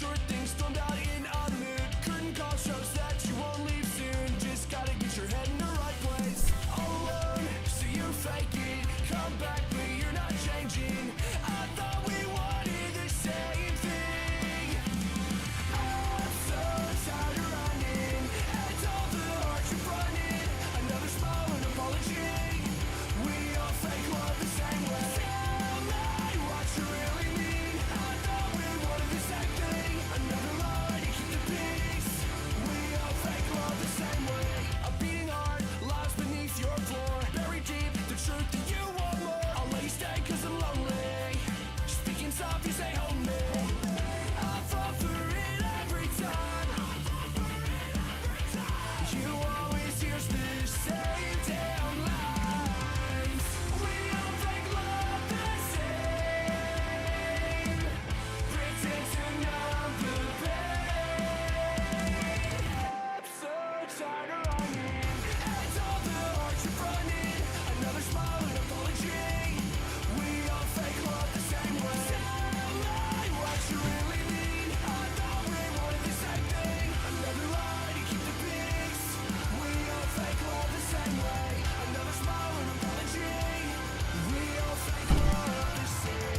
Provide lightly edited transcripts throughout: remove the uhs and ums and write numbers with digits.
Short things stormed out in a mood. Curtain call shows that you won't leave soon. Just gotta get your head in the right place. Alone, so you fake it. Come back, but you're not changing. I thought we wanted the same thing. I'm so tired of running. And all the hearts you're running. Another smile and apology. We all fake love the same way. Tell me what you really mean. I thought we wanted the same thing. Another lie to keep the peace. We all fake love the same way. A beating heart lies beneath your floor. Buried deep, the truth that you want more. I'll let you stay cause I'm lonely. Speaking soft, you say hold me. I fall for it every time. You always hear the same damn lines. We all fake love the same. Pretend to numb the pain. I'm so tired of running. And all the hearts you're running. Another smile and apology. We all fake love the same way. Tell me what you really mean. I thought we wanted the same thing. Another lie to keep the peace. We all fake love the same way. Another smile and apology. We all fake love the same.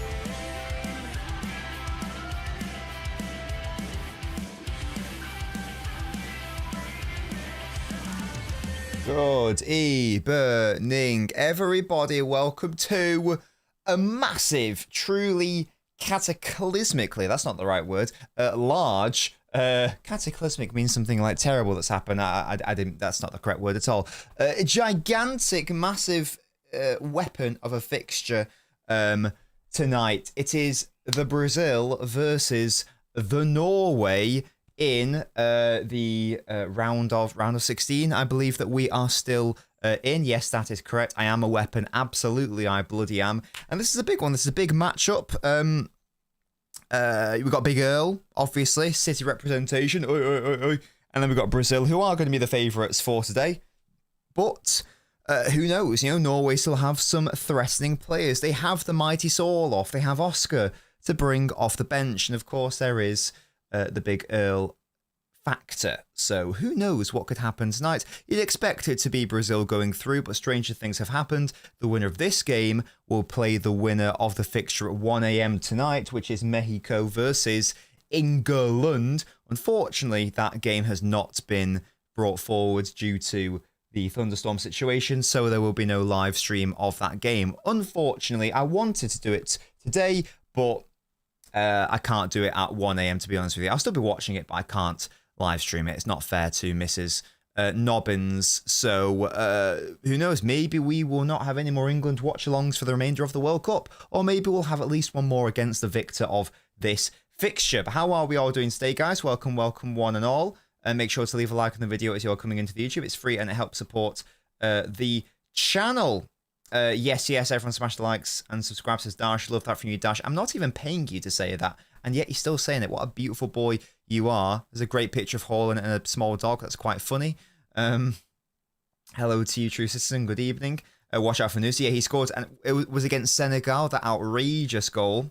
Good evening, everybody. Welcome to a massive, truly cataclysmically, that's not the right word, large, cataclysmic means something like terrible that's happened. I didn't, that's not the correct word at all. A gigantic, massive weapon of a fixture tonight. It is the Brazil versus the Norway in the round of 16. I believe that we are still in. Yes, that is correct. I am a weapon. Absolutely, I bloody am. And this is a big one. This is a big matchup. We've got Big Earl, obviously, City representation. Oi, oi, oi, oi. And then we've got Brazil, who are going to be the favourites for today. But who knows? You know, Norway still have some threatening players. They have the mighty Sorloth. They have Oscar to bring off the bench. And of course, there is the Big Earl factor. So who knows what could happen tonight? You'd expect it to be Brazil going through, but stranger things have happened. The winner of this game will play the winner of the fixture at 1 a.m. tonight, which is Mexico versus England. Unfortunately, that game has not been brought forward due to the thunderstorm situation, so there will be no live stream of that game. Unfortunately, I wanted to do it today, but I can't do it at 1 a.m. to be honest with you. I'll still be watching it, but I can't live stream it. It's not fair to Mrs. Nobbins. So who knows? Maybe we will not have any more England watch-alongs for the remainder of the World Cup, or maybe we'll have at least one more against the victor of this fixture. But how are we all doing today, guys? Welcome, welcome one and all. And make sure to leave a like on the video as you're coming into the YouTube. It's free and it helps support the channel. Yes, everyone smash the likes and subscribe, says Dash. Love that from you, Dash. I'm not even paying you to say that, and yet you're still saying it. What a beautiful boy you are. There's a great picture of Haaland and a small dog. That's quite funny. Hello to you, true citizen. Good evening. Watch out for news. Yeah, he scored, and it was against Senegal, that outrageous goal.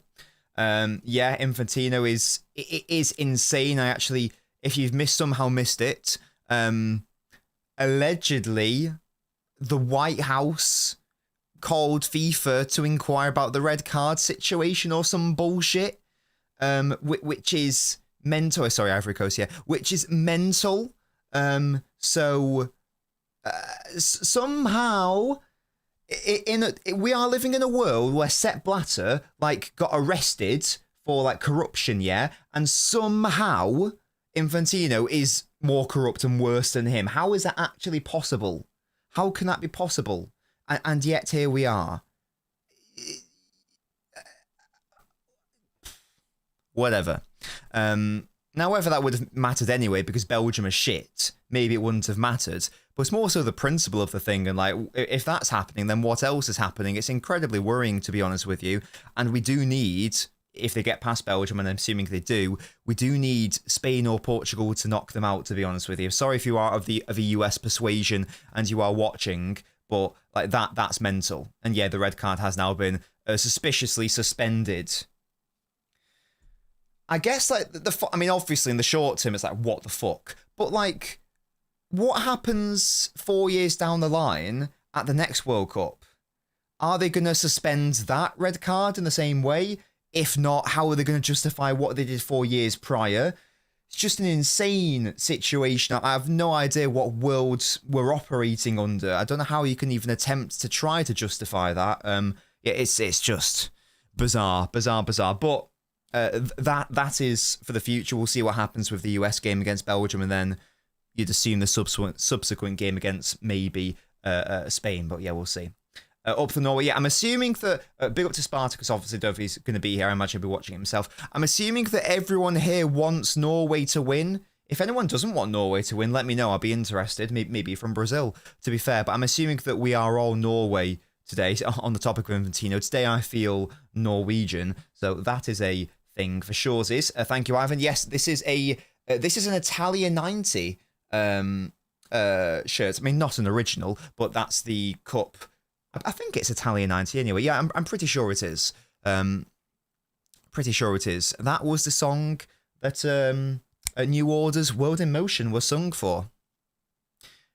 Yeah, Infantino is insane. I actually, if you've somehow missed it, allegedly, the White House called FIFA to inquire about the red card situation or some bullshit, which is mental. Sorry, Ivory Coast, yeah, which is mental. Somehow, we are living in a world where Sepp Blatter got arrested for corruption, yeah, and somehow Infantino is more corrupt and worse than him. How is that actually possible? How can that be possible? And yet here we are. Whatever. Now, whether that would have mattered anyway, because Belgium is shit, maybe it wouldn't have mattered. But it's more so the principle of the thing. And if that's happening, then what else is happening? It's incredibly worrying, to be honest with you. And we do need, if they get past Belgium, and I'm assuming they do, we do need Spain or Portugal to knock them out, to be honest with you. Sorry if you are of a US persuasion and you are watching, but that's mental. And yeah, the red card has now been suspiciously suspended. I guess like I mean, obviously in the short term, it's like what the fuck. But like, what happens 4 years down the line at the next World Cup? Are they going to suspend that red card in the same way? If not, how are they going to justify what they did 4 years prior? It's just an insane situation. I have no idea what world we're operating under. I don't know how you can even attempt to try to justify that. Yeah, it's just bizarre. But that is for the future. We'll see what happens with the US game against Belgium, and then you'd assume the subsequent game against maybe Spain. But yeah, we'll see. Up for Norway. Yeah, I'm assuming that big up to Spartacus. Obviously, Duffy's going to be here. I imagine he'll be watching himself. I'm assuming that everyone here wants Norway to win. If anyone doesn't want Norway to win, let me know. I'll be interested. Maybe from Brazil, to be fair. But I'm assuming that we are all Norway today. On the topic of Infantino, today I feel Norwegian. So that is a thing for sure. Thank you, Ivan. Yes, this is an Italia 90 shirt. I mean, not an original, but that's the cup. I think it's Italia 90 anyway. Yeah, I'm pretty sure it is. Pretty sure it is. That was the song that New Order's World in Motion was sung for.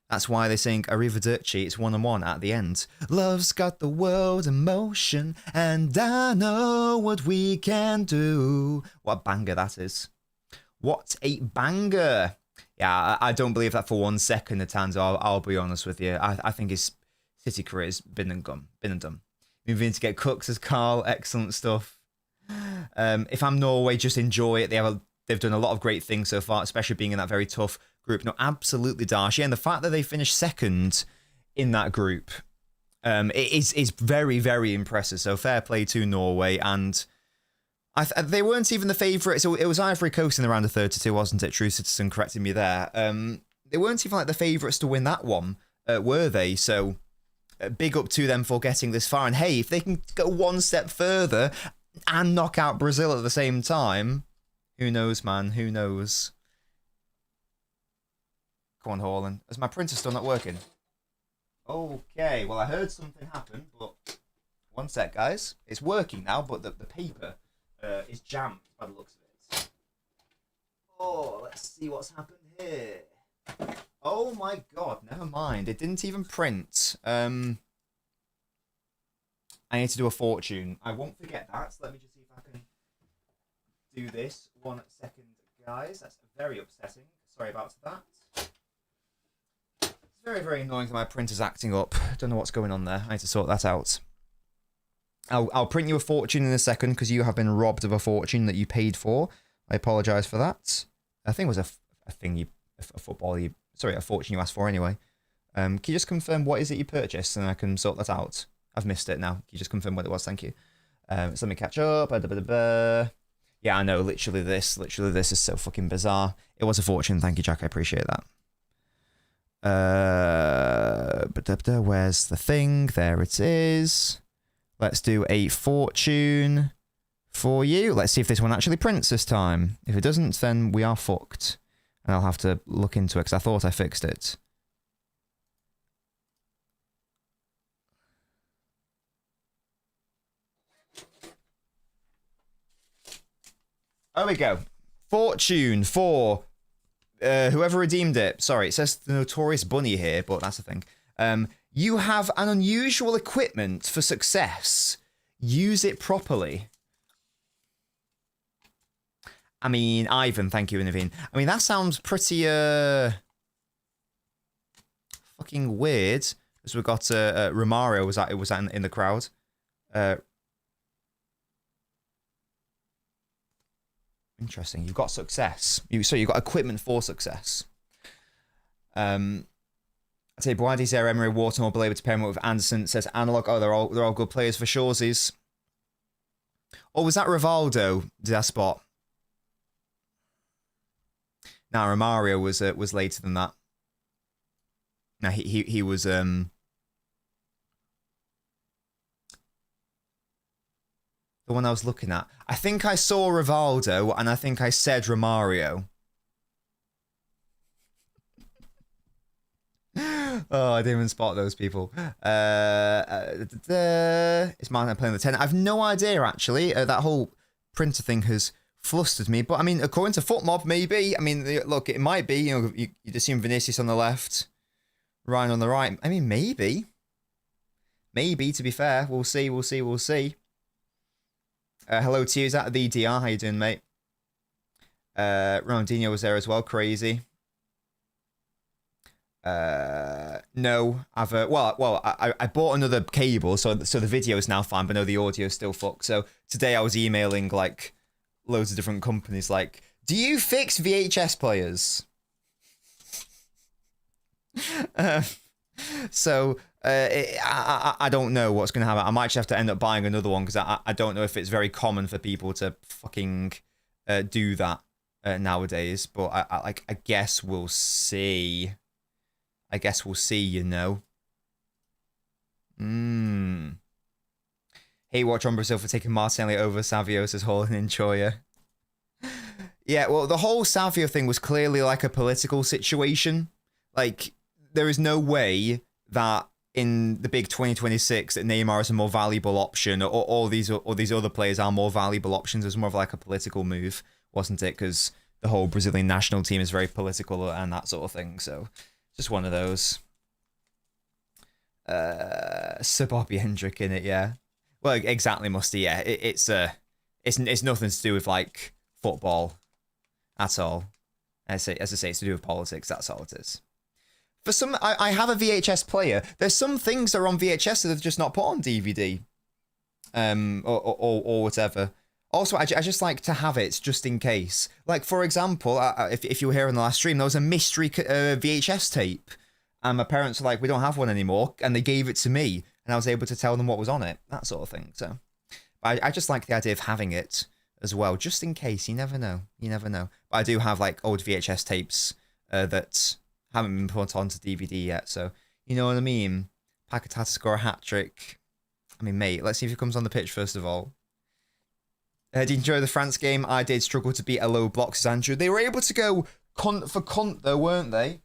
That's why they sing Arrivederci. It's 1-on-1 at the end. Love's got the world in motion, and I know what we can do. What a banger that is. What a banger. Yeah, I don't believe that for 1 second, Natanzo. I'll be honest with you. I think his City career has been and done. Moving to get Cooks as Carl. Excellent stuff. If I'm Norway, just enjoy it. They've done a lot of great things so far, especially being in that very tough group. No, absolutely, Darcy. And the fact that they finished second in that group is very, very impressive. So fair play to Norway. And they weren't even the favourites. So it was Ivory Coast in the round of 32, wasn't it? True Citizen corrected me there. They weren't even like the favourites to win that one, were they? So big up to them for getting this far. And hey, if they can go one step further and knock out Brazil at the same time, who knows, man? Who knows? Come on, Haaland. Is my printer still not working? Okay, well, I heard something happen, but one sec, guys. It's working now, but the paper is jammed by the looks of it. Oh, let's see what's happened here. Oh my god, never mind. It didn't even print. I need to do a fortune. I won't forget that. So let me just see if I can do this. 1 second, guys. That's very upsetting. Sorry about that. It's very, very annoying that my printer's acting up. I don't know what's going on there. I need to sort that out. I'll print you a fortune in a second because you have been robbed of a fortune that you paid for. I apologise for that. I think it was a fortune you asked for anyway. Can you just confirm what is it you purchased and I can sort that out? I've missed it now. Can you just confirm what it was? Thank you. So let me catch up. Yeah, I know. Literally this is so fucking bizarre. It was a fortune. Thank you, Jack. I appreciate that. Where's the thing? There it is. Let's do a fortune for you. Let's see if this one actually prints this time. If it doesn't, then we are fucked. And I'll have to look into it because I thought I fixed it. There we go. Fortune for whoever redeemed it. Sorry, it says the Notorious Bunny here, but that's the thing. You have an unusual equipment for success. Use it properly. I mean, Ivan, thank you, Naveen. I mean, that sounds pretty fucking weird. So we've got Romario was in the crowd. Interesting. You've got success. So you've got equipment for success. I'd say Boadi, Zare, Emery, Watermore, Belabour to pair with Anderson. Says Analog. Oh, they're all good players for Shawsies. Or was that Rivaldo? Did I spot? No, Romario was later than that. No, he was the one I was looking at. I think I saw Rivaldo and I think I said Romario. Oh, I didn't even spot those people. Is Martin playing the 10? I've no idea, actually. That whole printer thing has flustered me. But I mean, according to FootMob, maybe. I mean, look, it might be. You know, you'd assume Vinicius on the left, Ryan on the right. I mean, maybe. Maybe, to be fair. We'll see, we'll see, we'll see. Hello to you. Is that the DR? How you doing, mate? Ronaldinho was there as well. Crazy. No, I've I bought another cable, so the video is now fine, but no, the audio is still fucked. So today I was emailing like loads of different companies, like, do you fix VHS players? I don't know what's gonna happen. I might just have to end up buying another one because I don't know if it's very common for people to fucking do that nowadays. But I guess we'll see. I guess we'll see, you know. Hey, watch on Brazil for taking Martinelli over Savio, says Hall and Enjoyer. Yeah, well, the whole Savio thing was clearly like a political situation. Like, there is no way that in the big 2026 that Neymar is a more valuable option, or all these other players are more valuable options. It was more of like a political move, wasn't it? Because the whole Brazilian national team is very political and that sort of thing, so... Just one of those. Sir Bobby Hendrick in it, yeah. Well, exactly, Musty, yeah. It's nothing to do with, like, football at all. As I say, it's to do with politics, that's all it is. For some, I have a VHS player. There's some things that are on VHS that they've just not put on DVD. Or whatever. Also, I just like to have it just in case. Like, for example, if you were here on the last stream, there was a mystery VHS tape. And my parents were like, we don't have one anymore. And they gave it to me. And I was able to tell them what was on it. That sort of thing. So, I just like the idea of having it as well. Just in case. You never know. You never know. But I do have, like, old VHS tapes that haven't been put onto DVD yet. So, you know what I mean? Paquetá to score a hat-trick. I mean, mate, let's see if he comes on the pitch first of all. Did you enjoy the France game? I did struggle to beat a low block, says Andrew. They were able to go cunt for cunt, though, weren't they?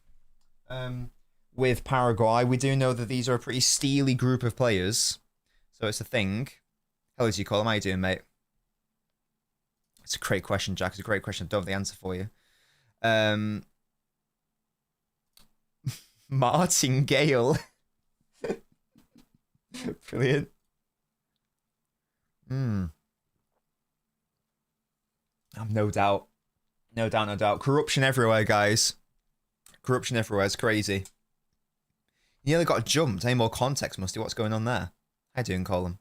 With Paraguay. We do know that these are a pretty steely group of players. So it's a thing. Hello, as you call them. How you doing, mate? It's a great question, Jack. It's a great question. I don't have the answer for you. Martin Gale. Brilliant. No doubt. No doubt, no doubt. Corruption everywhere, guys. Corruption everywhere. It's crazy. You nearly got jumped. Any more context, Musty? What's going on there? How you doing, Colin?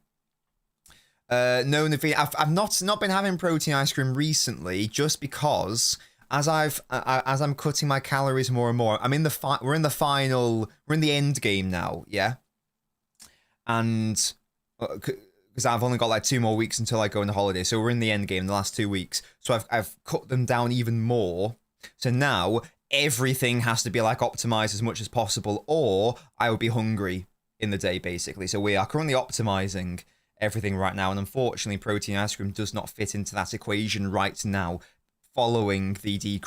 No, Naveed, I've not been having protein ice cream recently, just because as I'm cutting my calories more and more. We're in the end game now, yeah. And because I've only got like 2 more weeks until I go on the holiday, so we're in the end game, the last 2 weeks. So I've cut them down even more. So now everything has to be like optimized as much as possible, or I would be hungry in the day, basically. So we are currently optimizing everything right now, and unfortunately protein ice cream does not fit into that equation right now, following the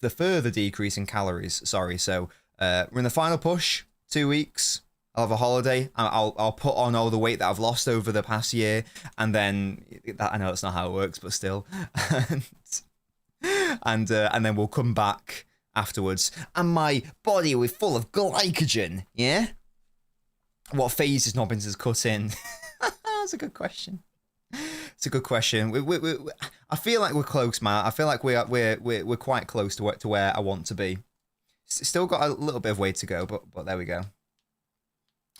further decrease in calories. Sorry. So we're in the final push. 2 weeks. I'll have a holiday. I'll put on all the weight that I've lost over the past year, and then I know that's not how it works, but still, and then we'll come back afterwards, and my body will be full of glycogen. Yeah. What phase is Nobbins has cut in? That's a good question. It's a good question. I feel like we're close, man. I feel like we're quite close to where I want to be. Still got a little bit of way to go, but there we go.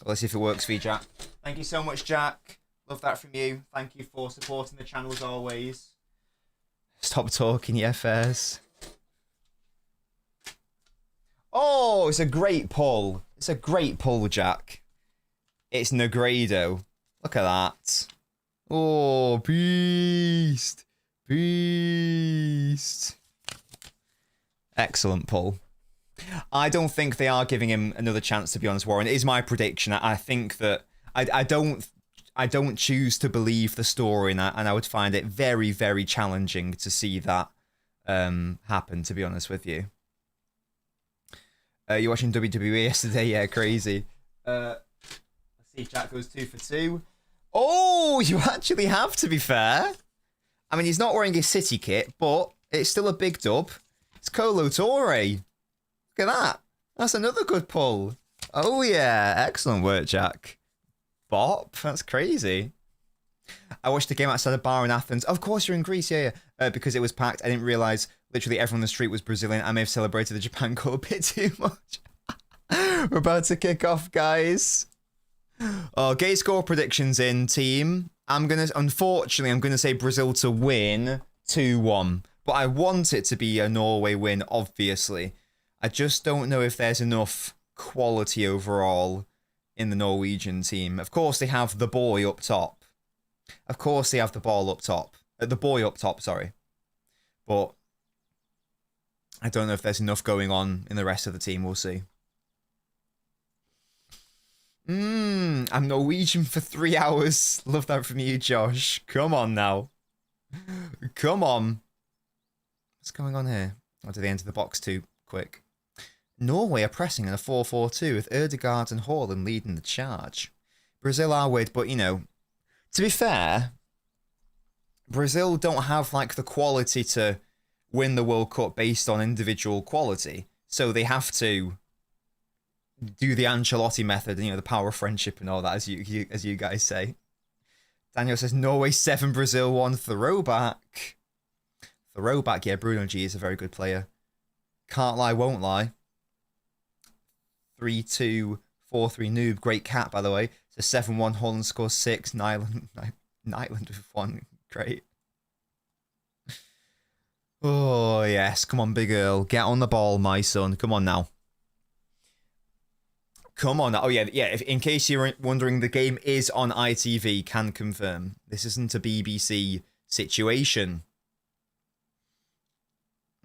Let's see if it works for you, Jack. Thank you so much, Jack. Love that from you. Thank you for supporting the channel as always. Stop talking, yeah, fairs. Oh, it's a great pull. It's a great pull, Jack. It's Negredo. Look at that. Oh, beast. Beast. Excellent pull. I don't think they are giving him another chance, to be honest, Warren. It is my prediction. I think that I don't choose to believe the story, and I would find it very, very challenging to see that happen, to be honest with you. You watching WWE yesterday? Yeah, crazy. Let's see if Jack goes 2 for 2. Oh, you actually have, to be fair. I mean, he's not wearing his City kit, but it's still a big dub. It's Colo Torre. Look at that. That's another good pull. Oh, yeah. Excellent work, Jack. Bop. That's crazy. I watched the game outside a bar in Athens. Of course, you're in Greece, yeah. Because it was packed. I didn't realise literally everyone on the street was Brazilian. I may have celebrated the Japan goal a bit too much. We're about to kick off, guys. Oh, gate score predictions in, team. Unfortunately, I'm gonna say Brazil to win 2-1. But I want it to be a Norway win, obviously. I just don't know if there's enough quality overall in the Norwegian team. Of course, they have the boy up top. Of course, they have the ball up top. The boy up top, sorry. But I don't know if there's enough going on in the rest of the team. We'll see. I'm Norwegian for 3 hours. Love that from you, Josh. Come on now. Come on. What's going on here? Or do they enter the box too quick? Norway are pressing in a 4-4-2 with Ødegaard and Haaland leading the charge. Brazil are weird, but you know, to be fair, Brazil don't have like the quality to win the World Cup based on individual quality. So they have to do the Ancelotti method, you know, the power of friendship and all that, as you guys say. Daniel says Norway 7, Brazil 1. Throwback. Throwback, yeah, Bruno G is a very good player. Can't lie, won't lie. 3-2, 4-3 noob. Great cat, by the way. So 7-1, Holland scores 6. Nyland with 1. Great. Oh, yes. Come on, big Earl. Get on the ball, my son. Come on now. Come on. Oh, yeah. If, in case you're wondering, the game is on ITV. Can confirm. This isn't a BBC situation.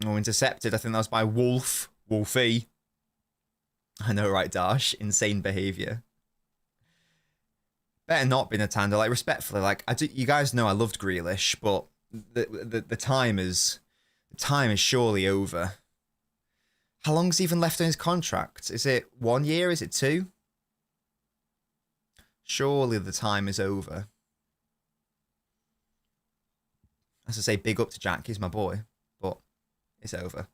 Oh, intercepted. I think that was by Wolfie. I know, right, Dash? Insane behaviour. Better not be Natanda. Like, respectfully, like, you guys know I loved Grealish, but the time is surely over. How long's even left on his contract? Is it 1 year? Is it 2? Surely the time is over. As I say, big up to Jack. He's my boy. But it's over.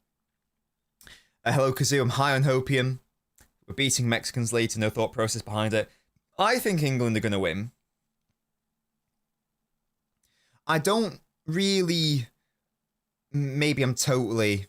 Hello, Kazoo. I'm high on hopium. We're beating Mexicans later. No thought process behind it. I think England are going to win. I don't really... Maybe I'm totally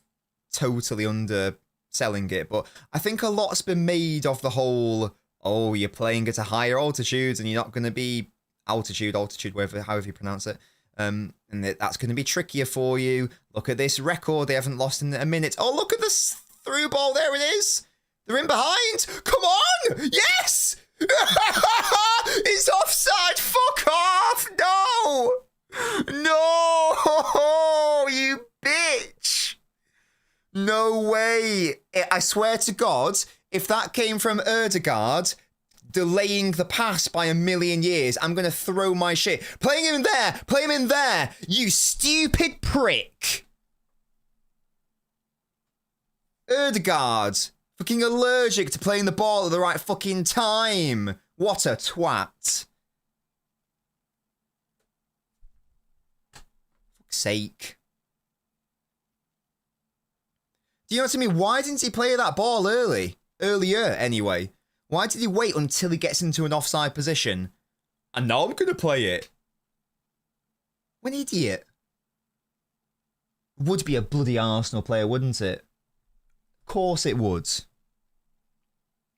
underselling it, but I think a lot's been made of the whole, oh, you're playing at a higher altitude and you're not going to be altitude, however you pronounce it. And that's going to be trickier for you. Look at this record. They haven't lost in a minute. Oh, look at this through ball. There it is. They're in behind. Come on. Yes. It's offside. Fuck off. No. No. You bitch. No way. I swear to God, if that came from Ødegaard delaying the pass by 1,000,000 years, I'm going to throw my shit. Play him in there. You stupid prick. Ødegaard. Fucking allergic to playing the ball at the right fucking time. What a twat. Fuck's sake. Do you know what I mean? Why didn't he play that ball earlier, anyway? Why did he wait until he gets into an offside position? And now I'm going to play it. What an idiot. Would be a bloody Arsenal player, wouldn't it? Of course it would.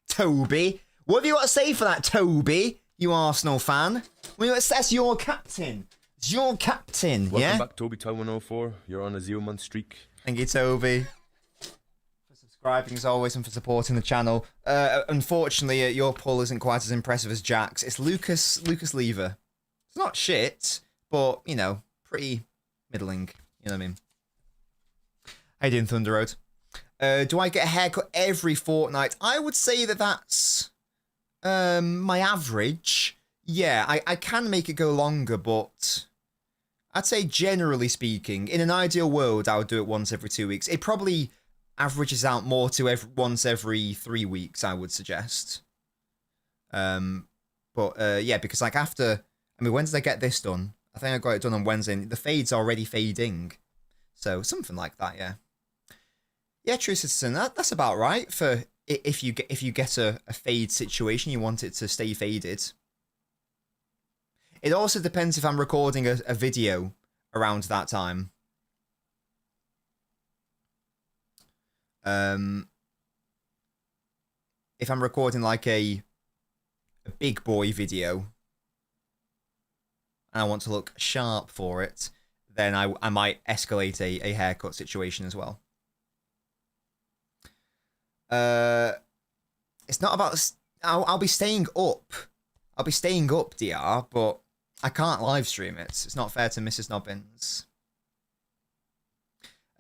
Toby. What have you got to say for that, Toby? You Arsenal fan. Well, that's your captain. It's your captain, yeah? Welcome back, Toby Town 104. You're on a 0-month streak. Thank you, Toby. For subscribing as always and for supporting the channel. Unfortunately, your pull isn't quite as impressive as Jack's. It's Lucas Lever. It's not shit, but, you know, pretty middling. You know what I mean? How you doing, Thunder Road? Do I get a haircut every fortnight? I would say that that's my average. Yeah, I can make it go longer, but I'd say generally speaking, in an ideal world, I would do it once every 2 weeks. It probably averages out more to once every 3 weeks, I would suggest. Yeah, because like after, I mean, when did I get this done? I think I got it done on Wednesday. And the fade's already fading. So something like that, yeah. Yeah, True Citizen, that's about right for if you get a fade situation, you want it to stay faded. It also depends if I'm recording a video around that time. If I'm recording like a big boy video and I want to look sharp for it, then I might escalate a haircut situation as well. It's not about... I'll be staying up. I'll be staying up, DR, but I can't live stream it. It's not fair to Mrs. Nobbins.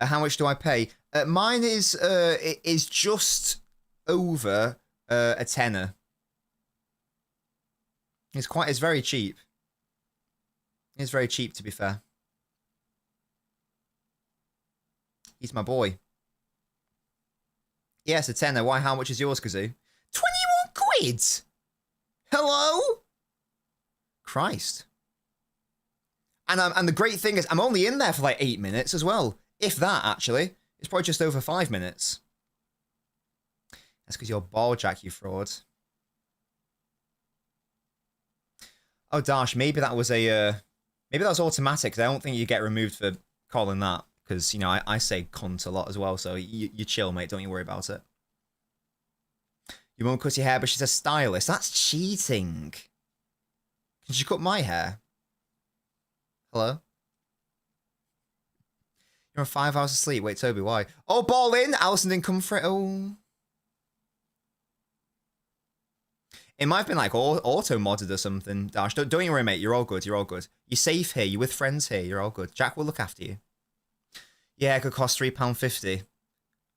How much do I pay? Mine is just over a tenner. It's very cheap. It's very cheap, to be fair. He's my boy. Yes, a tenner. Why? How much is yours, Kazoo? 21 quid! Hello? Christ. And the great thing is, I'm only in there for like 8 minutes as well. If that, actually. It's probably just over 5 minutes. That's because you're bald, Jack, you fraud. Oh, Dash, maybe that was maybe that was automatic, because I don't think you get removed for calling that. Because, you know, I say cunt a lot as well, so you chill, mate. Don't you worry about it. You won't cut your hair, but she's a stylist. That's cheating. Can she cut my hair? Hello? You're on 5 hours of sleep. Wait, Toby, why? Oh, ball in! Alison didn't come for it. Oh. It might have been like auto-modded or something, Dash. Don't you worry, mate. You're all good. You're all good. You're safe here. You're with friends here. You're all good. Jack will look after you. Yeah, it could cost £3.50.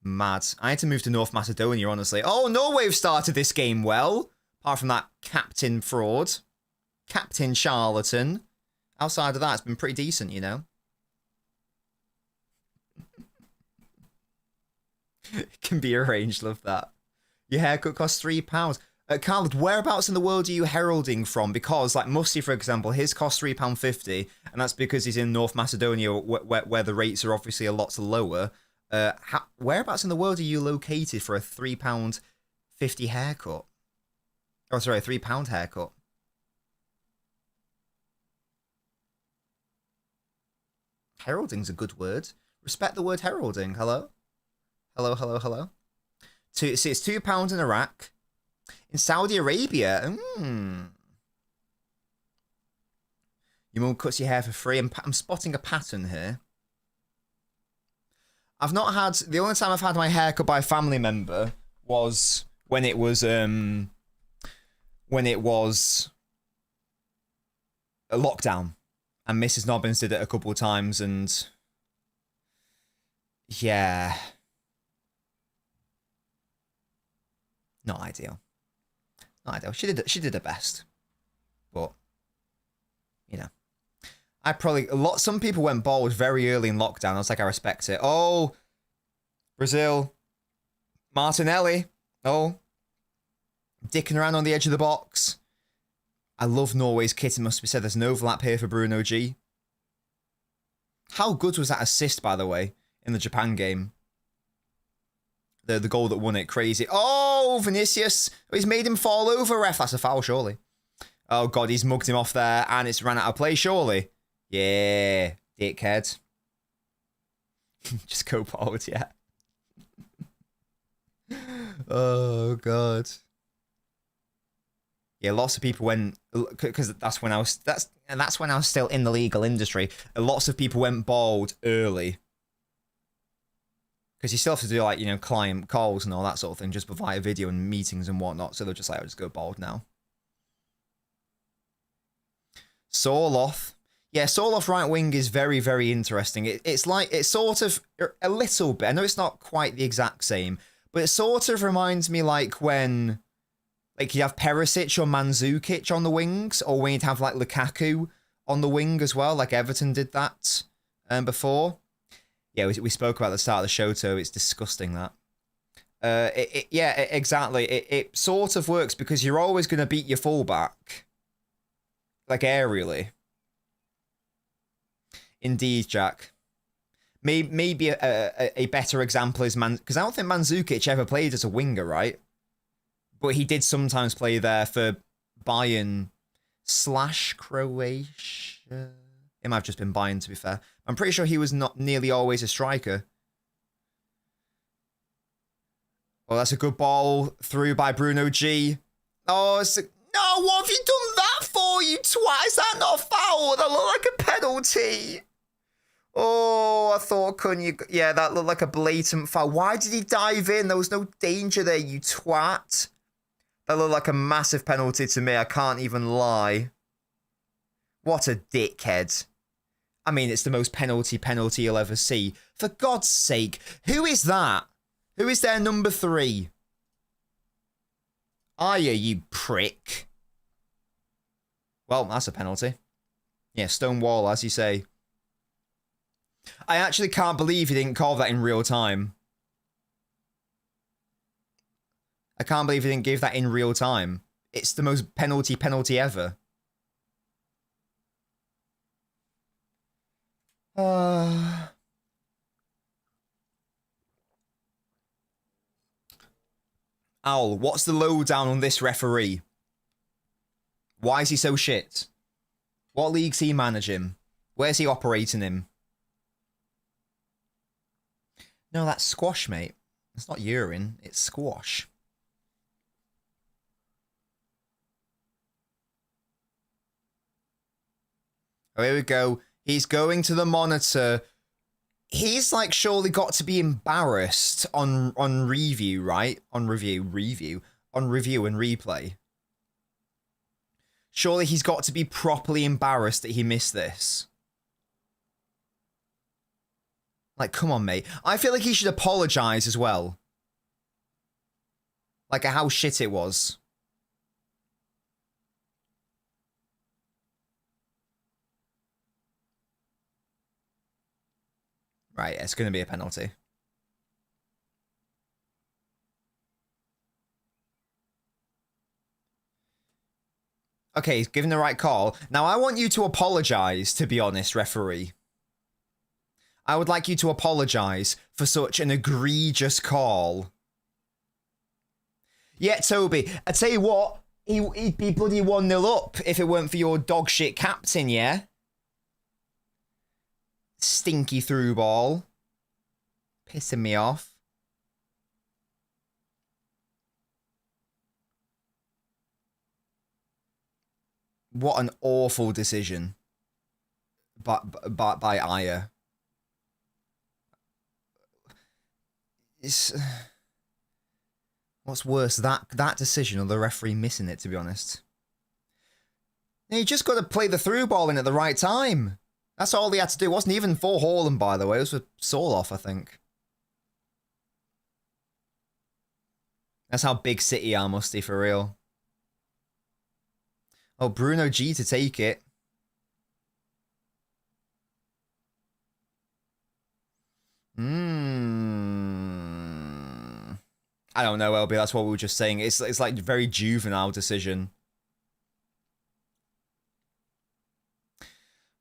Mad. I had to move to North Macedonia, honestly. Oh, Norway have started this game well. Apart from that Captain Fraud. Captain Charlatan. Outside of that, it's been pretty decent, you know. It can be arranged, love that. Your haircut costs £3. Carl, whereabouts in the world are you heralding from? Because, like, Musty, for example, his costs £3.50, and that's because he's in North Macedonia, where the rates are obviously a lot lower. Whereabouts in the world are you located for a £3.50 haircut? Oh, sorry, a £3 haircut. Heralding's a good word. Respect the word heralding. Hello? Hello, hello, hello. See, it's £2 in Iraq. In Saudi Arabia, Your mum cuts your hair for free. I'm spotting a pattern here. I've not had... The only time I've had my hair cut by a family member was when it was a lockdown. And Mrs. Nobbins did it a couple of times, and... Yeah. Not ideal. Not ideal. She did her best. But, you know. Some people went bald very early in lockdown. I was like, I respect it. Oh, Brazil. Martinelli. Oh. Dicking around on the edge of the box. I love Norway's kit, it must be said. There's an overlap here for Bruno G. How good was that assist, by the way, in the Japan game? The goal that won it, crazy. Oh, Vinicius. He's made him fall over, ref. That's a foul, surely. Oh, God, he's mugged him off there, and it's ran out of play, surely. Yeah, dickhead. Just go bald, yeah. Oh, God. Yeah, lots of people went, because that's when I was still in the legal industry. Lots of people went bald early. Because you still have to do, like, you know, client calls and all that sort of thing, just via video and meetings and whatnot. So they're just like, I'll just go bald now. Sorloth. Yeah, Sorloth right wing is very, very interesting. It's sort of a little bit. I know it's not quite the exact same, but it sort of reminds me like when, like, you have Perisic or Mandzukic on the wings, or when you'd have, like, Lukaku on the wing as well, like Everton did that before. Yeah, we spoke about at the start of the show, too. It's disgusting, that. Yeah, exactly. It sort of works because you're always going to beat your fullback. Like, aerially. Indeed, Jack. Maybe a better example is because I don't think Mandzukic ever played as a winger, right? But he did sometimes play there for Bayern / Croatia. It might have just been Bayern, to be fair. I'm pretty sure he was not nearly always a striker. Oh, that's a good ball through by Bruno G. Oh, no, what have you done that for, you twat? Is that not a foul? That looked like a penalty. Oh, I thought, couldn't you? Yeah, that looked like a blatant foul. Why did he dive in? There was no danger there, you twat. That looked like a massive penalty to me. I can't even lie. What a dickhead. I mean, it's the most penalty you'll ever see. For God's sake, who is that? Who is their number 3? Aya, you prick. Well, that's a penalty. Yeah, Stonewall, as you say. I actually can't believe he didn't call that in real time. I can't believe he didn't give that in real time. It's the most penalty ever. Owl, what's the lowdown on this referee? Why is he so shit? What league's he managing? Where's he operating in? No, that's squash, mate. It's not urine, it's squash. Oh, here we go. He's going to the monitor. He's like surely got to be embarrassed on review, right? On review and replay. Surely he's got to be properly embarrassed that he missed this. Like, come on, mate. I feel like he should apologize as well. Like how shit it was. Right, it's going to be a penalty. Okay, he's given the right call. Now, I want you to apologize, to be honest, referee. I would like you to apologize for such an egregious call. Yeah, Toby, I tell you what, he'd be bloody 1-0 up if it weren't for your dog shit captain, yeah? Stinky through ball. Pissing me off. What an awful decision by Aya. What's worse, that decision or the referee missing it, to be honest? You just got to play the through ball in at the right time. That's all he had to do. It wasn't even for Haaland, by the way. It was for Soloff, I think. That's how big City are, Musty, for real. Oh, Bruno G to take it. I don't know, LB. That's what we were just saying. It's like a very juvenile decision.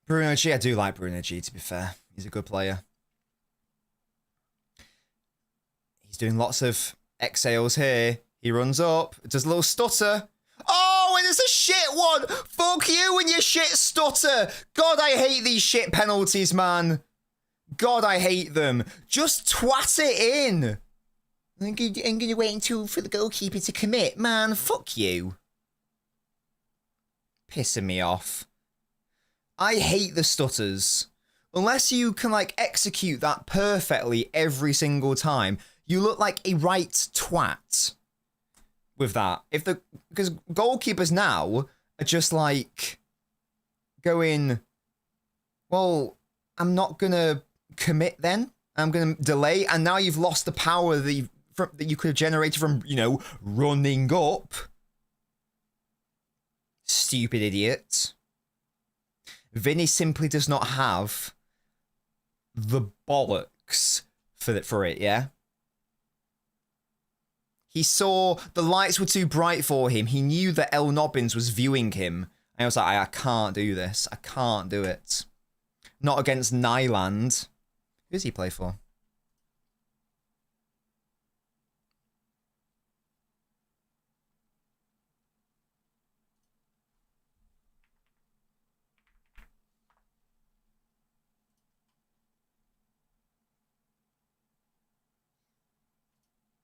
Bruno G, I do like Bruno G, to be fair. He's a good player. He's doing lots of exhales here. He runs up, does a little stutter. Oh, and it's a shit one! Fuck you and your shit stutter! God, I hate these shit penalties, man. God, I hate them. Just twat it in. I'm gonna wait until for the goalkeeper to commit. Man, fuck you. Pissing me off. I hate the stutters. Unless you can, like, execute that perfectly every single time, you look like a right twat with that. Because goalkeepers now are just, like, going, well, I'm not going to commit then. I'm going to delay. And now you've lost the power that you could have generated from, you know, running up. Stupid idiot. Vinny simply does not have the bollocks for it, yeah? He saw the lights were too bright for him. He knew that LNobbins was viewing him. And I was like, I can't do this. I can't do it. Not against Nyland. Who does he play for?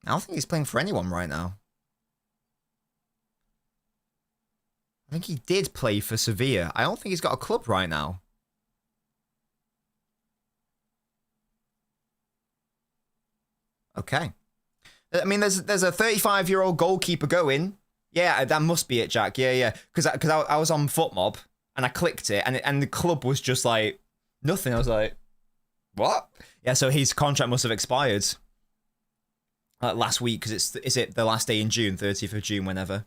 I don't think he's playing for anyone right now. I think he did play for Sevilla. I don't think he's got a club right now. Okay. I mean, there's a 35-year-old goalkeeper going. Yeah, that must be it, Jack. Yeah. Because I was on FootMob and I clicked it and the club was just like nothing. I was like, what? Yeah, so his contract must have expired last week because is it the last day in June, 30th of June, whenever.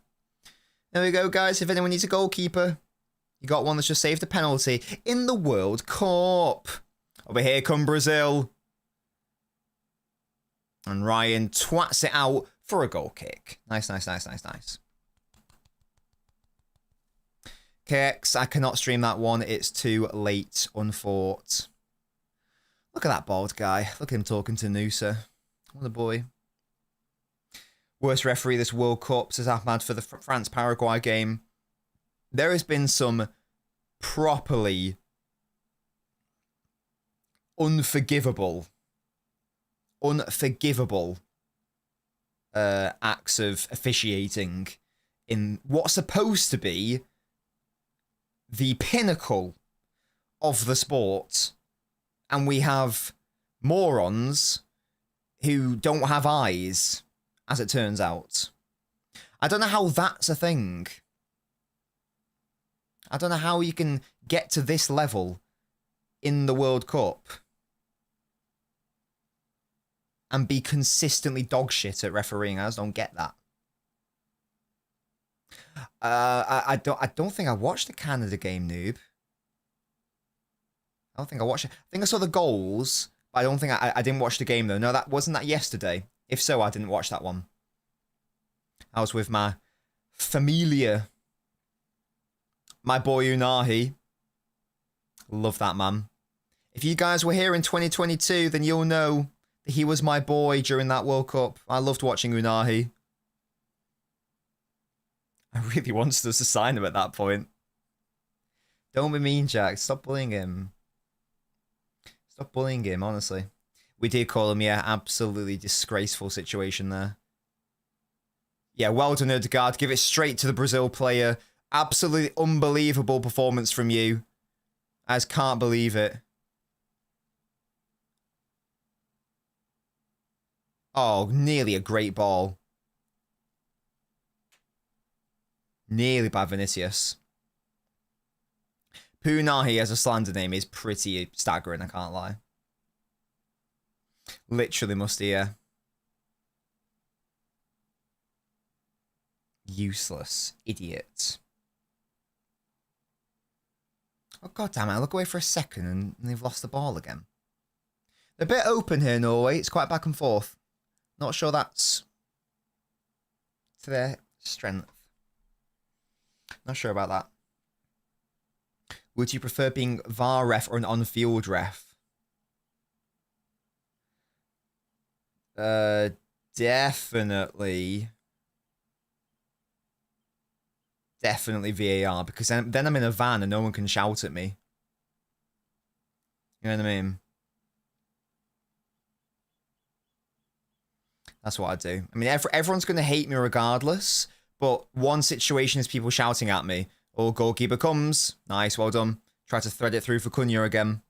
There we go, guys. If anyone needs a goalkeeper, you got one that's just saved a penalty in the World Cup. Over here come Brazil. And Ryan twats it out for a goal kick. Nice. KX, I cannot stream that one. It's too late, unfought. Look at that bald guy. Look at him talking to Noosa. What a boy. Worst referee this World Cup, says Ahmad, for the France-Paraguay game. There has been some properly unforgivable acts of officiating in what's supposed to be the pinnacle of the sport, and we have morons who don't have eyes, as it turns out. I don't know how that's a thing. I don't know how you can get to this level in the World Cup and be consistently dog shit at refereeing. I just don't get that. I don't think I watched the Canada game, noob. I don't think I watched it. I think I saw the goals, but I don't think I didn't watch the game though. No, wasn't that yesterday. If so, I didn't watch that one. I was with my familia. My boy Unahi. Love that man. If you guys were here in 2022, then you'll know that he was my boy during that World Cup. I loved watching Unahi. I really wanted us to sign him at that point. Don't be mean, Jack. Stop bullying him. Stop bullying him, honestly. We did call him, yeah, absolutely disgraceful situation there. Yeah, well done, Odegaard. Give it straight to the Brazil player. Absolutely unbelievable performance from you. I just can't believe it. Oh, nearly a great ball. Nearly by Vinicius. Punahi as a slander name is pretty staggering, I can't lie. Literally must hear. Useless. Idiot. Oh, god damn it. I look away for a second and they've lost the ball again. They're a bit open here, Norway. It's quite back and forth. Not sure that's to their strength. Not sure about that. Would you prefer being VAR ref or an on-field ref? Definitely VAR, because then I'm in a van and no one can shout at me. You know what I mean? That's what I do. I mean, everyone's going to hate me regardless, but one situation is people shouting at me. Oh, goalkeeper comes. Nice, well done. Try to thread it through for Cunha again.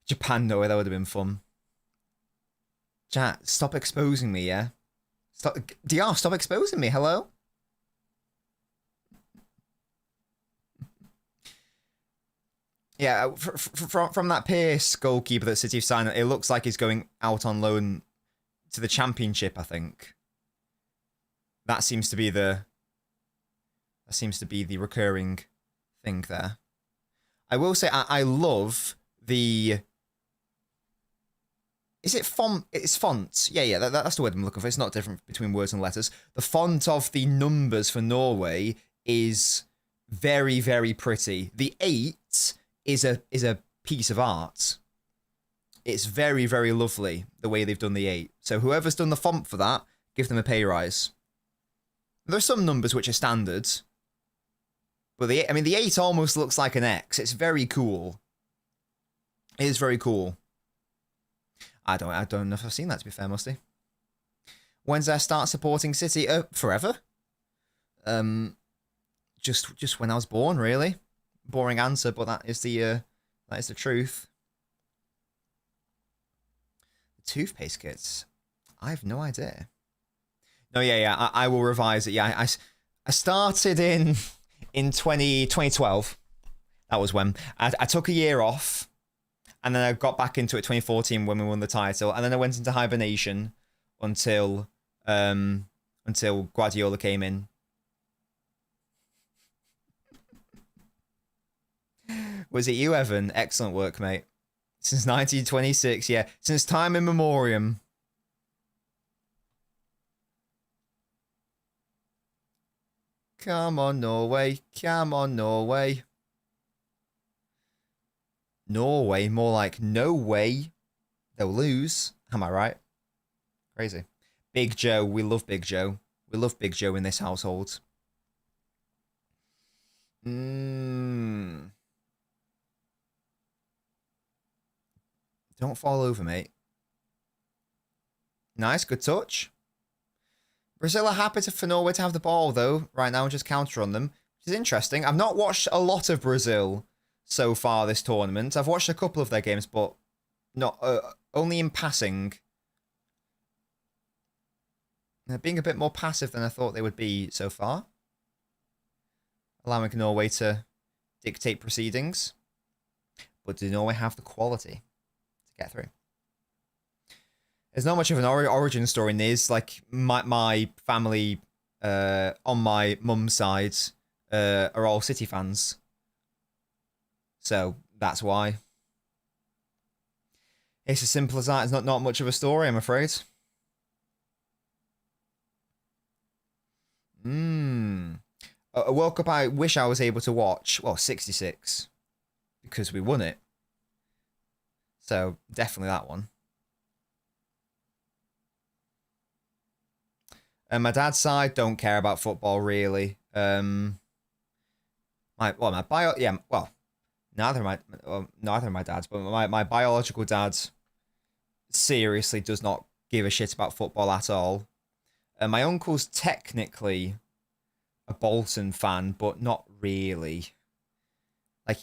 Japan, no way, that would have been fun. Chat, stop exposing me, yeah? Stop, DR, stop exposing me, hello? Yeah, from that Pierce goalkeeper that City have signed, it looks like he's going out on loan to the Championship, I think. That seems to be the recurring thing there. I will say I love the... Is it font? It's fonts. Yeah, that's the word I'm looking for. It's not different between words and letters. The font of the numbers for Norway is very, very pretty. The 8 is a piece of art. It's very, very lovely the way they've done the 8. So whoever's done the font for that, give them a pay rise. There are some numbers which are standard, but the 8 almost looks like an X. It's very cool. It is very cool. I don't know if I've seen that, to be fair, Musty. When's I start supporting City? Forever. Just when I was born, really. Boring answer, but that is the truth. The toothpaste kits. I have no idea. No, yeah, I will revise it. Yeah, I started in 2012. That was when I took a year off, and then I got back into it 2014 when we won the title, and then I went into hibernation until Guardiola came in. Was it you, Evan? Excellent work, mate. Since 1926, yeah. Since time immemorial. Come on, Norway. Come on, Norway. Norway, more like no way. They'll lose. Am I right? Crazy. Big Joe. We love Big Joe. We love Big Joe in this household. Don't fall over, mate. Nice, good touch. Brazil are happy for Norway to have the ball, though, right now, and just counter on them, which is interesting. I've not watched a lot of Brazil so far this tournament. I've watched a couple of their games, but not only in passing. They're being a bit more passive than I thought they would be so far, allowing Norway to dictate proceedings. But do Norway have the quality to get through? There's not much of an origin story in this. Like, my family on my mum's side are all City fans. So that's why. It's as simple as that. It's not much of a story, I'm afraid. A World Cup I wish I was able to watch. Well, 66. Because we won it. So, definitely that one. My dad's side don't care about football really. Neither of my dads, but my biological dad seriously does not give a shit about football at all. My uncle's technically a Bolton fan, but not really. Like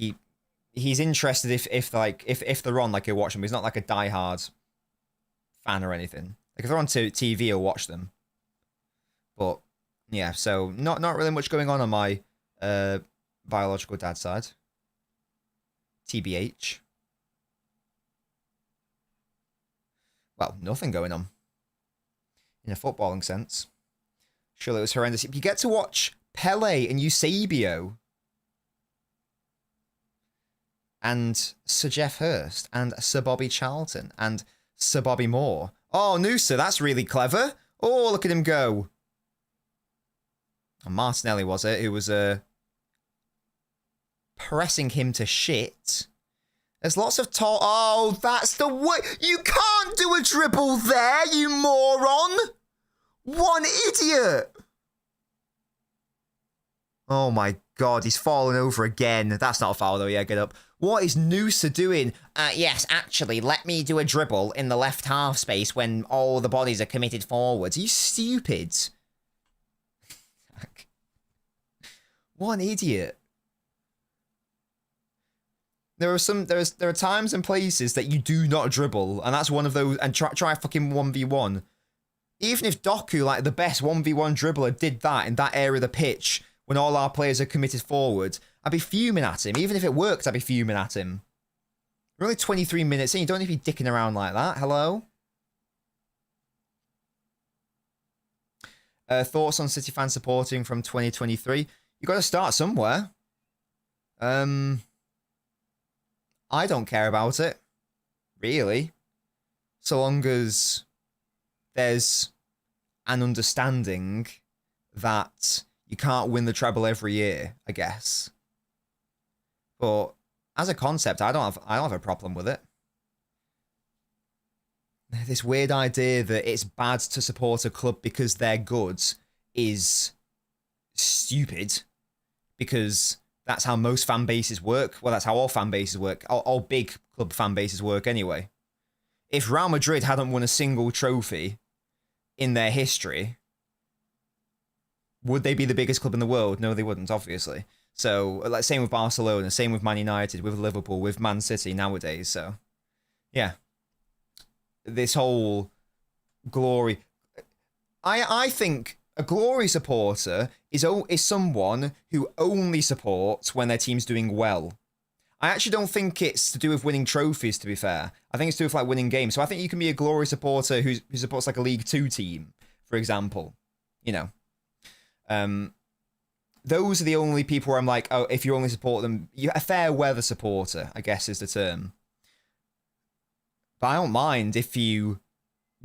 he's interested if they're on, like he'll watch them. He's not like a diehard fan or anything. Like if they're on TV, he'll watch them. But yeah, so not really much going on my biological dad's side. TBH. Well, nothing going on in a footballing sense. Surely it was horrendous. You get to watch Pele and Eusebio and Sir Geoff Hurst and Sir Bobby Charlton and Sir Bobby Moore. Oh, Noosa, that's really clever. Oh, look at him go. And Martinelli, was it, who was pressing him to shit. There's lots of tall... Oh, that's the way... You can't do a dribble there, you moron! One idiot! Oh my god, he's fallen over again. That's not a foul though, yeah, get up. What is Noosa doing? Yes, actually, let me do a dribble in the left half space when all the bodies are committed forwards. Are you stupid? What an idiot. There are times and places that you do not dribble, and that's one of those, and try fucking 1v1. Even if Doku, like the best 1v1 dribbler, did that in that area of the pitch when all our players are committed forward, I'd be fuming at him. Even if it worked, I'd be fuming at him. We're only 23 minutes in, you don't need to be dicking around like that. Hello? Thoughts on City fans supporting from 2023? You got to start somewhere. I don't care about it, really. So long as there's an understanding that you can't win the treble every year, I guess. But as a concept, I don't have a problem with it. This weird idea that it's bad to support a club because they're good is stupid, because that's how most fan bases work. Well, that's how all fan bases work. All big club fan bases work anyway. If Real Madrid hadn't won a single trophy in their history, would they be the biggest club in the world? No, they wouldn't, obviously. So, like, same with Barcelona, same with Man United, with Liverpool, with Man City nowadays. So, yeah. This whole glory... I think a glory supporter is someone who only supports when their team's doing well. I actually don't think it's to do with winning trophies, to be fair. I think it's to do with, like, winning games. So I think you can be a glory supporter who supports, like, a League 2 team, for example. You know. Those are the only people where I'm like, oh, if you only support them... a fair weather supporter, I guess is the term. But I don't mind if you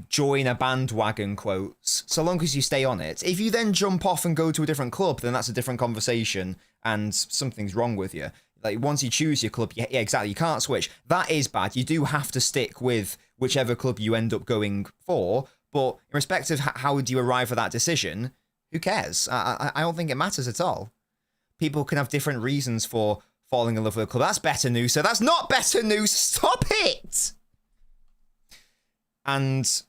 join a bandwagon, quotes, so long as you stay on it. If you then jump off and go to a different club, then that's a different conversation, and something's wrong with you. Like, once you choose your club, yeah, exactly, you can't switch. That is bad. You do have to stick with whichever club you end up going for, but in respect of how do you arrive at that decision, who cares? I don't think it matters at all. People can have different reasons for falling in love with a club. That's better news, so that's not better news. Stop it! And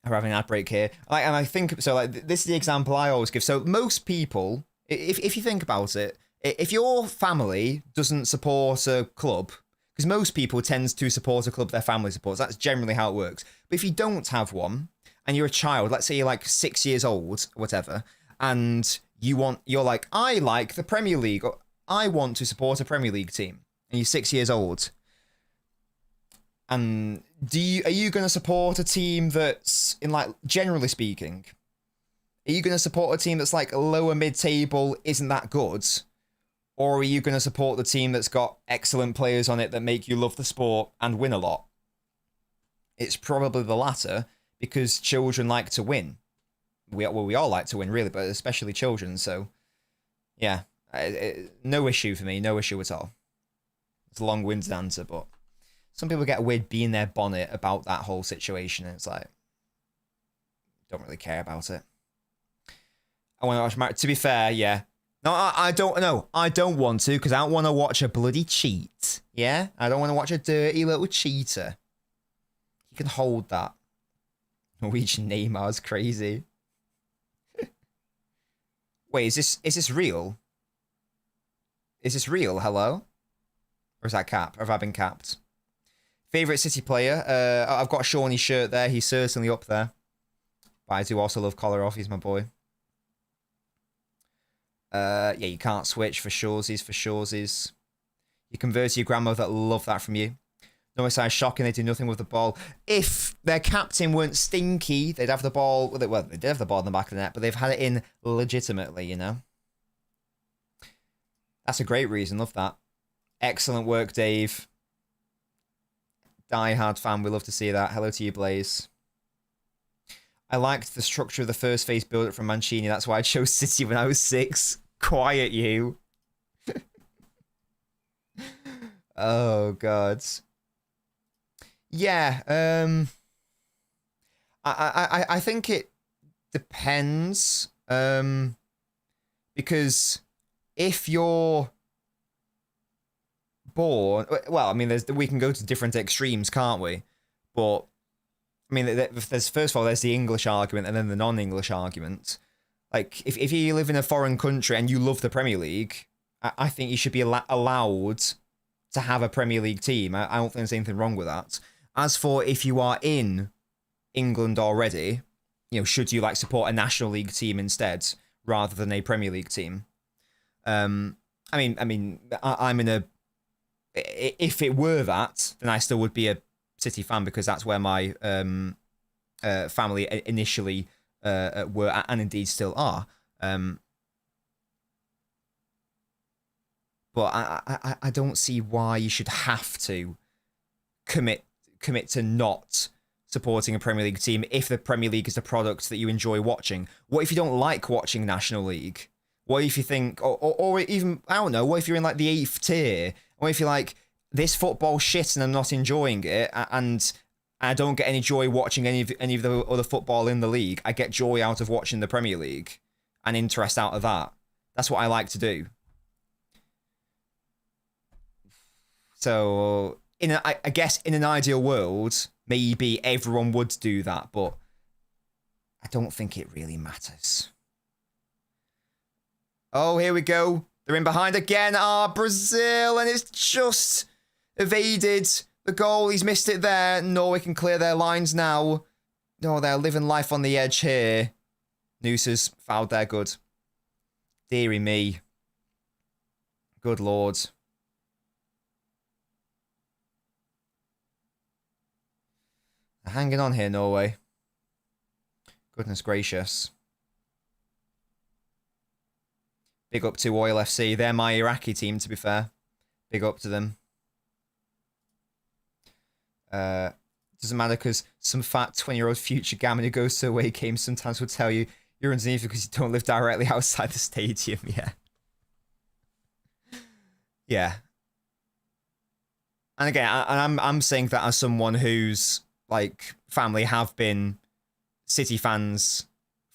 we're having an ad break here. And I think, so like, this is the example I always give. So most people, if you think about it, if your family doesn't support a club, because most people tend to support a club their family supports, that's generally how it works. But if you don't have one, and you're a child, let's say you're like 6 years old, or whatever, and you're like, I like the Premier League, or I want to support a Premier League team, and you're 6 years old. And are you going to support a team that's, in like, generally speaking, are you going to support a team that's like lower mid-table, isn't that good? Or are you going to support the team that's got excellent players on it that make you love the sport and win a lot? It's probably the latter, because children like to win. We all like to win, really, but especially children. So, yeah, no issue for me, no issue at all. It's a long-winded answer, but some people get a weird bee in their bonnet about that whole situation, and it's like, don't really care about it. I want to watch Married. To be fair, yeah. No, I don't know. I don't want to, because I don't want to watch a bloody cheat. Yeah? I don't want to watch a dirty little cheater. You can hold that. Norwegian Neymar's crazy. Wait, is this real? Is this real? Hello? Or is that cap? Or have I been capped? Favourite City player? I've got a Shawnee shirt there. He's certainly up there. But I do also love Kolarov. He's my boy. Yeah, you can't switch for shoresies. You convert to your grandmother. Love that from you. Norway side shocking. They do nothing with the ball. If their captain weren't stinky, they'd have the ball. Well, they did have the ball in the back of the net, but they've had it in legitimately, you know? That's a great reason. Love that. Excellent work, Dave. Die-hard fan. We love to see that. Hello to you, Blaze. I liked the structure of the first phase build-up from Mancini. That's why I chose City when I was 6. Quiet, you. Oh, God. Yeah. I think it depends. Because if you're born... Well, I mean, we can go to different extremes, can't we? But... I mean, there's first of all, there's the English argument and then the non-English argument. Like, if you live in a foreign country and you love the Premier League, I think you should be allowed to have a Premier League team. I don't think there's anything wrong with that. As for if you are in England already, you know, should you like support a National League team instead rather than a Premier League team? I'm in a... If it were that, then I still would be a City fan, because that's where my family initially were and indeed still are. But I don't see why you should have to commit to not supporting a Premier League team if the Premier League is the product that you enjoy watching. What if you don't like watching National League? What if you think, or even, I don't know, what if you're in like the 8th tier? What if you're like, this football shit and I'm not enjoying it, and I don't get any joy watching any of the other football in the league. I get joy out of watching the Premier League and interest out of that. That's what I like to do. So, I guess in an ideal world, maybe everyone would do that, but I don't think it really matters. Oh, here we go. They're in behind again. Brazil, and it's just evaded the goal. He's missed it there. Norway can clear their lines now. No, they're living life on the edge here. Noosa's fouled there. Good. Deary me. Good lord. They're hanging on here, Norway. Goodness gracious. Big up to Oil FC. They're my Iraqi team, to be fair. Big up to them. Doesn't matter because some fat 20-year-old future gammon who goes to away games sometimes will tell you you're underneath because you don't live directly outside the stadium. Yeah. Yeah. And again, I'm saying that as someone whose like family have been City fans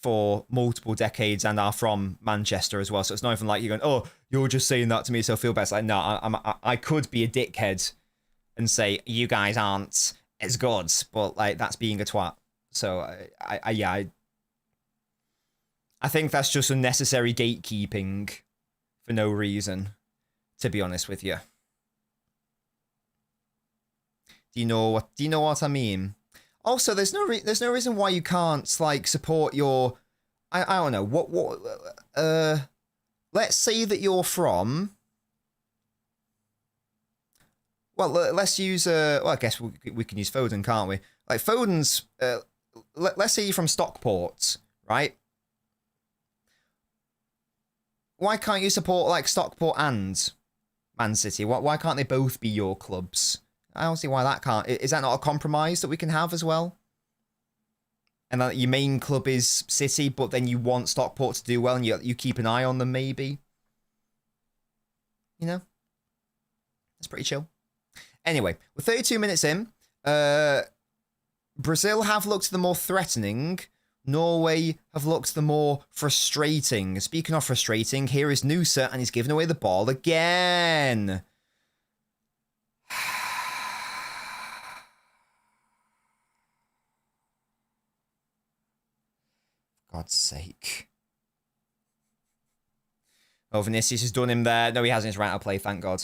for multiple decades and are from Manchester as well. So it's not even like you're going, oh, you're just saying that to me so I feel better. It's like, no, I could be a dickhead and say you guys aren't as good, but like that's being a twat. So I think that's just unnecessary gatekeeping for no reason, to be honest with you. Do you know what I mean? Also, there's no reason why you can't like support your I don't know let's say that you're from, well, let's use well, I guess we can use Foden, can't we? Like Foden's let's say you're from Stockport, right? Why can't you support like Stockport and Man City? Why can't they both be your clubs? I don't see why that can't. Is that not a compromise that we can have as well? And that your main club is City, but then you want Stockport to do well and you keep an eye on them, maybe? You know? That's pretty chill. Anyway, we're 32 minutes in. Brazil have looked the more threatening. Norway have looked the more frustrating. Speaking of frustrating, here is Noosa, and he's giving away the ball again. God's sake. Oh, Vinicius has done him there. No, he hasn't. It's right out of play, thank God.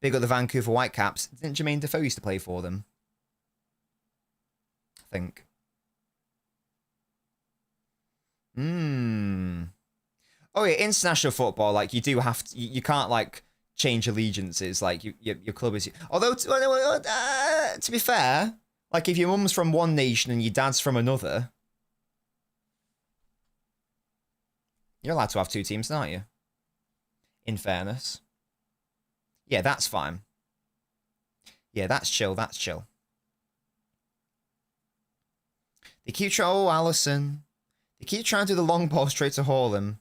Big up the Vancouver Whitecaps. Didn't Jermaine Defoe used to play for them? I think. Oh yeah, international football, like you do have to, you can't like change allegiances, like your club is, although to be fair, like if your mum's from one nation and your dad's from another, you're allowed to have two teams, aren't you? In fairness. Yeah, that's fine. Yeah, that's chill, that's chill. They keep trying, oh, Allison. They keep trying to do the long ball straight to Haaland.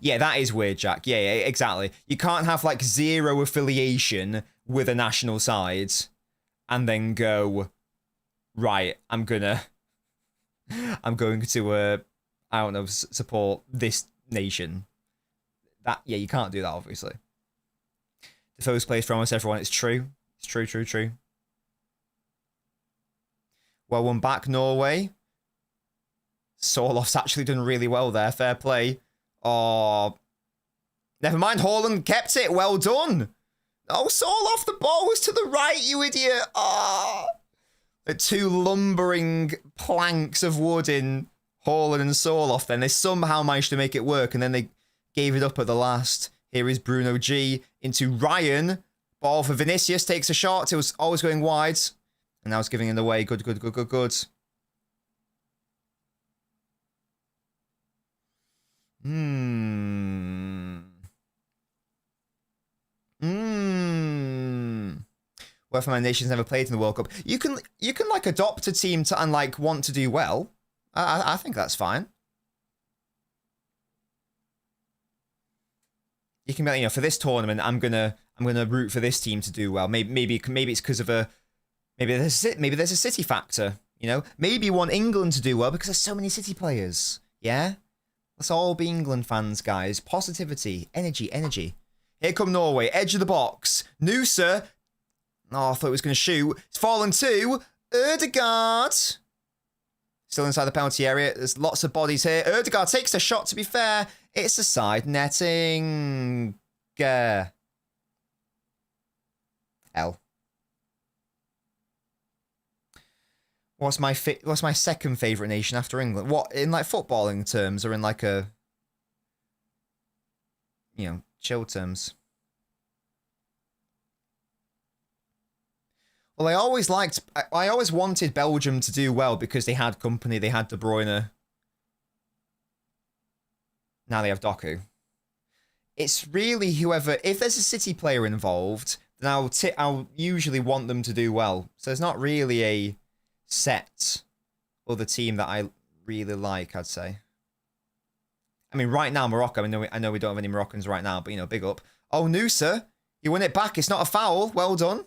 Yeah, that is weird, Jack. Yeah, exactly. You can't have, like, zero affiliation with a national side and then go, right, I'm going to, I don't know, support this nation. That, yeah, you can't do that, obviously. Defoe's plays for almost everyone. It's true. It's true. Well, one back, Norway. Sorloth's actually done really well there. Fair play. Oh, never mind. Haaland kept it. Well done. Oh, Sorloth, the ball was to the right, you idiot. Oh, the two lumbering planks of wood in Haaland and Sorloth. Then they somehow managed to make it work, and then they gave it up at the last. Here is Bruno G into Ryan. Ball for Vinicius. Takes a shot. It was always going wide. And now it's giving it away. Good. Well, for my nation's never played in the World Cup. You can like adopt a team to and like want to do well. I think that's fine. You can be like, for this tournament, I'm gonna root for this team to do well. Maybe it's because of maybe there's a City factor. Maybe you want England to do well because there's so many City players. Yeah, let's all be England fans, guys. Positivity, energy. Here come Norway, edge of the box. Noosa. Oh, I thought he was going to shoot. It's fallen to Ødegaard. Still inside the penalty area. There's lots of bodies here. Ødegaard takes the shot, to be fair. It's a side netting. L. What's my second favourite nation after England? What, in like footballing terms or in like a, chill terms? Well, I always wanted Belgium to do well because they had company, they had De Bruyne. Now they have Doku. It's really whoever, if there's a City player involved, then I'll usually want them to do well. So there's not really a set other team that I really like, I'd say. I mean, right now, Morocco, I know we don't have any Moroccans right now, but, big up. Oh, Noosa, you win it back. It's not a foul. Well done.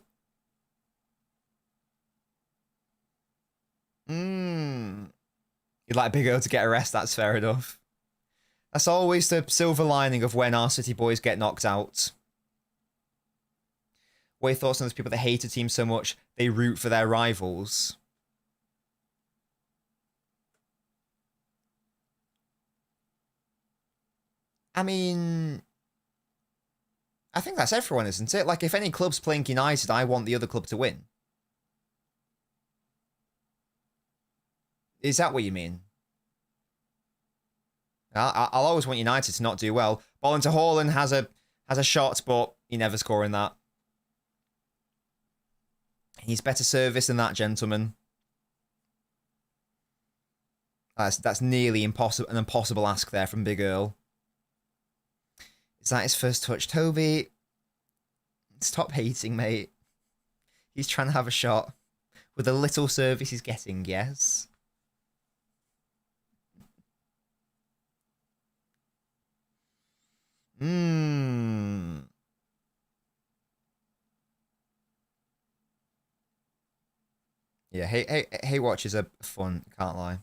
You'd like Big O to get a rest, that's fair enough. That's always the silver lining of when our City boys get knocked out. What are your thoughts on those people that hate a team so much they root for their rivals? I mean, I think that's everyone, isn't it? Like, if any club's playing United, I want the other club to win. Is that what you mean? I'll always want United to not do well. Ball into Haaland has a shot, but he never scoring that. He's better service than that, gentleman. That's nearly impossible. An impossible ask there from Big Earl. Is that his first touch, Toby? Stop hating, mate. He's trying to have a shot with the little service he's getting. Yes. Yeah, hey, watches are fun, can't lie.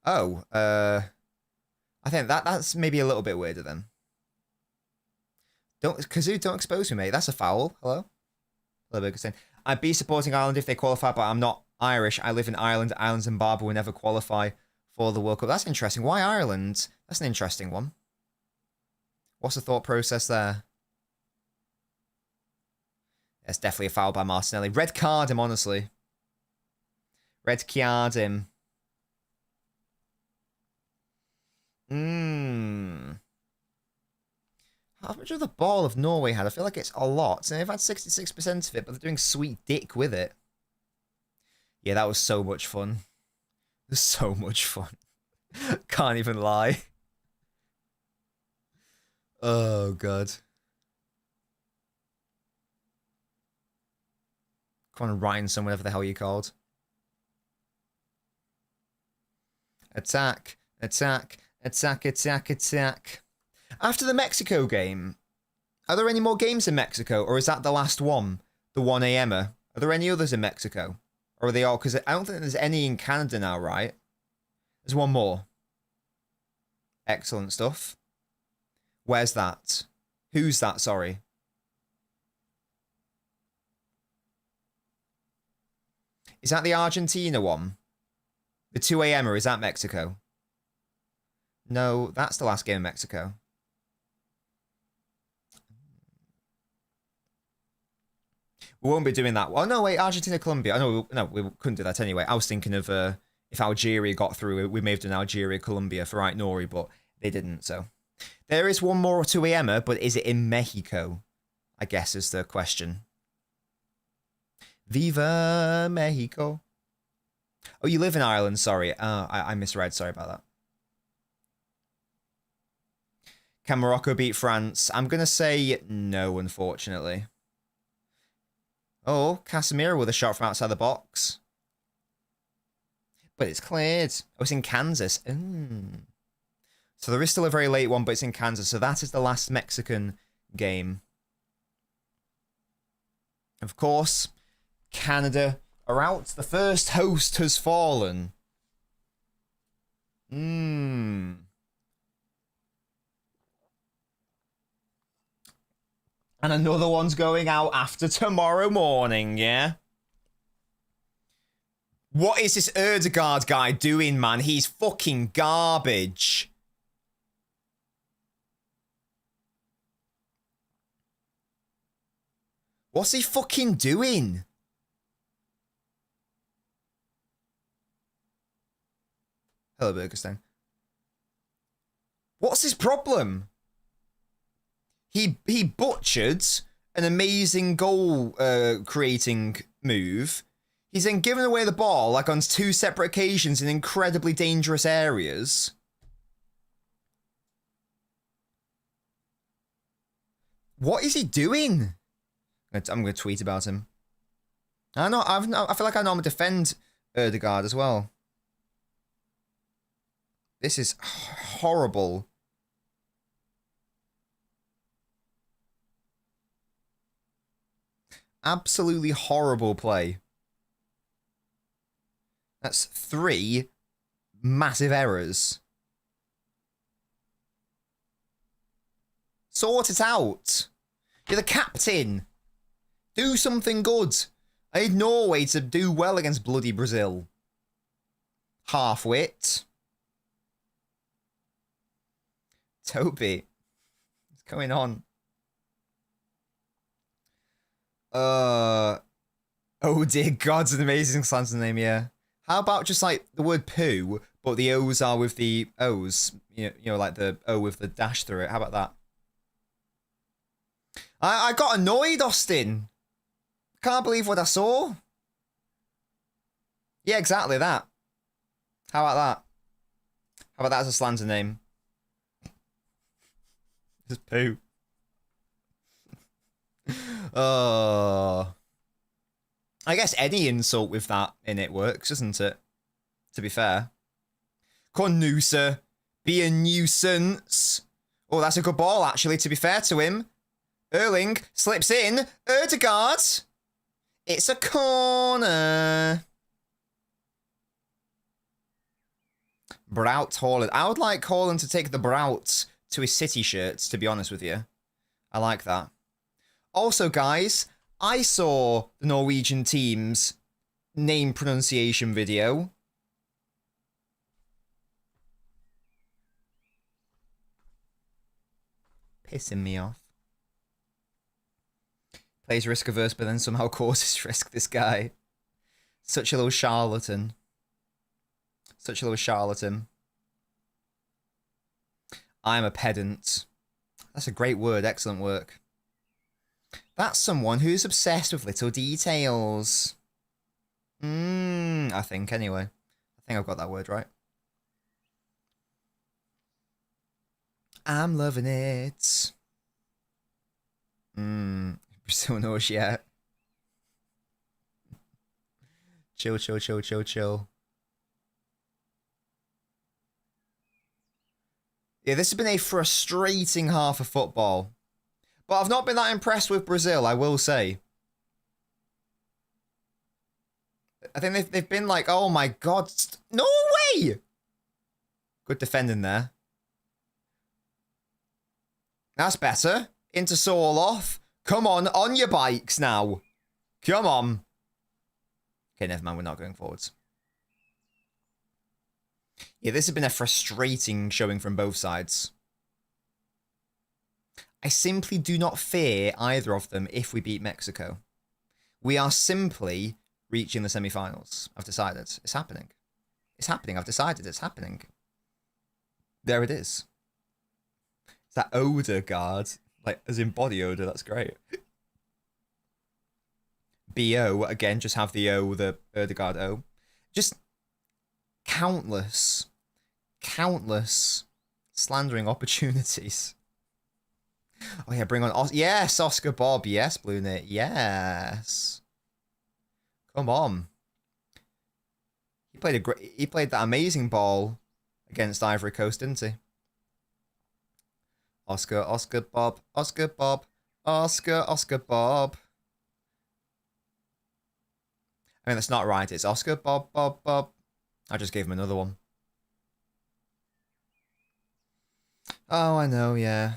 Oh, I think that's maybe a little bit weirder then. Kazoo, don't expose me, mate. That's a foul. Hello? Hello, Bergerstein. I'd be supporting Ireland if they qualify, but I'm not Irish. I live in Ireland. Ireland and Zimbabwe will never qualify for the World Cup. That's interesting. Why Ireland? That's an interesting one. What's the thought process there? It's definitely a foul by Martinelli. Red card him, honestly. Red card him. How much of the ball have Norway had? I feel like it's a lot. And they've had 66% of it, but they're doing sweet dick with it. Yeah, that was so much fun. It was so much fun. Can't even lie. Oh, God. Come on, Ryanson, whatever the hell you called. Attack, attack, attack, attack, attack. After the Mexico game, are there any more games in Mexico, or is that the last one? The 1 a.m.er? Are there any others in Mexico? Or are they all... Because I don't think there's any in Canada now, right? There's one more. Excellent stuff. Where's that? Who's that, sorry? Is that the Argentina one? The 2 a.m.er, is that Mexico? No, that's the last game in Mexico. We won't be doing that. Oh, no, wait, Argentina, Colombia. No, we couldn't do that anyway. I was thinking of if Algeria got through, we may have done Algeria, Colombia for Right Nori, but they didn't, so. There is one more 2 a.m.er, but is it in Mexico? I guess is the question. Viva Mexico. Oh, you live in Ireland, sorry. I misread, sorry about that. Can Morocco beat France? I'm going to say no, unfortunately. Oh, Casemiro with a shot from outside the box. But it's cleared. Oh, it's in Kansas. So there is still a very late one, but it's in Kansas. So that is the last Mexican game. Of course, Canada are out. The first host has fallen. And another one's going out after tomorrow morning, yeah? What is this Erdegaard guy doing, man? He's fucking garbage. What's he fucking doing? Hello, Bergerstein. What's his problem? He butchered an amazing goal creating move. He's then given away the ball like on 2 separate occasions in incredibly dangerous areas. What is he doing? I'm going to tweet about him. I feel like I know I'm going to defend Erdegaard as well. This is horrible. Absolutely horrible play. That's 3 massive errors. Sort it out. You're the captain. Do something good. I need Norway to do well against bloody Brazil. Half-wit. Toby. What's going on? Oh dear God, it's an amazing slanted name, yeah. How about just like the word poo, but the O's are with the O's? You know, like the O with the dash through it. How about that? I got annoyed, Austin. Can't believe what I saw. Yeah, exactly that. How about that? How about that as a slanted name? Just poo. I guess any insult with that in it works, doesn't it? To be fair. Cornusa. Be a nuisance. Oh, that's a good ball, actually, to be fair to him. Erling slips in. Erdegaard. It's a corner. Braut Haaland. I would like Haaland to take the Braut to his City shirts, to be honest with you. I like that. Also, guys, I saw the Norwegian team's name pronunciation video. Pissing me off. Plays risk averse, but then somehow causes risk, this guy. Such a little charlatan. Such a little charlatan. I'm a pedant. That's a great word. Excellent work. That's someone who's obsessed with little details. I think, anyway. I think I've got that word right. I'm loving it. Brazil knows yet. Chill, chill, chill, chill, chill. Yeah, this has been a frustrating half of football. But I've not been that impressed with Brazil, I will say. I think they've been like, oh my God, Norway! Good defending there. That's better. Into Sorloth. Come on your bikes now. Come on. Okay, never mind, we're not going forwards. Yeah, this has been a frustrating showing from both sides. I simply do not fear either of them if we beat Mexico. We are simply reaching the semi-finals. I've decided. It's happening. It's happening. I've decided it's happening. There it is. It's that odor guard. Like, as in body odor. That's great. BO, again, just have the O, the Erdegaard O. Just countless slandering opportunities. Oh yeah, bring on yes, Oscar Bob. Yes, Blue Knit. Yes. Come on. He played that amazing ball against Ivory Coast, didn't he? Oscar, Oscar, Bob, Oscar, Bob, Oscar, Oscar, Bob. I mean, that's not right. It's Oscar, Bob, Bob, Bob. I just gave him another one. Oh, I know, yeah.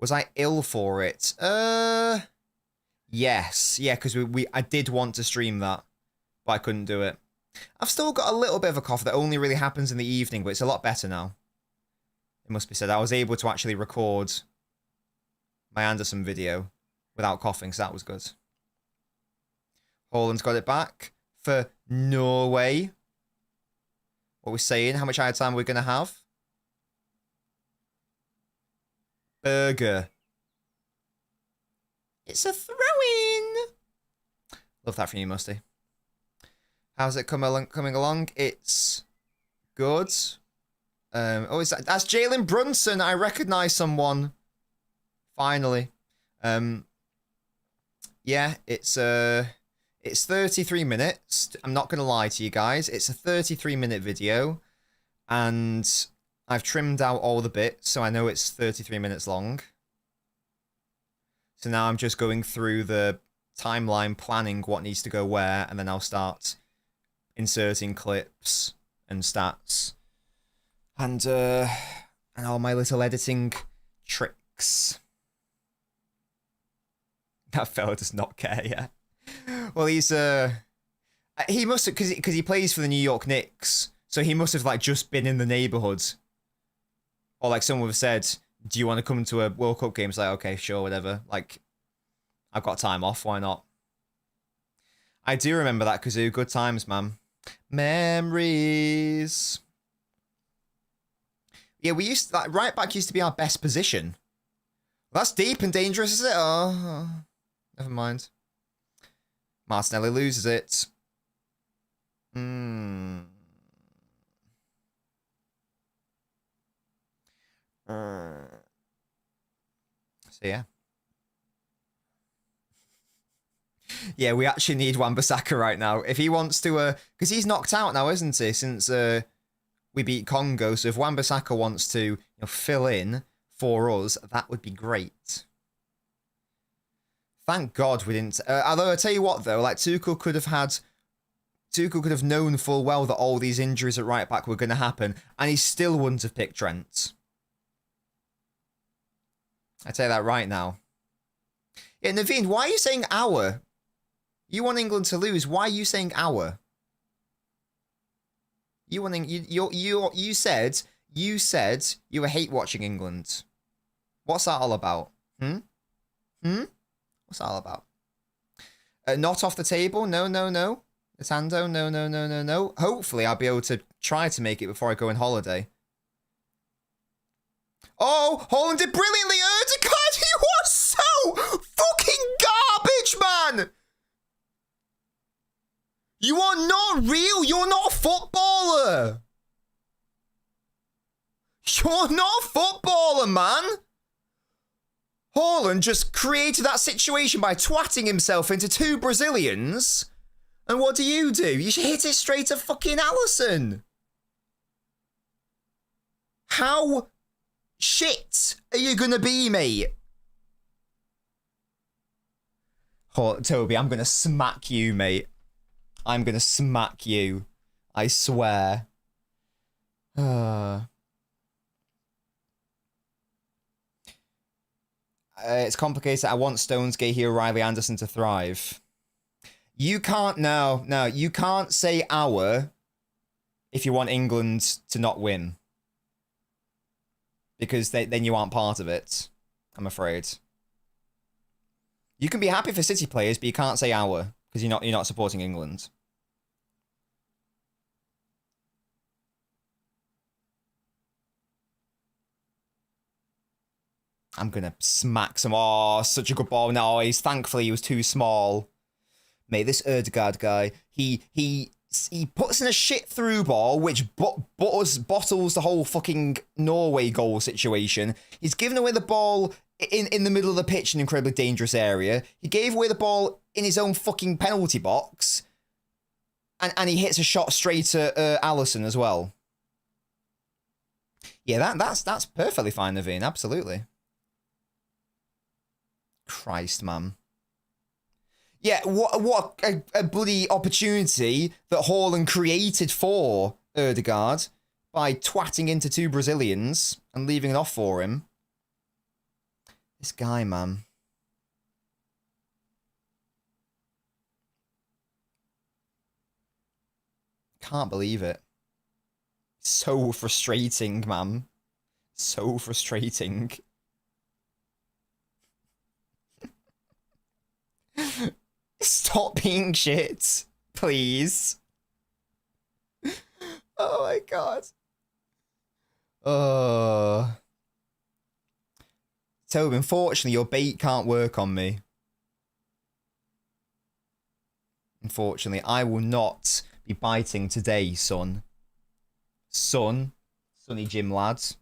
Was I ill for it? Yes. Yeah, because I did want to stream that, but I couldn't do it. I've still got a little bit of a cough that only really happens in the evening, but it's a lot better now. It must be said. I was able to actually record my Anderson video without coughing, so that was good. Haaland's got it back for Norway. What we're saying? How much higher time we're going to have? Burger. It's a throw-in. Love that from you, Musty. How's it coming along? It's good. Oh, that's Jalen Brunson. I recognize someone. Finally. Yeah, it's 33 minutes. I'm not gonna lie to you guys. It's a 33-minute video, and I've trimmed out all the bits, so I know it's 33 minutes long. So now I'm just going through the timeline, planning what needs to go where, and then I'll start inserting clips and stats and all my little editing tricks. That fella does not care, yeah. Well, he must have, because he plays for the New York Knicks, so he must have like just been in the neighborhood, or like someone would have said, "Do you want to come to a World Cup game?" It's like, okay, sure, whatever. Like, I've got time off, why not? I do remember that, Kazoo. Good times, man. Memories. Yeah, we used to, like, right back used to be our best position. Well, that's deep and dangerous, is it? Oh, never mind. Martinelli loses it. So yeah. Yeah, we actually need Wan-Bissaka right now. If he wants to, because he's knocked out now, isn't he? Since we beat Congo. So if Wan-Bissaka wants to, fill in for us, that would be great. Thank God we didn't. Although I tell you what, though, like Tuchel could have known full well that all these injuries at right back were going to happen, and he still wouldn't have picked Trent. I tell you that right now. Yeah, Naveen, why are you saying our? You want England to lose. Why are you saying our? You said you were hate watching England. What's that all about? What's that all about? Not off the table. No. Atando. No. Hopefully, I'll be able to try to make it before I go on holiday. Oh, Haaland did brilliantly. Erdegaard, he was so fucking garbage, man. You are not real. You're not a footballer. You're not a footballer, man. Haaland just created that situation by twatting himself into two Brazilians. And what do? You hit it straight at fucking Alisson. How shit are you gonna be, mate? Oh, Toby, I'm gonna smack you, mate. I'm gonna smack you. I swear. It's complicated. I want Stones, Gahey, Riley, Anderson to thrive. You can't, no, you can't say our if you want England to not win. Because then you aren't part of it, I'm afraid. You can be happy for City players, but you can't say our because you're not supporting England. I'm gonna smack some. Oh, such a good ball. No, thankfully he was too small. Mate, this Erdegaard guy, he puts in a shit through ball, which bottles the whole fucking Norway goal situation. He's given away the ball in the middle of the pitch in an incredibly dangerous area. He gave away the ball in his own fucking penalty box. And he hits a shot straight at Alisson as well. Yeah, that's perfectly fine, Naveen. Absolutely. Christ, man. Yeah, what a bloody opportunity that Haaland created for Ødegaard by twatting into 2 Brazilians and leaving it off for him. This guy, man. Can't believe it. So frustrating, man. So frustrating. Stop being shit, please. Oh my god. Toby, unfortunately, your bait can't work on me. Unfortunately, I will not be biting today, son. Sonny Jim lads.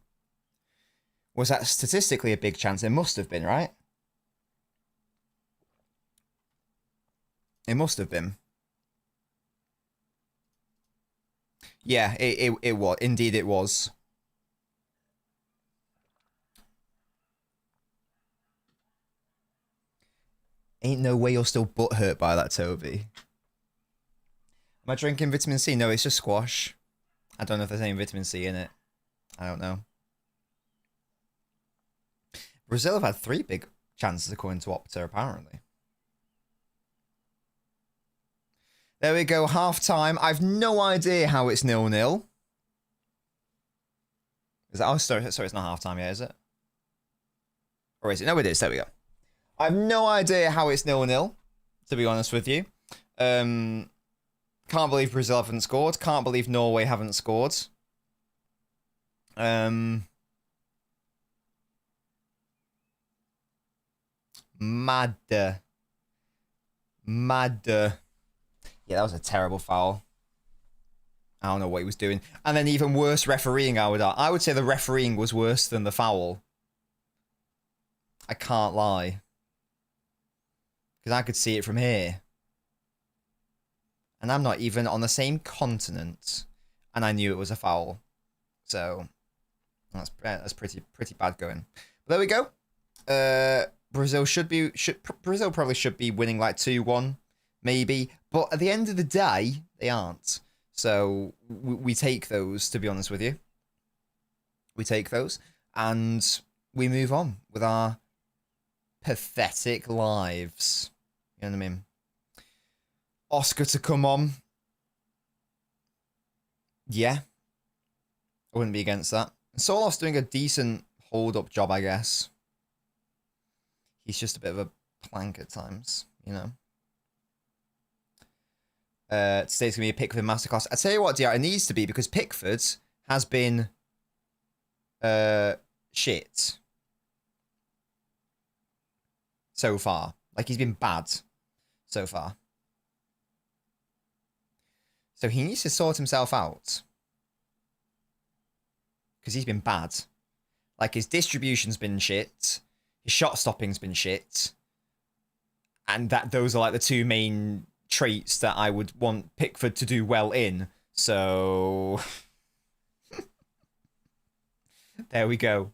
Was that statistically a big chance? It must have been, right? It must have been. Yeah, it was. Indeed, it was. Ain't no way you're still butthurt by that, Toby. Am I drinking vitamin C? No, it's just squash. I don't know if there's any vitamin C in it. I don't know. Brazil have had 3 big chances according to Opta, apparently. There we go, half-time. I've no idea how it's 0-0. Is that... Oh, sorry, it's not half-time yet, is it? Or is it? No, it is. There we go. I have no idea how it's 0-0, to be honest with you. Can't believe Brazil haven't scored. Can't believe Norway haven't scored. Mad. Yeah, that was a terrible foul. I don't know what he was doing. And then even worse refereeing, I would say the refereeing was worse than the foul. I can't lie. Because I could see it from here. And I'm not even on the same continent. And I knew it was a foul. So that's pretty bad going. But there we go. Brazil Brazil probably should be winning like 2-1, maybe. But at the end of the day, they aren't. So we take those, to be honest with you. We take those. And we move on with our pathetic lives. You know what I mean? Oscar to come on. Yeah. I wouldn't be against that. Solov's doing a decent hold-up job, I guess. He's just a bit of a plank at times, you know. Today's going to be a Pickford masterclass. I tell you what, DR, it needs to be, because Pickford has been shit so far. Like, he's been bad so far. So he needs to sort himself out. Because he's been bad. Like, his distribution's been shit. His shot stopping's been shit. And those are like the 2 main traits that I would want Pickford to do well in. So there we go.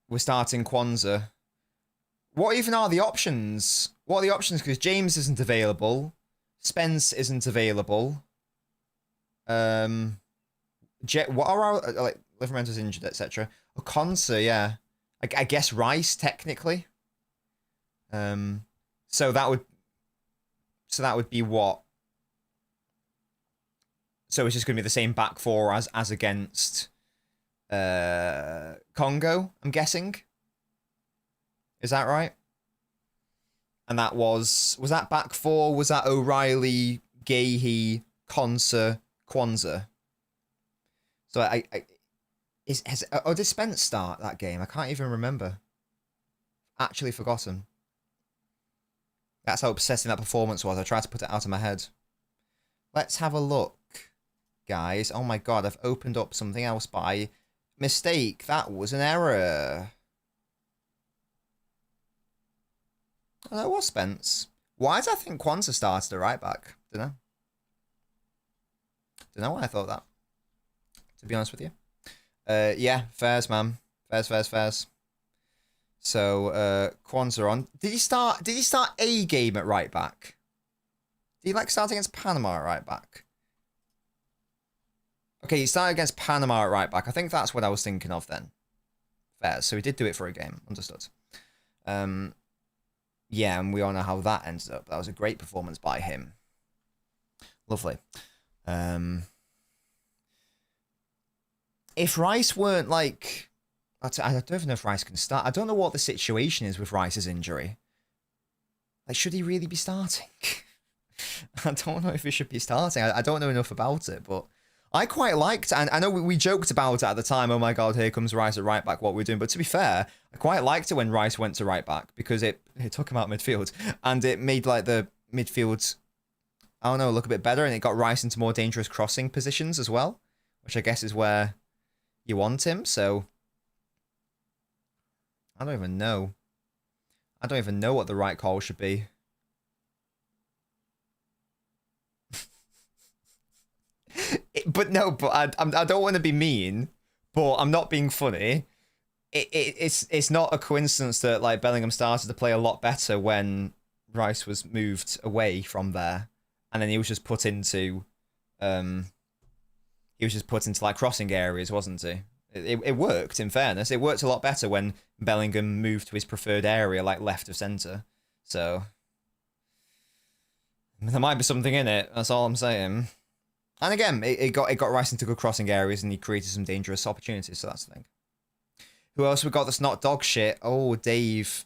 We're starting Kwanzaa. What even are the options? What are the options? Because James isn't available. Spence isn't available. What are our, like, Livermento's injured, etc. Okonsa, yeah. I guess Rice, technically. So that would be what? So it's just going to be the same back 4 as against Congo, I'm guessing. Is that right? And that was that back 4? Was that O'Reilly, Gahey, Konsa, Kwanzaa? So did Spence start that game? I can't even remember. Actually forgotten. That's how upsetting that performance was. I tried to put it out of my head. Let's have a look, guys. Oh my god, I've opened up something else by mistake. That was an error. Oh, that was Spence. Why did I think Kwanzaa started at right back? Don't know why I thought that, to be honest with you. Yeah, fairs, man. Fairs. So, Kwanzaa on. Did he start a game at right back? Did he, like, start against Panama at right back? Okay, he started against Panama at right back. I think that's what I was thinking of then. Fairs. So he did do it for a game. Understood. Yeah, and we all know how that ended up. That was a great performance by him. Lovely. If Rice weren't like... I don't even know if Rice can start. I don't know what the situation is with Rice's injury. Like, should he really be starting? I don't know if he should be starting. I don't know enough about it, but I quite liked, and I know we joked about it at the time, oh my god, here comes Rice at right back, what we're doing. But to be fair, I quite liked it when Rice went to right back, because it took him out midfield, and it made, like, the midfield, I don't know, look a bit better, and it got Rice into more dangerous crossing positions as well, which I guess is where you want him, so... I don't even know. I don't even know what the right call should be. But I don't want to be mean, but I'm not being funny. It's not a coincidence that, like, Bellingham started to play a lot better when Rice was moved away from there, and then he was just put into like crossing areas, wasn't he? It worked, in fairness. It worked a lot better when Bellingham moved to his preferred area, like left of centre. So, there might be something in it. That's all I'm saying. And again, it got Rice into good crossing areas, and he created some dangerous opportunities, so that's the thing. Who else we got that's not dog shit? Oh, Dave.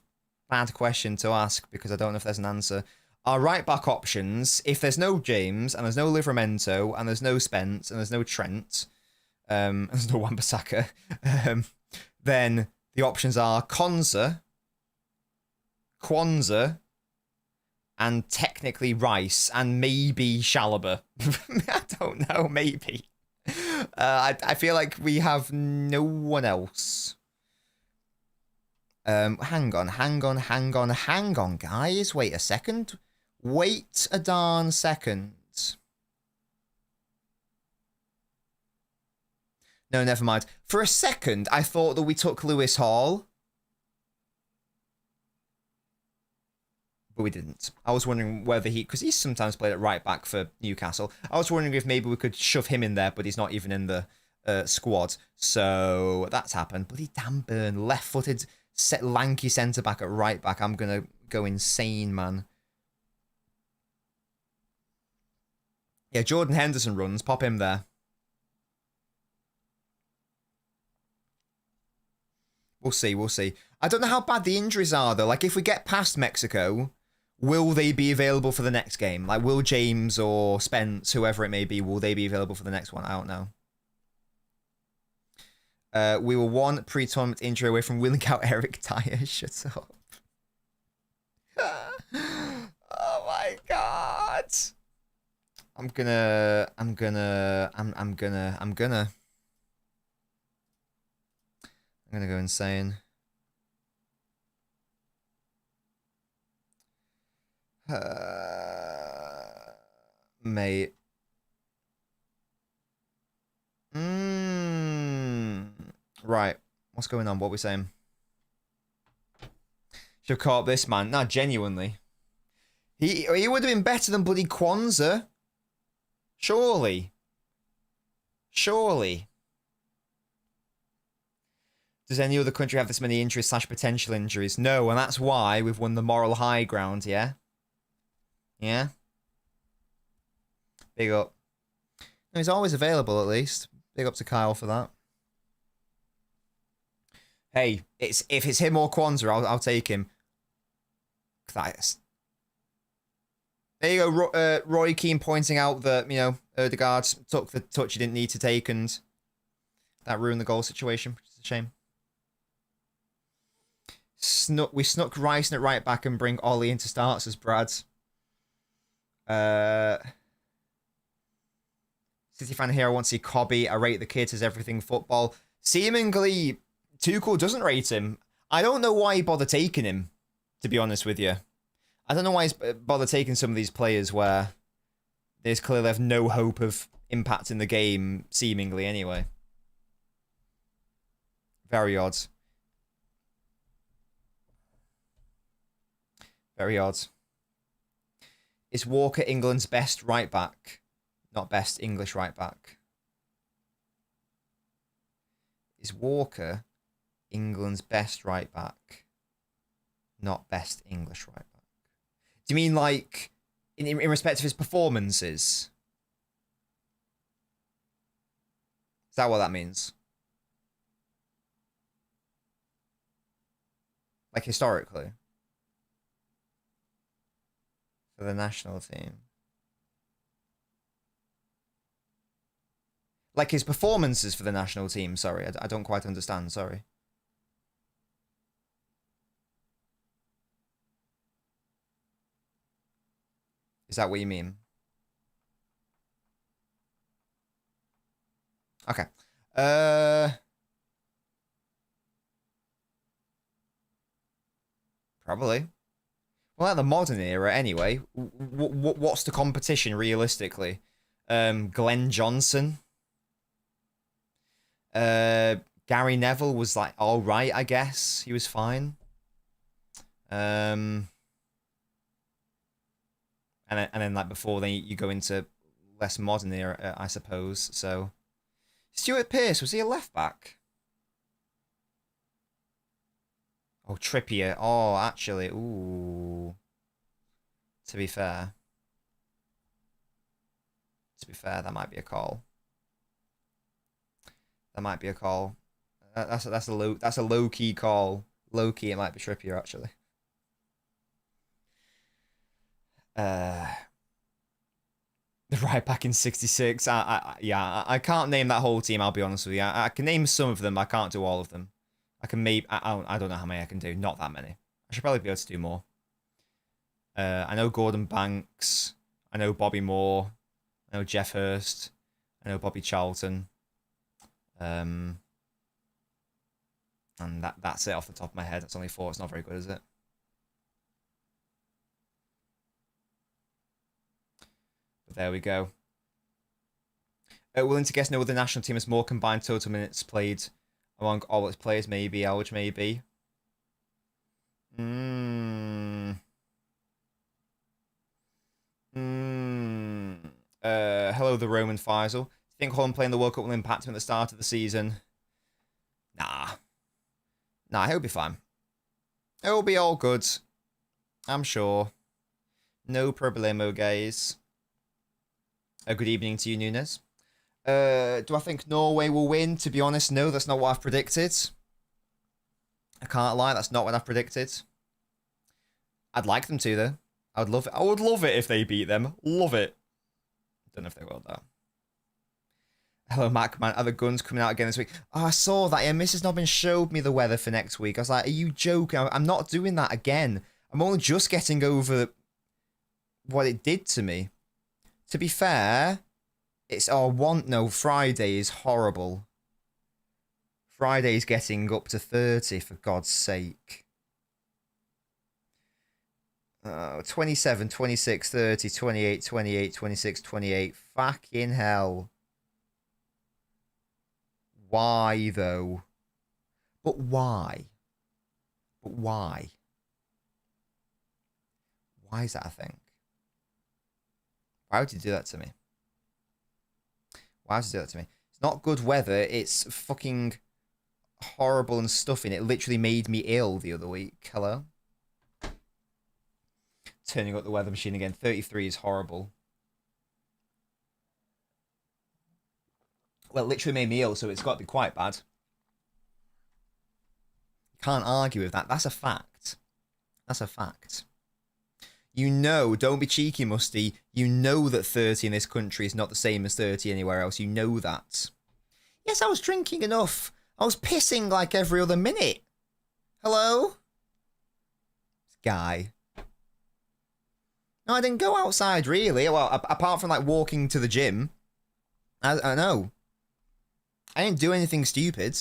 Bad question to ask, because I don't know if there's an answer. Our right-back options, if there's no James, and there's no Livramento, and there's no Spence, and there's no Trent... there's no Wan-Bissaka, then the options are Kwanzaa, and technically Rice, and maybe Chalobah. I don't know, maybe. I feel like we have no one else. Hang on, guys. Wait a second. Wait a darn second. No, never mind. For a second, I thought that we took Lewis Hall. But we didn't. I was wondering whether because he's sometimes played at right back for Newcastle. I was wondering if maybe we could shove him in there, but he's not even in the squad. So that's happened. Bloody damn Burn. Left-footed, lanky centre-back at right back. I'm going to go insane, man. Yeah, Jordan Henderson runs. Pop him there. We'll see. I don't know how bad the injuries are, though. Like, if we get past Mexico, will they be available for the next game? Like, will James or Spence, whoever it may be, will they be available for the next one? I don't know. We were one pre-tournament injury away from wheeling out Eric Dyer. Shut up. Oh, my God. I'm gonna go insane. Mate. Right. What's going on? What are we saying? Should have caught up this man. Nah, genuinely. He would have been better than bloody Kwanzaa. Surely. Does any other country have this many injuries / potential injuries? No, and that's why we've won the moral high ground, yeah? Yeah? Big up. No, he's always available, at least. Big up to Kyle for that. Hey, if it's him or Kwanzaa, I'll take him. There you go, Roy Keane pointing out that, you know, Odegaard took the touch he didn't need to take, and that ruined the goal situation, which is a shame. We snuck Rice in at right back and bring Ollie into starts as Brad. City fan here, I want to see Cobby. I rate the kids as everything football. Seemingly, Tuchel doesn't rate him. I don't know why he bothered taking him, to be honest with you. I don't know why he's bothered taking some of these players where there's clearly have no hope of impacting the game, seemingly, anyway. Very odd. Very odd. Is Walker England's best right back? Not best English right back. Is Walker England's best right back? Not best English right back. Do you mean like in respect of his performances? Is that what that means? Like historically? For the national team. Like his performances for the national team, sorry. I don't quite understand, sorry. Is that what you mean? Okay. Probably. Well, at the modern era, anyway. What's the competition, realistically? Glenn Johnson. Gary Neville was, like, alright, I guess. He was fine. And then like before, then you go into less modern era, I suppose. So, Stuart Pearce, was he a left back? Oh, Trippier. Oh, actually, ooh. To be fair, that might be a call. That might be a call. That's a low key call. Low key, it might be Trippier actually. The right back in '66. Yeah, I can't name that whole team. I'll be honest with you. I can name some of them. I can't do all of them. I can maybe. I don't know how many I can do. Not that many. I should probably be able to do more. I know Gordon Banks. I know Bobby Moore. I know Jeff Hurst. I know Bobby Charlton. And that's it off the top of my head. That's only 4. It's not very good, is it? But there we go. Willing to guess no other national team has more combined total minutes played among all its players? Maybe, Alge, maybe. Hello, the Roman Faisal. Do you think Holland playing the World Cup will impact him at the start of the season? Nah, he'll be fine. It'll be all good. I'm sure. No problemo, guys. Good evening to you, Nunes. Do I think Norway will win? To be honest, no, that's not what I've predicted. I can't lie, that's not what I've predicted. I'd like them to, though. I would love it. I would love it if they beat them. Love it. Don't know if they will, though. Hello, Macman. Are the guns coming out again this week? Oh, I saw that. Yeah, Mrs. Nobbins showed me the weather for next week. I was like, are you joking? I'm not doing that again. I'm only just getting over what it did to me. To be fair, it's Friday is horrible. Friday's getting up to 30, for God's sake. 27, 26, 30, 28, 28, 26, 28. Fucking hell. Why, though? But why? Why is that a thing? Why would you do that to me? It's not good weather. It's fucking horrible and stuffing. It literally made me ill the other week. Hello? Turning up the weather machine again. 33 is horrible. Well, it literally made me ill, so it's got to be quite bad. Can't argue with that. That's a fact. You know, don't be cheeky, Musty. You know that 30 in this country is not the same as 30 anywhere else. You know that. Yes, I was drinking enough. I was pissing like every other minute. Hello? This guy. No, I didn't go outside, really. Well, apart from, like, walking to the gym. I know. I didn't do anything stupid.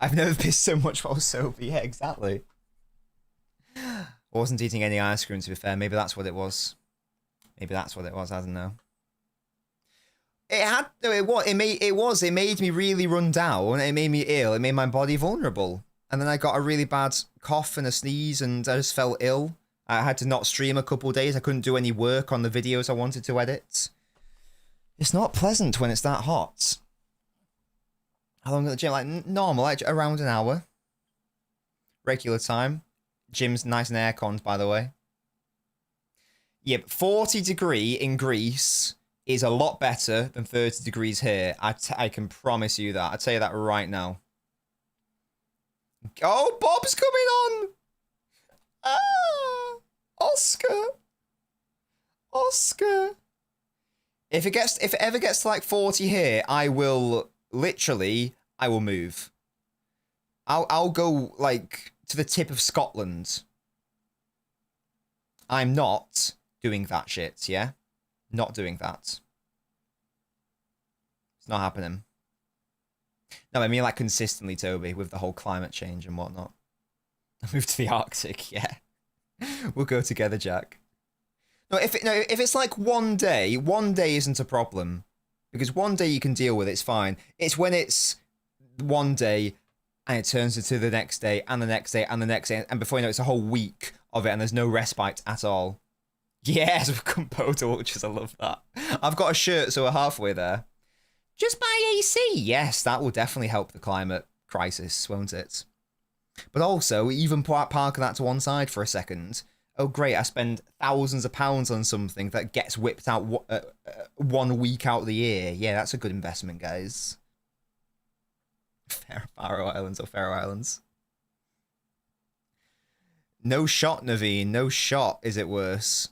I've never pissed so much while sober. Yeah, exactly. I wasn't eating any ice cream, to be fair. Maybe that's what it was. I don't know. It made me really run down. It made me ill. It made my body vulnerable. And then I got a really bad cough and a sneeze, and I just felt ill. I had to not stream a couple of days. I couldn't do any work on the videos I wanted to edit. It's not pleasant when it's that hot. How long at the gym? Like normal, like around an hour. Regular time. Gym's nice and airconned, by the way. Yep, 40 degree in Greece is a lot better than 30 degrees here. I can promise you that. I'll tell you that right now. Oh, Bob's coming on! Ah! Oscar! If it ever gets to like 40 here, I will move. I'll go like to the tip of Scotland. I'm not doing that shit, yeah? Not doing that. It's not happening. No, I mean like consistently, Toby, with the whole climate change and whatnot. I moved to the Arctic, yeah. We'll go together, Jack. No, if it's like one day isn't a problem. Because one day you can deal with it, it's fine. It's when it's one day and it turns into the next day and the next day and the next day, and before you know it's a whole week of it and there's no respite at all. Yes, we've come Poto Ultras, I love that. I've got a shirt, so we're halfway there. Just buy AC. Yes, that will definitely help the climate crisis, won't it? But also, even parking that to one side for a second. Oh, great, I spend thousands of pounds on something that gets whipped out 1 week out of the year. Yeah, that's a good investment, guys. Faroe Islands. No shot, Naveen. No shot. Is it worse?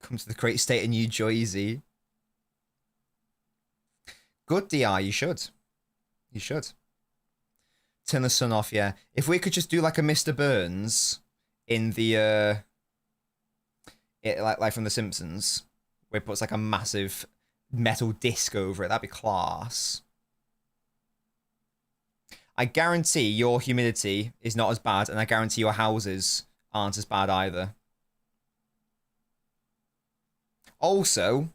Come to the great state of New Jersey. Good, DR. You should. You should. Turn the sun off, yeah. If we could just do like a Mr. Burns in the like from The Simpsons, where it puts like a massive metal disc over it, that'd be class. I guarantee your humidity is not as bad, and I guarantee your houses aren't as bad either. Also,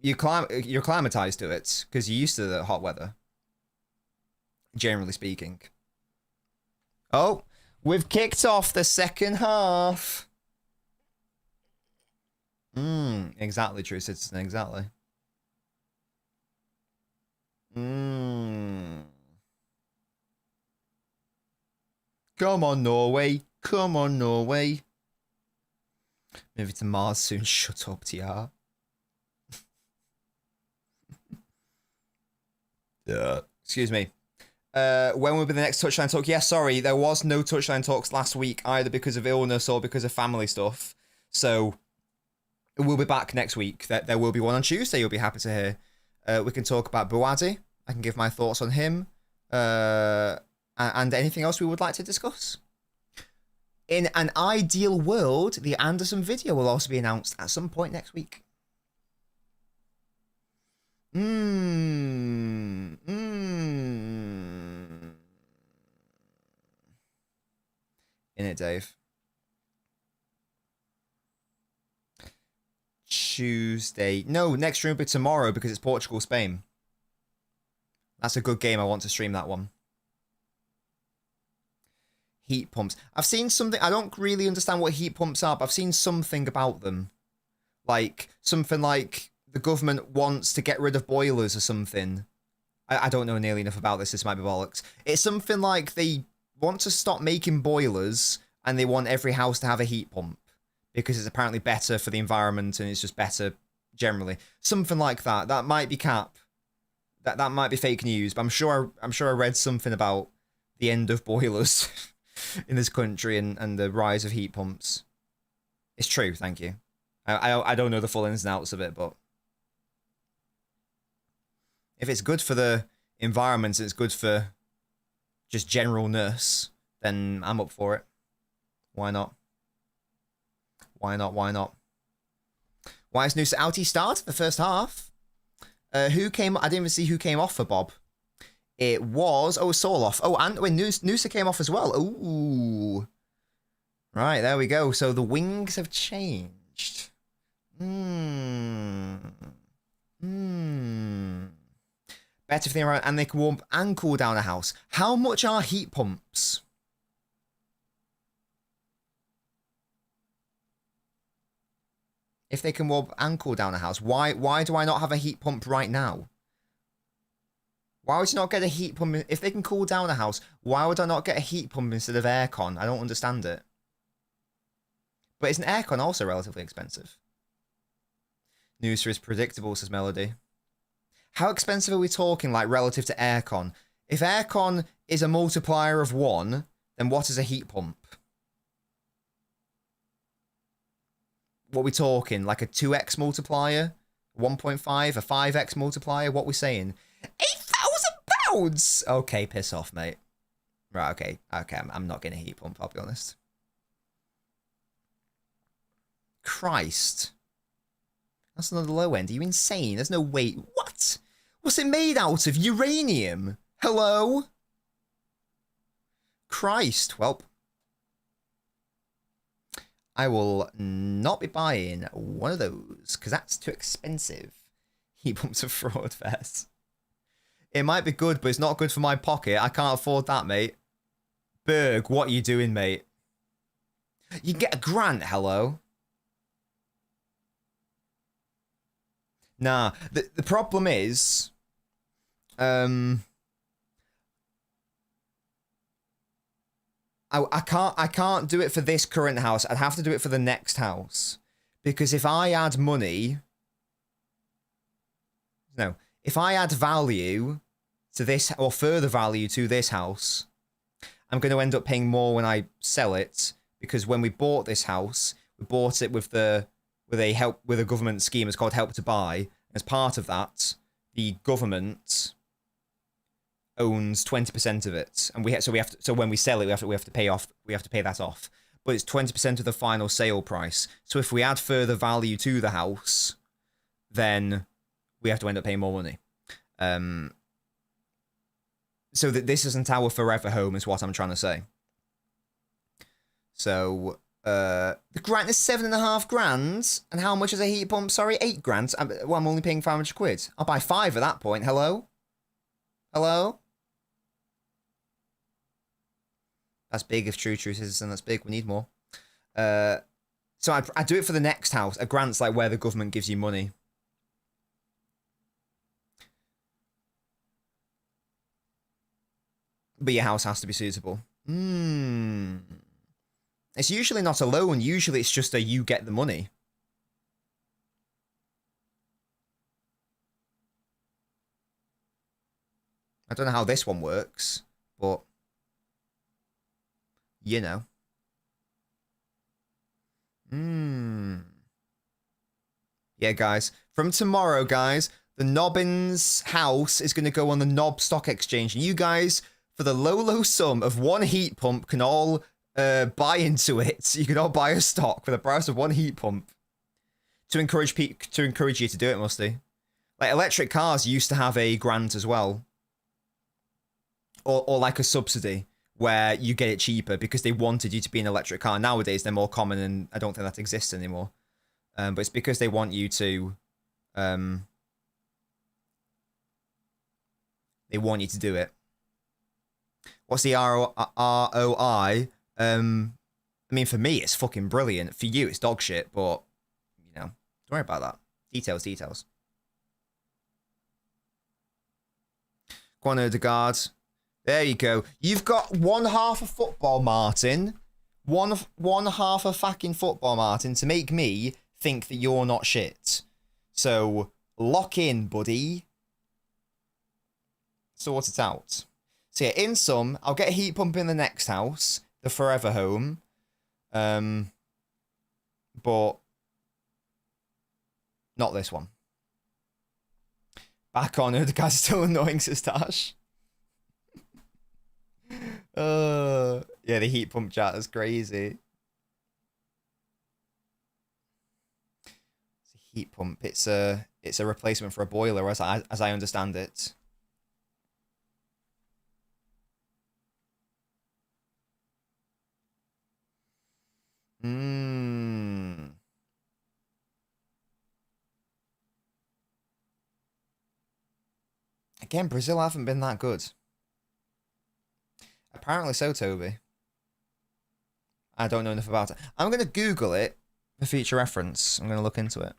you're climatized to it because you're used to the hot weather. Generally speaking. Oh, we've kicked off the second half. Exactly, true citizen, exactly. Come on, Norway. Come on, Norway. Moving to Mars soon. Shut up, TR. Yeah. Excuse me. When will be the next Touchline Talk? Yeah, sorry, there was no Touchline Talks last week, either because of illness or because of family stuff. So, we'll be back next week. There will be one on Tuesday, you'll be happy to hear. We can talk about Buadi. I can give my thoughts on him. And anything else we would like to discuss. In an ideal world, the Anderson video will also be announced at some point next week. In it, Dave. Tuesday. No, next stream will be tomorrow because it's Portugal, Spain. That's a good game. I want to stream that one. Heat pumps. I've seen something. I don't really understand what heat pumps are, but I've seen something about them. Like, something like the government wants to get rid of boilers or something. I don't know nearly enough about this. This might be bollocks. It's something like they want to stop making boilers and they want every house to have a heat pump because it's apparently better for the environment and it's just better generally. Something like that. That might be cap. That might be fake news, but I'm sure I read something about the end of boilers in this country and the rise of heat pumps. It's true, thank you. I don't know the full ins and outs of it, but if it's good for the environment and it's good for just generalness, then I'm up for it. Why not? Why not? Why not? Why is Noosa out? He started the first half. Who came? I didn't even see who came off for Bob. It was... Oh, Soloff. Oh, and when Noosa came off as well. Ooh. Right, there we go. So the wings have changed. Better for the environment, and they can warm and cool down a house. How much are heat pumps? If they can warm and cool down a house, why do I not have a heat pump right now? Why would you not get a heat pump? If they can cool down a house, why would I not get a heat pump instead of aircon? I don't understand it. But isn't aircon also relatively expensive? Noosa is predictable, says Melody. How expensive are we talking, like, relative to aircon? If aircon is a multiplier of 1, then what is a heat pump? What are we talking? Like a 2x multiplier? 1.5? A 5x multiplier? What are we saying? £8,000! Okay, piss off, mate. Right, okay. Okay, I'm not getting a heat pump, I'll be honest. Christ. That's another low end. Are you insane? There's no way. What? What's it made out of? Uranium? Hello? Christ. Well, I will not be buying one of those because that's too expensive. Heat pumps are fraud fares. It might be good, but it's not good for my pocket. I can't afford that, mate. Berg, what are you doing, mate? You get a grant, hello? Nah, the problem is, I can't do it for this current house. I'd have to do it for the next house, because if I add money, no, if I add value to this or further value to this house, I'm going to end up paying more when I sell it, because when we bought this house, we bought it with a government scheme. It's called Help to Buy. As part of that, the government owns 20% of it, and so when we sell it, we have to pay that off. But it's 20% of the final sale price. So if we add further value to the house, then we have to end up paying more money. So that this isn't our forever home, is what I'm trying to say. So the grant is 7.5 grand, and how much is a heat pump? Sorry, 8 grand. Well, I'm only paying 500 quid. I'll buy 5 at that point. Hello? Hello? That's big. If true citizen, that's big. We need more. So I do it for the next house. A grant's like where the government gives you money. But your house has to be suitable. It's usually not a loan. Usually it's just you get the money. I don't know how this one works, but you know. Yeah, guys. From tomorrow, guys, the Nobbins house is going to go on the Nob Stock Exchange. And you guys, for the low sum of 1 heat pump, can all buy into it. You can all buy a stock for the price of 1 heat pump. To encourage you to do it, Musty. Like, electric cars used to have a grant as well. Or like a subsidy, where you get it cheaper because they wanted you to be an electric car. Nowadays, they're more common, and I don't think that exists anymore. But it's because they want you to... they want you to do it. What's the ROI? I mean, for me, it's fucking brilliant. For you, it's dog shit, but, you know, don't worry about that. Details. Go on, Odegaard. There you go. You've got 1/2 of football, Martin. One half of fucking football, Martin, to make me think that you're not shit. So, lock in, buddy. Sort it out. So yeah, in sum, I'll get a heat pump in the next house, the forever home. But not this one. Back on, the guy's still annoying, Sistash. Yeah, the heat pump chat is crazy. It's a heat pump. It's a replacement for a boiler, as I understand it. Hmm. Again, Brazil haven't been that good. Apparently so, Toby. I don't know enough about it. I'm going to Google it for future reference. I'm going to look into it.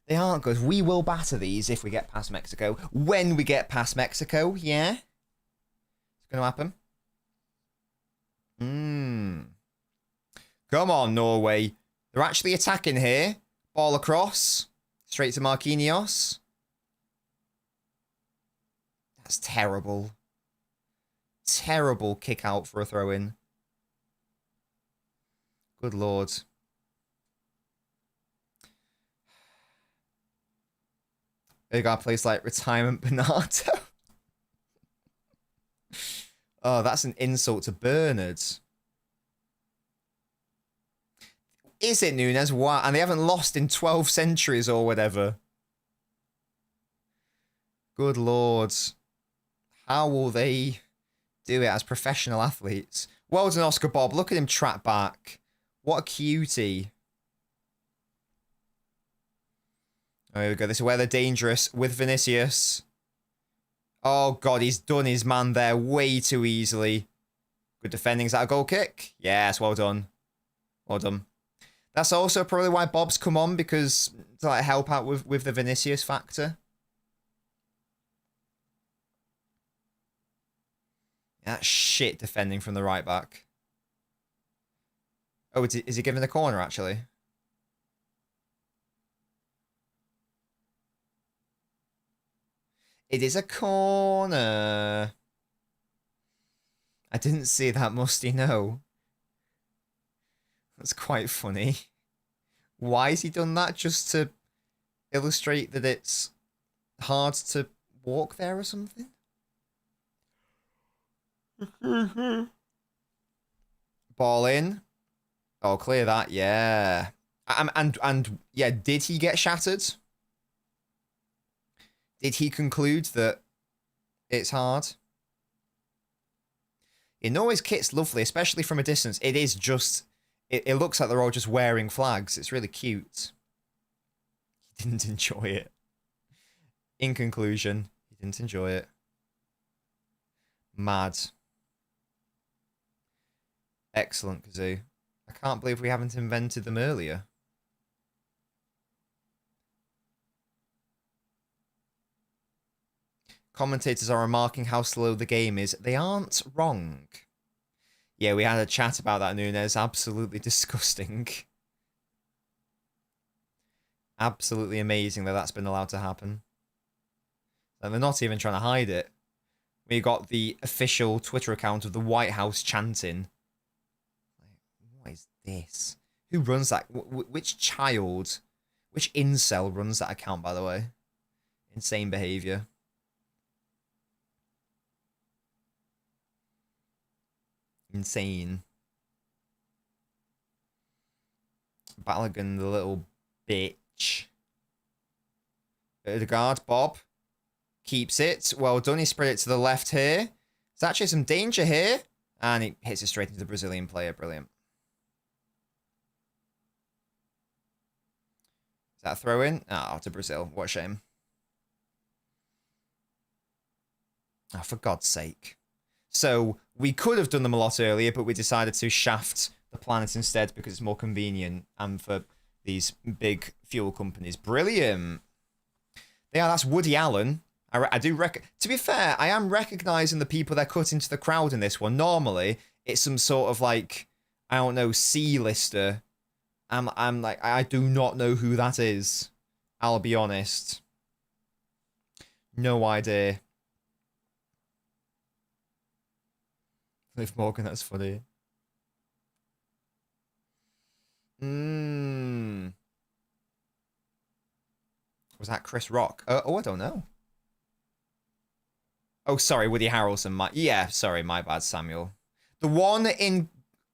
They aren't good. We will batter these if we get past Mexico. When we get past Mexico, yeah? It's going to happen. Come on, Norway. They're actually attacking here. Ball across. Straight to Marquinhos. That's terrible. Terrible kick out for a throw-in. Good lord. They got a place like Retirement Bernardo. Oh, that's an insult to Bernard. Is it, Nunes? Wow. And they haven't lost in 12 centuries or whatever. Good lord. How will they do it as professional athletes? Well done, Oscar Bob. Look at him track back. What a cutie. Oh, here we go. This is where they're dangerous with Vinicius. Oh, God. He's done his man there way too easily. Good defending. Is that a goal kick? Yes, well done. Well done. That's also probably why Bob's come on, because to like help out with the Vinicius factor. That's shit defending from the right back. Oh, is he giving the corner, actually? It is a corner. I didn't see that, Musty, no. That's quite funny. Why has he done that? Just to illustrate that it's hard to walk there or something? Ball in. Oh, clear that. Yeah. And yeah, did he get shattered? Did he conclude that it's hard? Yeah, Norway's kit's lovely, especially from a distance. It is just... It looks like they're all just wearing flags. It's really cute. He didn't enjoy it. In conclusion, he didn't enjoy it. Mad. Excellent, Kazoo. I can't believe we haven't invented them earlier. Commentators are remarking how slow the game is. They aren't wrong. Yeah, we had a chat about that, Nunes. Absolutely disgusting. Absolutely amazing that that's been allowed to happen. And they're not even trying to hide it. We got the official Twitter account of the White House chanting. What is this? Who runs that? Which child? Which incel runs that account, by the way? Insane behavior. Insane. Balogun, the little bitch. Odegaard, Bob. Keeps it. Well done. He spread it to the left here. There's actually some danger here. And he hits it straight into the Brazilian player. Brilliant. Is that a throw in? Oh, to Brazil. What a shame. Oh, for God's sake. So, we could have done them a lot earlier, but we decided to shaft the planet instead because it's more convenient and for these big fuel companies. Brilliant. Yeah, that's Woody Allen. I do to be fair, I am recognizing the people they're cutting to the crowd in this one. Normally, it's some sort of like, I don't know, C-lister. I'm like, I do not know who that is. I'll be honest. No idea. Liv Morgan, that's funny. Was that Chris Rock? Oh, I don't know. Oh, sorry, Woody Harrelson. Yeah, sorry, my bad, Samuel. The one in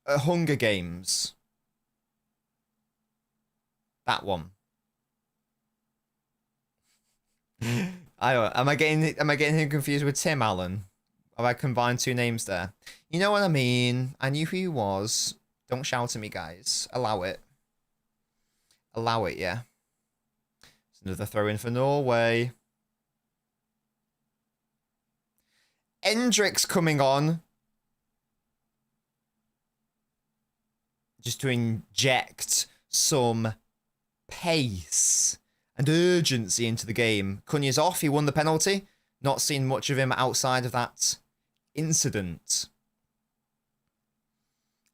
Hunger Games. That one. I don't. Am I getting him confused with Tim Allen? Have I combined two names there? You know what I mean. I knew who he was. Don't shout at me, guys. Allow it. Allow it, yeah. It's another throw in for Norway. Endrick's coming on. Just to inject some pace and urgency into the game. Cunha's off. He won the penalty. Not seen much of him outside of that incident.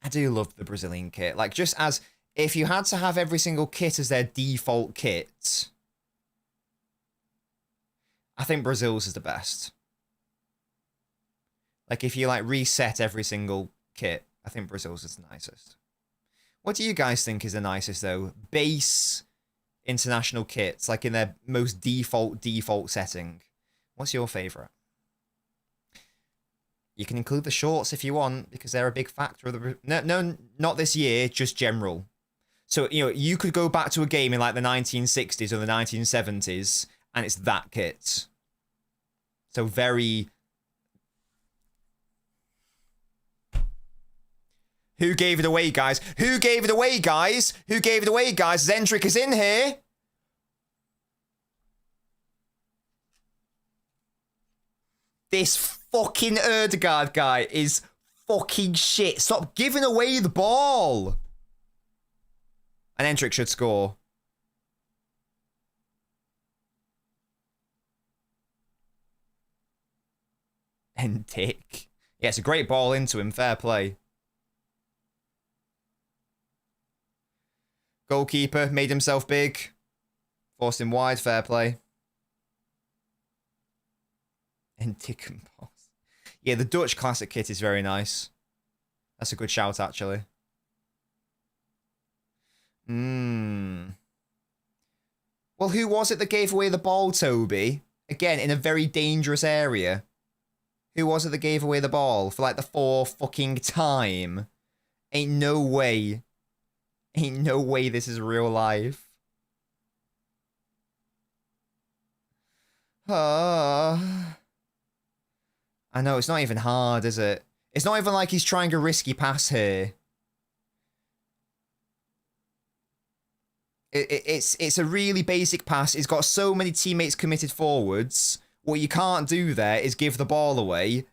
I do love the Brazilian kit. Like, just as if you had to have every single kit as their default kit, I think Brazil's is the best. Like, if you, like, reset every single kit, I think Brazil's is the nicest. What do you guys think is the nicest, though? Base international kits, like in their most default setting. What's your favourite? You can include the shorts if you want, because they're a big factor of the... No, not this year, just general. So, you know, you could go back to a game in, like, the 1960s or the 1970s, and it's that kit. So, very... Who gave it away, guys? Who gave it away, guys? Who gave it away, guys? Zendrick is in here. This fucking Erdegaard guy is fucking shit. Stop giving away the ball. And Endrick should score. And Dick. Yeah, it's a great ball into him. Fair play. Goalkeeper made himself big. Forced him wide. Fair play. And Dick and Boss. Yeah, the Dutch classic kit is very nice. That's a good shout, actually. Well, who was it that gave away the ball, Toby? Again, in a very dangerous area. Who was it that gave away the ball for, like, the fourth fucking time? Ain't no way. Ain't no way this is real life. I know, it's not even hard, is it? It's not even like he's trying a risky pass here. It's a really basic pass. He's got so many teammates committed forwards. What you can't do there is give the ball away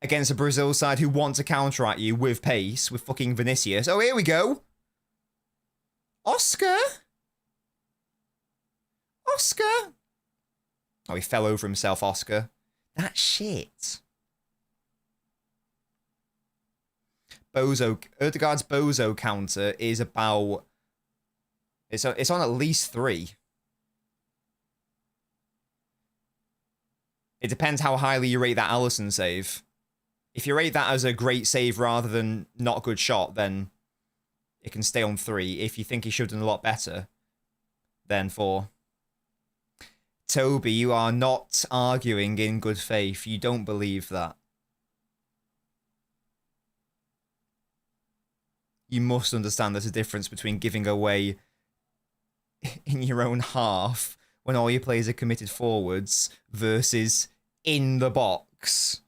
against a Brazil side who want to counter at you with pace, with fucking Vinicius. Oh, here we go. Oscar? Oscar? Oh, he fell over himself, Oscar. That's shit. Erdegaard's Bozo counter is about... It's on at least 3. It depends how highly you rate that Alisson save. If you rate that as a great save rather than not a good shot, then it can stay on 3. If you think he should have done a lot better, then 4. Toby, you are not arguing in good faith. You don't believe that. You must understand there's a difference between giving away in your own half when all your players are committed forwards versus in the box.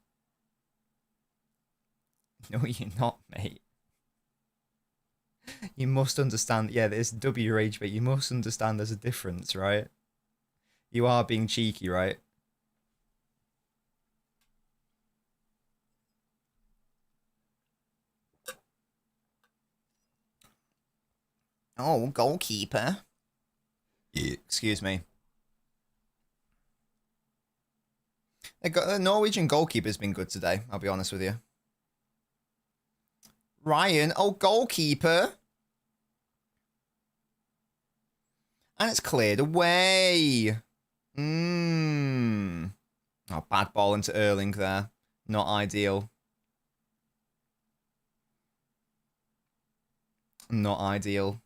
No, you're not, mate. You must understand. Yeah, there's W rage, but you must understand there's a difference, right? You are being cheeky, right? Oh, goalkeeper. Excuse me. The Norwegian goalkeeper's been good today, I'll be honest with you. Ryan, oh, goalkeeper. And it's cleared away. Oh, bad ball into Erling there. Not ideal. Not ideal.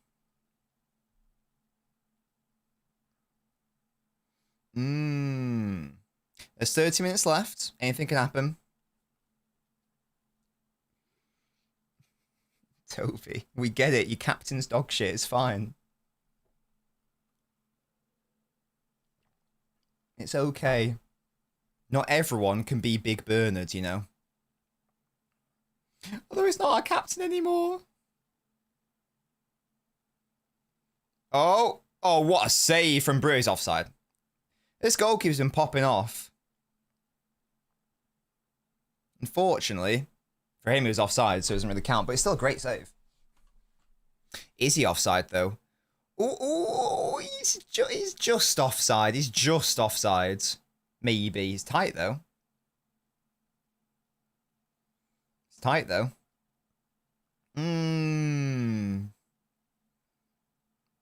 There's 30 minutes left. Anything can happen. Toby, we get it. Your captain's dog shit. It's fine. It's okay. Not everyone can be Big Bernard, you know. Although he's not our captain anymore. Oh, what a save from Brewer's offside. This goalkeeper's been popping off. Unfortunately, for him, he was offside, so it doesn't really count, but it's still a great save. Is he offside, though? Ooh, he's just offside. He's just offside. Maybe. He's tight, though. It's tight, though.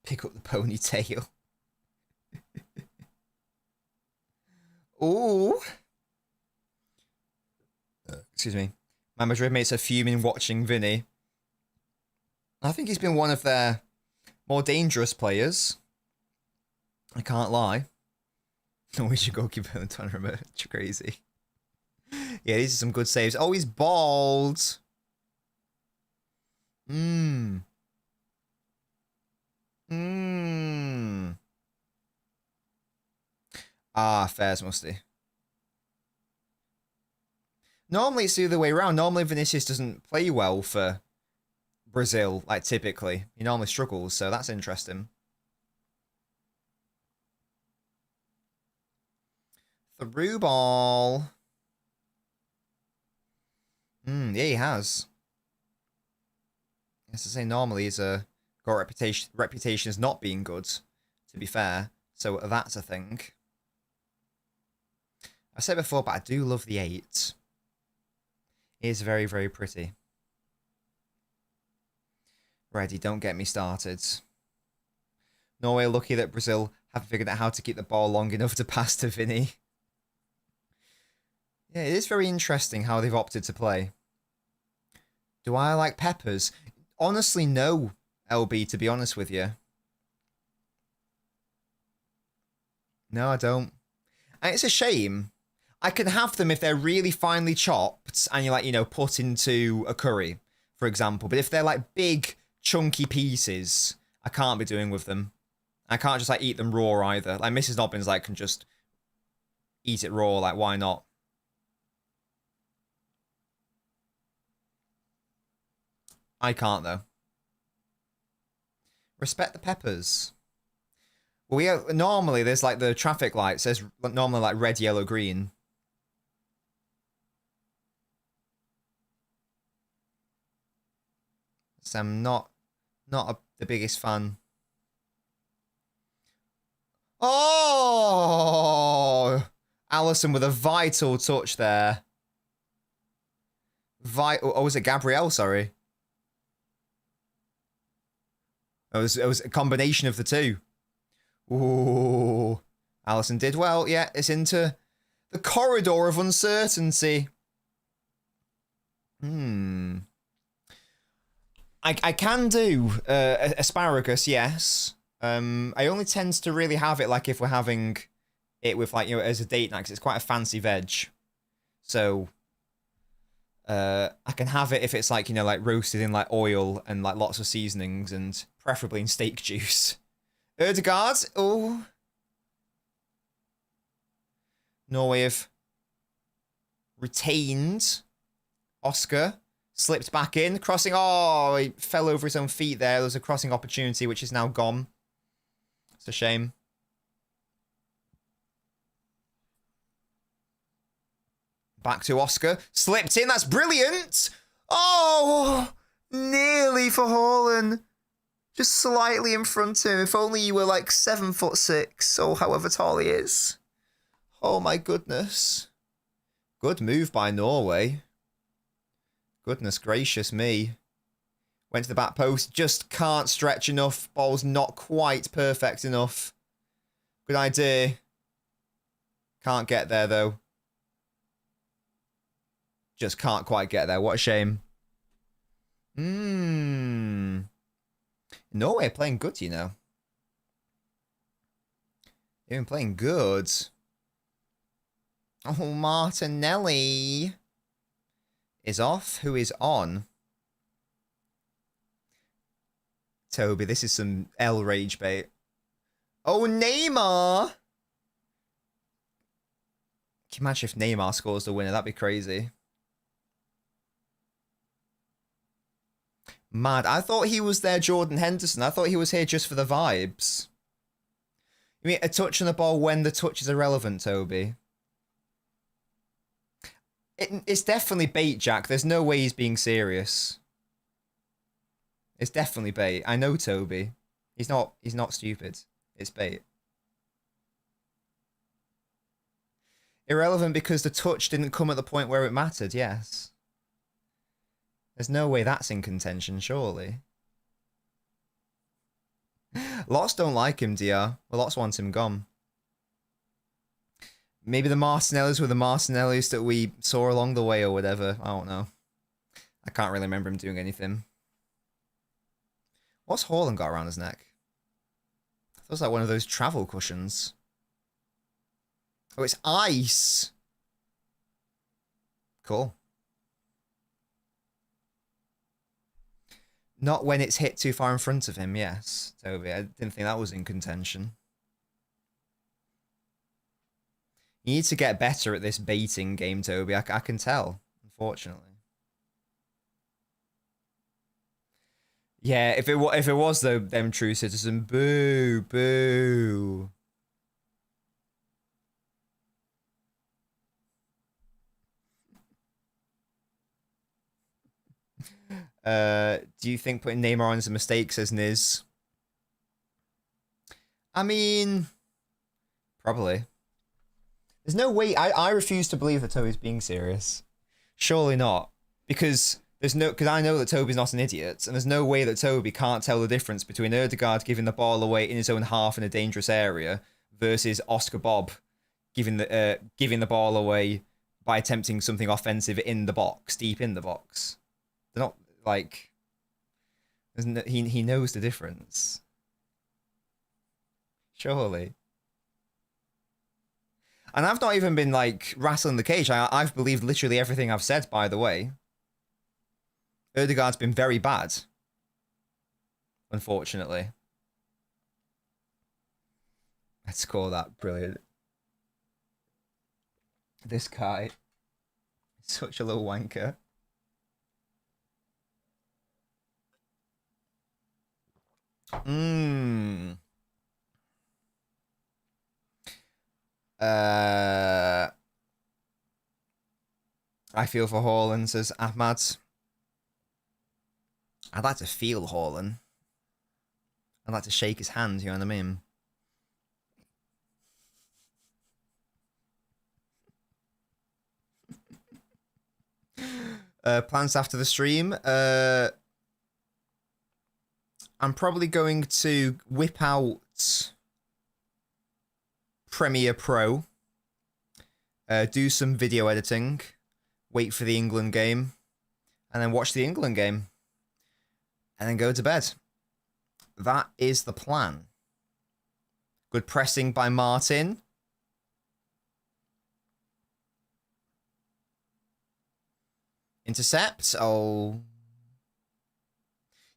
Pick up the ponytail. Ooh. Excuse me. My Madrid mates are fuming watching Vinny. I think he's been one of their more dangerous players. I can't lie. Norwegian goalkeeper in the tournament. Crazy. Yeah, these are some good saves. Oh, he's bald. Ah, fairs musty. Normally it's the other way around. Normally Vinicius doesn't play well for Brazil, like typically. He normally struggles, so that's interesting. Through ball. Yeah, he has. As I say, normally he's got a reputation as not being good, to be fair. So that's a thing. I said before, but I do love the 8. It is very, very pretty. Ready, don't get me started. Norway lucky that Brazil haven't figured out how to keep the ball long enough to pass to Vinny. Yeah, it is very interesting how they've opted to play. Do I like peppers? Honestly, no, LB, to be honest with you. No, I don't. And it's a shame. I can have them if they're really finely chopped and you like, you know, put into a curry, for example. But if they're like big, chunky pieces, I can't be doing with them. I can't just like eat them raw either. Like Mrs. Nobbins like can just eat it raw. Like, why not? I can't, though. Respect the peppers. Well, normally there's like the traffic lights. There's normally like red, yellow, green. So I'm not the biggest fan. Oh! Allison with a vital touch there. Oh, was it Gabrielle? Sorry. It was a combination of the two. Ooh. Allison did well. Yeah, it's into the corridor of uncertainty. I can do asparagus, yes. I only tend to really have it like if we're having it with like, you know, as a date night, because it's quite a fancy veg. So I can have it if it's like, you know, like roasted in like oil and like lots of seasonings and preferably in steak juice. Erdegaard, oh. Norway have retained. Oscar slipped back in, crossing. Oh, he fell over his own feet there. There was a crossing opportunity, which is now gone. It's a shame. Back to Oscar. Slipped in. That's brilliant. Oh, nearly for Haaland. Just slightly in front of him. If only you were like 7'6", or however tall he is. Oh my goodness. Good move by Norway. Goodness gracious me. Went to the back post. Just can't stretch enough. Ball's not quite perfect enough. Good idea. Can't get there though. Just can't quite get there. What a shame. Norway are playing good, you know. They've been playing good. Oh, Martinelli is off. Who is on? Toby, this is some L rage bait. Oh, Neymar! Can you imagine if Neymar scores the winner? That'd be crazy. Mad. I thought he was there, Jordan Henderson. I thought he was here just for the vibes. You mean a touch on the ball when the touch is irrelevant, Toby? It's definitely bait, Jack. There's no way he's being serious. It's definitely bait. I know Toby. He's not stupid. It's bait. Irrelevant because the touch didn't come at the point where it mattered, yes. There's no way that's in contention, surely. Lots don't like him, DR. Well, lots want him gone. Maybe the Martinellis were the Martinellis that we saw along the way or whatever. I don't know. I can't really remember him doing anything. What's Haaland got around his neck? Feels like one of those travel cushions. Oh, it's ice. Cool. Not when it's hit too far in front of him, yes, Toby. I didn't think that was in contention. You need to get better at this baiting game, Toby. I can tell, unfortunately. Yeah, if it was though, them true citizen, boo, boo. Do you think putting Neymar on is a mistake, says Niz? I mean, probably. There's no way. I refuse to believe that Toby's being serious. Surely not. Because I know that Toby's not an idiot, and there's no way that Toby can't tell the difference between Ødegaard giving the ball away in his own half in a dangerous area versus Oscar Bob giving the ball away by attempting something offensive in the box, deep in the box. They're not like he knows the difference. Surely. And I've not even been like rattling the cage. I've believed literally everything I've said, by the way. Ødegaard's been very bad. Unfortunately. Let's call that brilliant. This guy is such a little wanker. I feel for Haaland, says Ahmad. I'd like to feel Haaland. I'd like to shake his hand, you know what I mean? Plans after the stream. I'm probably going to whip out Premiere Pro, do some video editing, wait for the England game, and then watch the England game, and then go to bed. That is the plan. Good pressing by Martin. Intercept. Oh.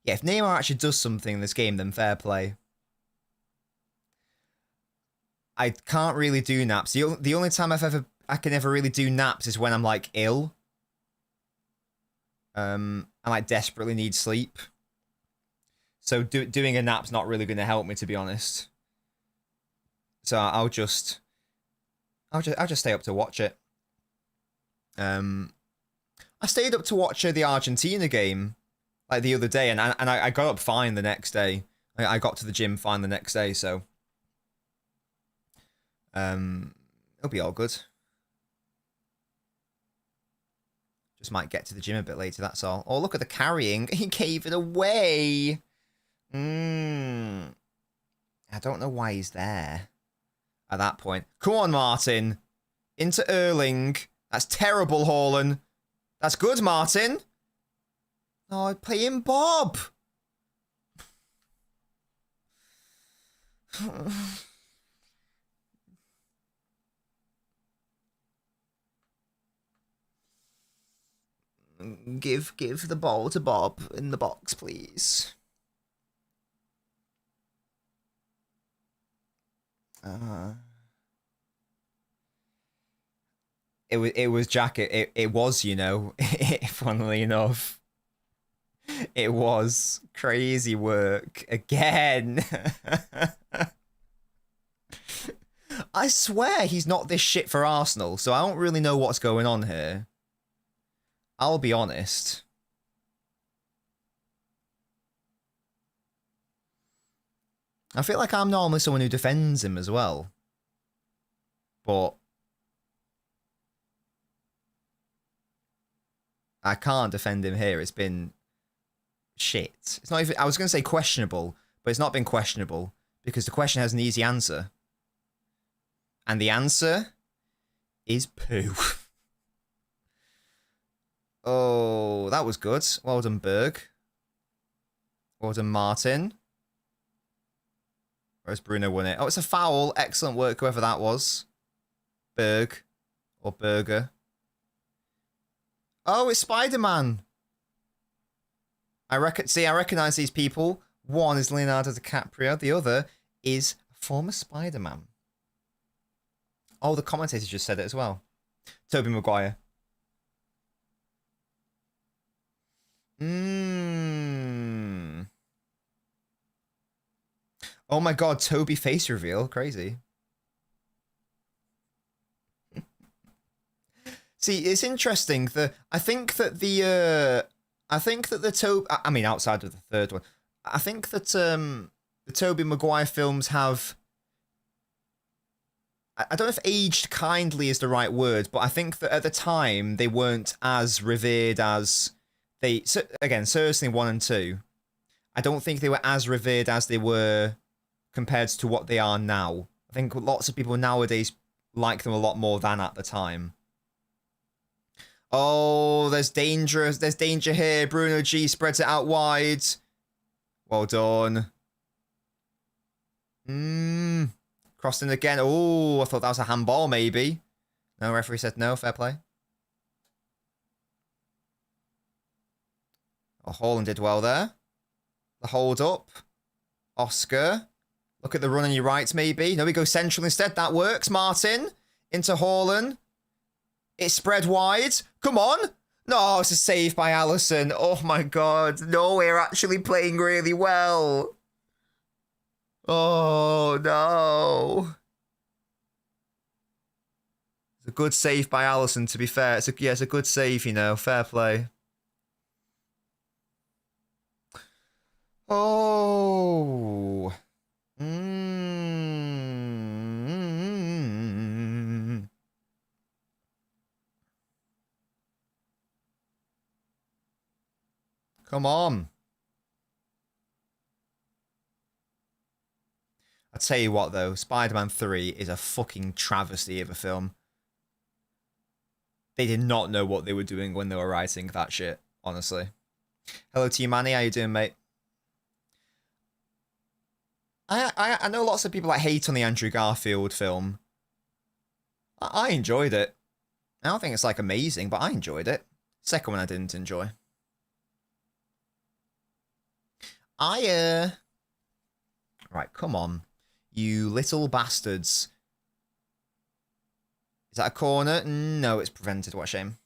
Yeah, if Neymar actually does something in this game, then fair play. I can't really do naps. The only time I can ever really do naps is when I'm like ill. I like desperately need sleep. So doing a nap's not really going to help me, to be honest. So I'll just stay up to watch it. I stayed up to watch the Argentina game like the other day, and I got up fine the next day. I got to the gym fine the next day, so it'll be all good. Just might get to the gym a bit later, that's all. Oh, look at the carrying. He gave it away. I don't know why he's there at that point. Come on, Martin. Into Erling. That's terrible, Haaland. That's good, Martin. Oh, playing Bob. Give the ball to Bob in the box, please. It was Jack. It was, you know, funnily enough. It was crazy work again. I swear he's not this shit for Arsenal, so I don't really know what's going on here. I'll be honest. I feel like I'm normally someone who defends him as well. But I can't defend him here. It's been shit. It's not even, I was going to say questionable, but it's not been questionable because the question has an easy answer. And the answer is poo. Oh, that was good. Well done, Berg. Well done, Martin. Whereas Bruno won it. Oh, it's a foul. Excellent work, whoever that was. Berg. Or Berger. Oh, it's Spider-Man. I recognize these people. One is Leonardo DiCaprio. The other is former Spider-Man. Oh, the commentator just said it as well. Tobey Maguire. Oh my god, Toby face reveal. Crazy. See, it's interesting. I think that the I mean, outside of the third one, I think that the Tobey Maguire films have, I don't know if aged kindly is the right word, but I think that at the time they weren't as revered as they, so, again, certainly 1 and 2. I don't think they were as revered as they were compared to what they are now. I think lots of people nowadays like them a lot more than at the time. Oh, there's danger here. Bruno G spreads it out wide. Well done. Crossed in again. Oh, I thought that was a handball, maybe. No, referee said no. Fair play. Oh, Haaland did well there. The hold up. Oscar. Look at the run on your right, maybe. No, we go central instead. That works. Martin. Into Haaland. It's spread wide. Come on. No, it's a save by Alisson. Oh my god. Norway are actually playing really well. Oh no. It's a good save by Alisson, to be fair. It's a good save, you know. Fair play. Oh. Come on. I'll tell you what, though. Spider-Man 3 is a fucking travesty of a film. They did not know what they were doing when they were writing that shit, honestly. Hello, T Manny. How you doing, mate? I know lots of people that hate on the Andrew Garfield film. I enjoyed it. I don't think it's, like, amazing, but I enjoyed it. Second one I didn't enjoy. Right, come on. You little bastards. Is that a corner? No, it's prevented. What a shame.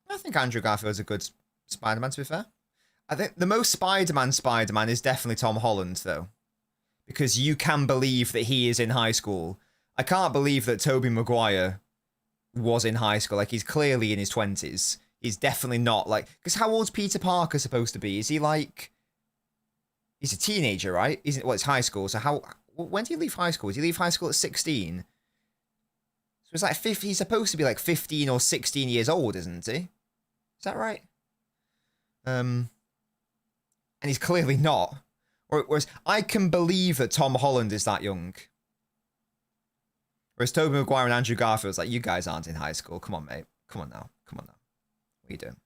I think Andrew Garfield's a good Spider-Man, to be fair. I think the most Spider-Man is definitely Tom Holland, though. Because you can believe that he is in high school. I can't believe that Tobey Maguire was in high school. Like, he's clearly in his 20s. He's definitely not, like... Because how old's Peter Parker supposed to be? Is he, like... He's a teenager, right? Well, it's high school, so how... When did he leave high school? Did he leave high school at 16? So it's like... He's supposed to be, like, 15 or 16 years old, isn't he? Is that right? And he's clearly not. Whereas I can believe that Tom Holland is that young. Whereas Tobey Maguire and Andrew Garfield's like, you guys aren't in high school. Come on, mate. Come on now. Come on now. What are you doing?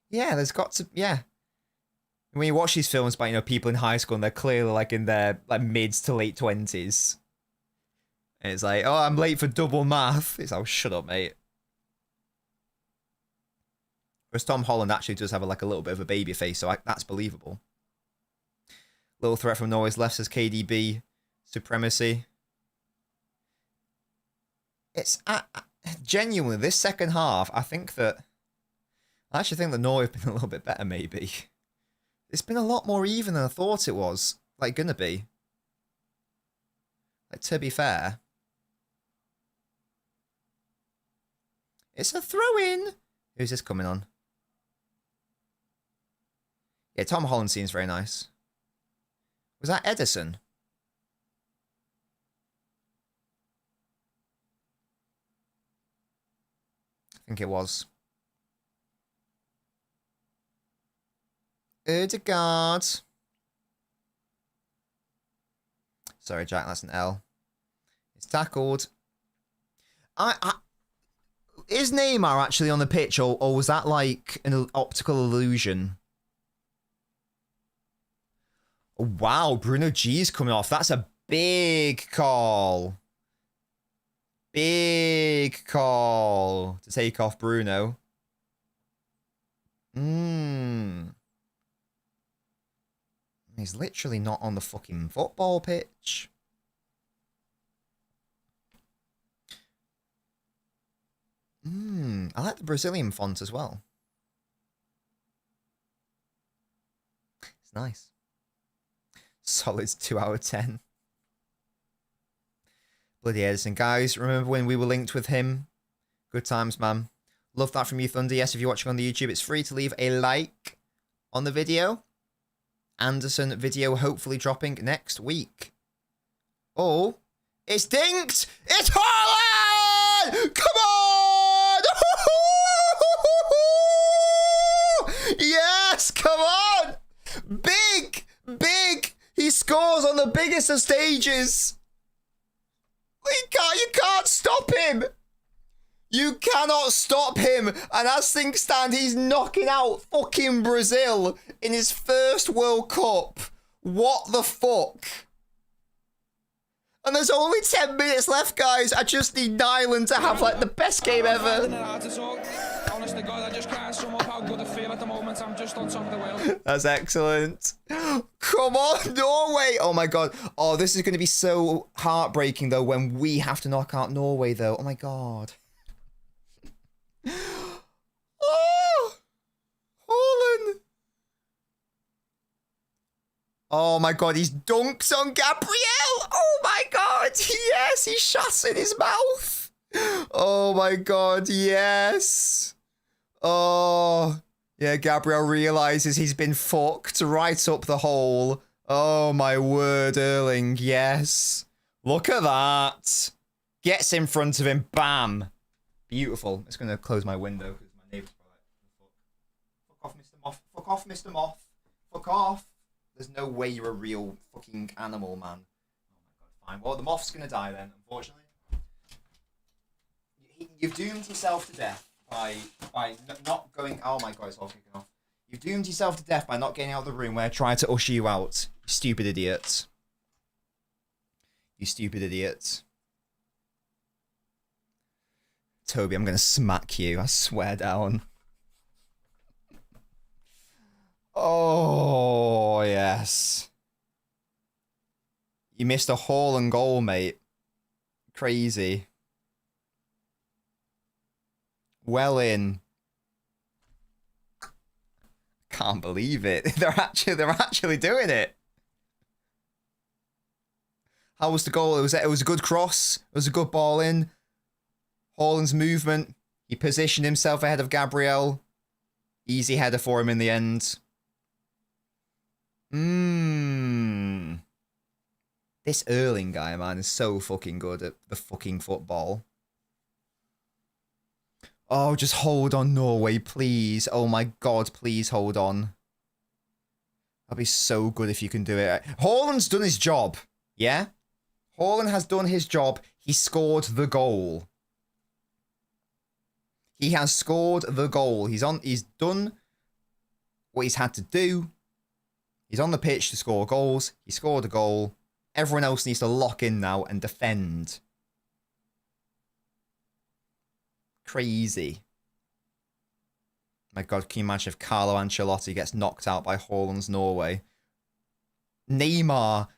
Yeah, there's got to... Yeah. When you watch these films about, you know, people in high school and they're clearly, like, in their, like, mid to late 20s. And it's like, oh, I'm late for double math. It's like, oh, shut up, mate. Whereas Tom Holland actually does have, like, a little bit of a baby face, so that's believable. Little threat from Norway's left says KDB. Supremacy. It's... genuinely, this second half, I actually think that Norway have been a little bit better, maybe. It's been a lot more even than I thought it was. Like, gonna be. Like, to be fair. It's a throw-in. Who's this coming on? Yeah, Tom Holland seems very nice. Was that Edison? I think it was. Odegaard. Sorry, Jack, that's an L. It's tackled. Is Neymar actually on the pitch, or was that like an optical illusion? Oh, wow, Bruno G's coming off. That's a big call. Big call to take off Bruno. He's literally not on the fucking football pitch. I like the Brazilian font as well. It's nice. Solid 2 out of 10. Bloody Edison. Guys, remember when we were linked with him? Good times, man. Love that from you, Thunder. Yes, if you're watching on the YouTube, it's free to leave a like on the video. Anderson video hopefully dropping next week. Oh, it's dinked! It's Haaland! Come on! Yes, come on! Big, big. He scores on the biggest of stages. You can't stop him. You cannot stop him. And as things stand, he's knocking out fucking Brazil in his first World Cup. What the fuck? And there's only 10 minutes left, guys. I just need Nyland to have, like, the best game ever. That's excellent. Come on, Norway. Oh, my God. Oh, this is going to be so heartbreaking, though, when we have to knock out Norway, though. Oh, my God. Oh, Haaland. Oh my God, he's dunks on Gabriel. Oh my God, yes, he shots in his mouth. Oh my God, yes. Oh, yeah, Gabriel realizes he's been fucked right up the hole. Oh my word, Erling, yes. Look at that. Gets in front of him, bam. Beautiful. I'm just going to close my window because my neighbour's probably like, fuck off, Mr. Moth. Fuck off, Mr. Moth. Fuck off. There's no way you're a real fucking animal, man. Oh my God, fine. Well, the moth's going to die then, unfortunately. You've doomed yourself to death by not going... Oh my God, it's all kicking off. You've doomed yourself to death by not getting out of the room where I tried to usher you out. You stupid idiot. You stupid idiot. Toby, I'm going to smack you. I swear down. Oh, yes. You missed a Haaland goal, mate. Crazy. Well in. Can't believe it. They're actually doing it. How was the goal? It was a good cross. It was a good ball in. Haaland's movement. He positioned himself ahead of Gabriel. Easy header for him in the end. This Erling guy, man, is so fucking good at the fucking football. Oh, just hold on, Norway, please. Oh my God, please hold on. That'd be so good if you can do it. Haaland's done his job, yeah? Haaland has done his job. He scored the goal. He has scored the goal. He's done what he's had to do. He's on the pitch to score goals. He scored a goal. Everyone else needs to lock in now and defend. Crazy. My God, can you imagine if Carlo Ancelotti gets knocked out by Haaland's Norway? Neymar,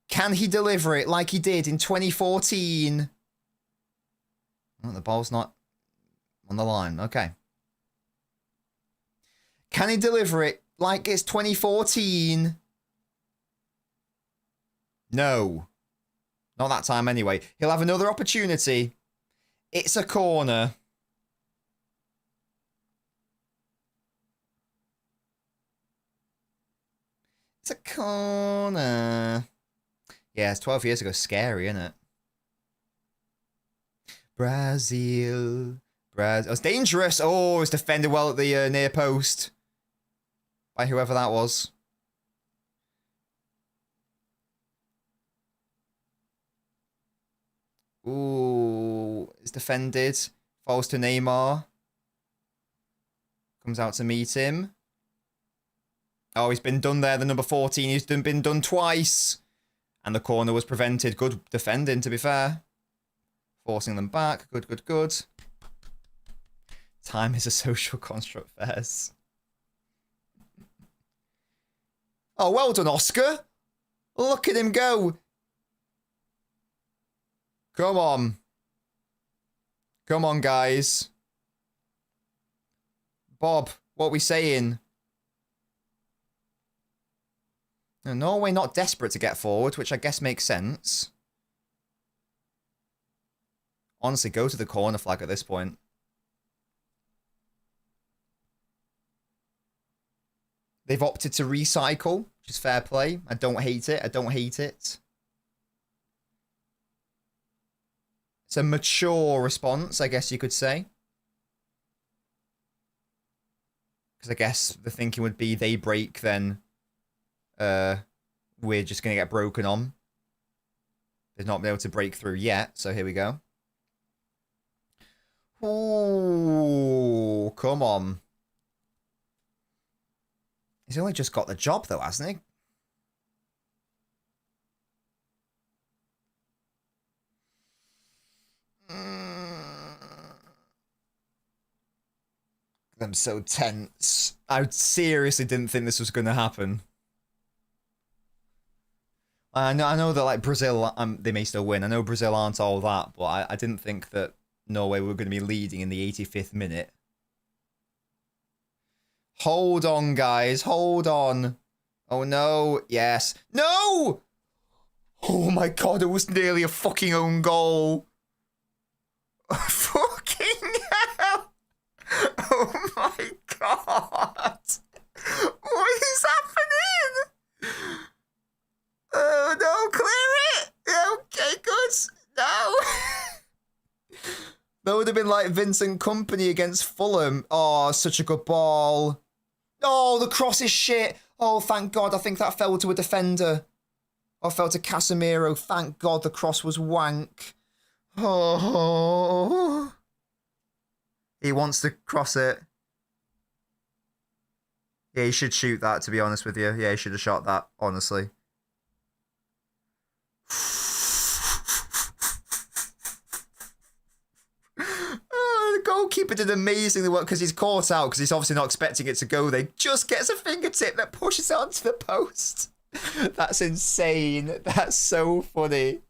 can he deliver it like he did in 2014? Oh, the ball's not On the line. Okay. Can he deliver it like it's 2014? No. Not that time anyway. He'll have another opportunity. It's a corner. It's a corner. Yeah, it's 12 years ago. Scary, isn't it? Brazil. Brazil. It's dangerous. Oh, it's defended well at the near post. By whoever that was. Ooh, it's defended. Falls to Neymar. Comes out to meet him. Oh, he's been done there. The number 14. He's been done twice. And the corner was prevented. Good defending, to be fair. Forcing them back. Good, good, good. Time is a social construct, Fairs. Oh, well done, Oscar. Look at him go. Come on. Come on, guys. Bob, what are we saying? Now, Norway not desperate to get forward, which I guess makes sense. Honestly, go to the corner flag at this point. They've opted to recycle, which is fair play. I don't hate it. I don't hate it. It's a mature response, I guess you could say. Because I guess the thinking would be they break, then we're just going to get broken on. They've not been able to break through yet, so here we go. Ooh, come on. He's only just got the job, though, hasn't he? I'm so tense. I seriously didn't think this was going to happen. I know that, like, Brazil, they may still win. I know Brazil aren't all that, but I didn't think that Norway were going to be leading in the 85th minute. Hold on, guys. Hold on. Oh, no. Yes. No! Oh, my God. It was nearly a fucking own goal. Fucking hell. Oh, my God. What is happening? Oh, no. Clear it. Okay, good. No. That would have been like Vincent Kompany against Fulham. Oh, such a good ball. Oh, the cross is shit. Oh, thank God. I think that fell to a defender. Or fell to Casemiro. Thank God the cross was wank. Oh. He wants to cross it. Yeah, he should shoot that, to be honest with you. Yeah, he should have shot that, honestly. The goalkeeper did amazingly well because he's caught out because he's obviously not expecting it to go there. Just gets a fingertip that pushes it onto the post. That's insane. That's so funny.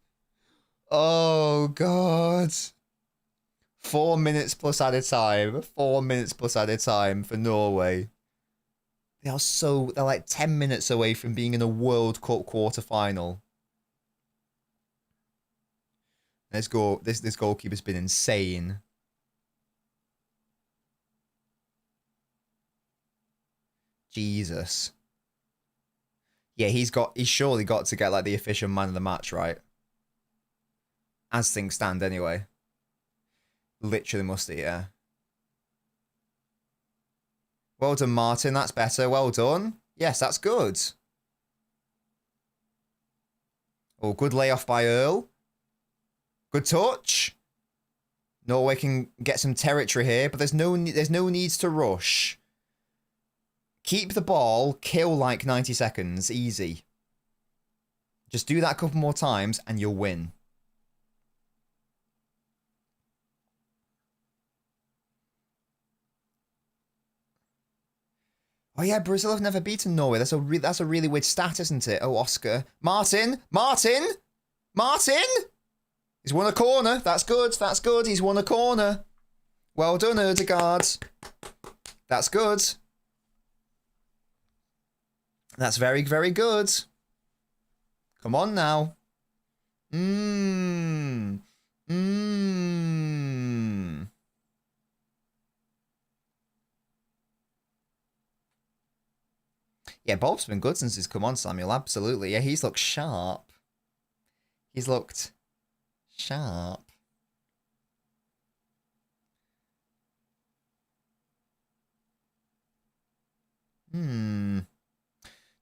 Oh, God. 4 minutes plus added time. 4 minutes plus added time for Norway. They're like 10 minutes away from being in a World Cup quarter-final. This goalkeeper's been insane. Jesus. Yeah, he's surely got to get like the official man of the match, right? As things stand anyway. Literally must he, yeah. Well done, Martin. That's better. Well done. Yes, that's good. Oh, good layoff by Earl. Good touch. Norway can get some territory here, but there's no needs to rush. Keep the ball, kill like 90 seconds, easy. Just do that a couple more times and you'll win. Oh yeah, Brazil have never beaten Norway. That's a really weird stat, isn't it? Oh, Oscar. Martin! He's won a corner. That's good. He's won a corner. Well done, Ødegaard. That's good. That's very, very good. Come on now. Yeah, Bob's been good since he's come on, Samuel. Absolutely. Yeah, he's looked sharp. He's looked sharp.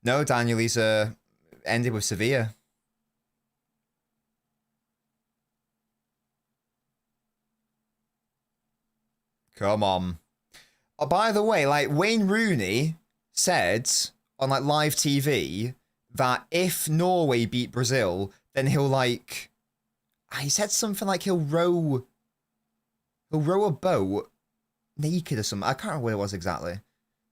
No, Daniel, he's ended with Sevilla. Come on. Oh, by the way, like, Wayne Rooney said on, like, live TV that if Norway beat Brazil, then he'll, like... He said something like he'll row a boat naked or something. I can't remember what it was exactly.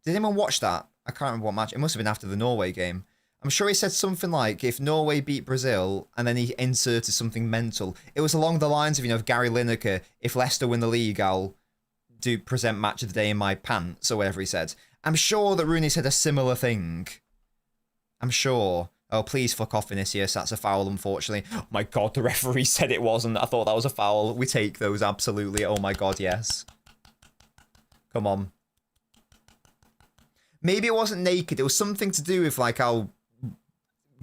Did anyone watch that? I can't remember what match. It must have been after the Norway game. I'm sure he said something like, if Norway beat Brazil, and then he inserted something mental. It was along the lines of, you know, Gary Lineker, if Leicester win the league, I'll present match of the day in my pants, or whatever he said. I'm sure that Rooney said a similar thing. I'm sure. Oh, please fuck off, Vinicius. That's a foul, unfortunately. Oh my god, the referee said it wasn't. I thought that was a foul. We take those, absolutely. Oh my god, yes. Come on. Maybe it wasn't naked. It was something to do with, like, I'll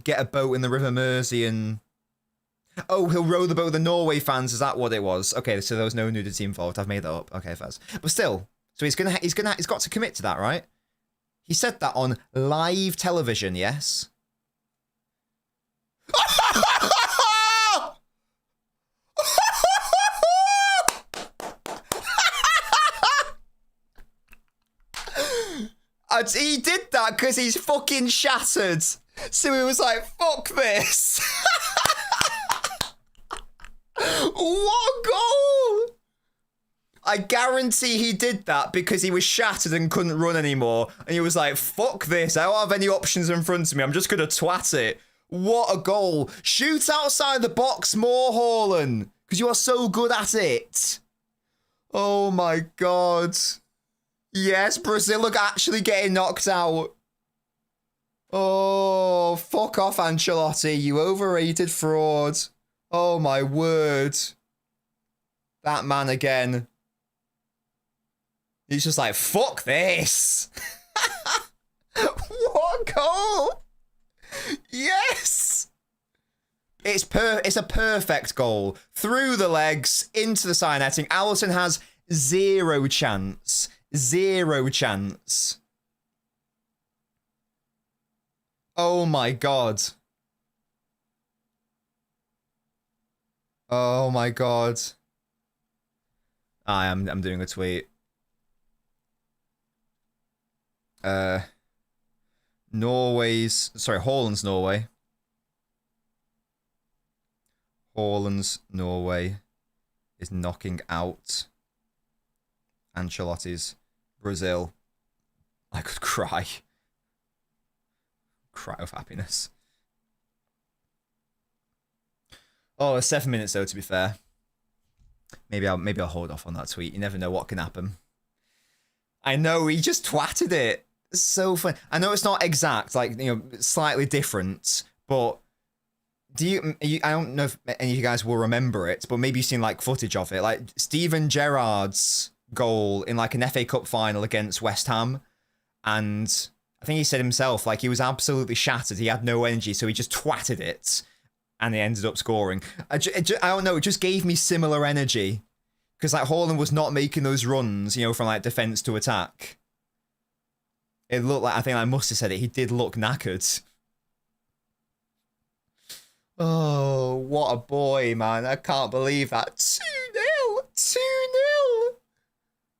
get a boat in the River Mersey and... Oh, he'll row the boat with the Norway fans. Is that what it was? Okay, so there was no nudity involved. I've made that up. Okay, Faz. But still, so he's got to commit to that, right? He said that on live television, yes? He did that because he's fucking shattered. So he was like, fuck this. What goal? I guarantee he did that because he was shattered and couldn't run anymore. And he was like, fuck this. I don't have any options in front of me. I'm just going to twat it. What a goal. Shoot outside the box more, Haaland. Because you are so good at it. Oh my god. Yes, Brazil are actually getting knocked out. Oh, fuck off, Ancelotti. You overrated fraud. Oh my word. That man again. He's just like, fuck this. What goal? Yes. It's a perfect goal. Through the legs, into the side netting. Alisson has zero chance. Zero chance. Oh my god. Oh my god. I'm doing a tweet. Haaland's Norway. Haaland's Norway is knocking out Ancelotti's Brazil. I could cry. Cry of happiness. Oh, 7 minutes though, to be fair. Maybe I'll hold off on that tweet. You never know what can happen. I know, he just twatted it. It's so fun. I know it's not exact, like, you know, slightly different, but I don't know if any of you guys will remember it, but maybe you've seen like footage of it. Like Steven Gerrard's goal in like an FA Cup final against West Ham, and I think he said himself, like, he was absolutely shattered. He had no energy, so he just twatted it, and he ended up scoring. I don't know, it just gave me similar energy. Because, like, Haaland was not making those runs, you know, from, like, defence to attack. It looked like, I think I must have said it, he did look knackered. Oh, what a boy, man. I can't believe that. 2-0! 2-0!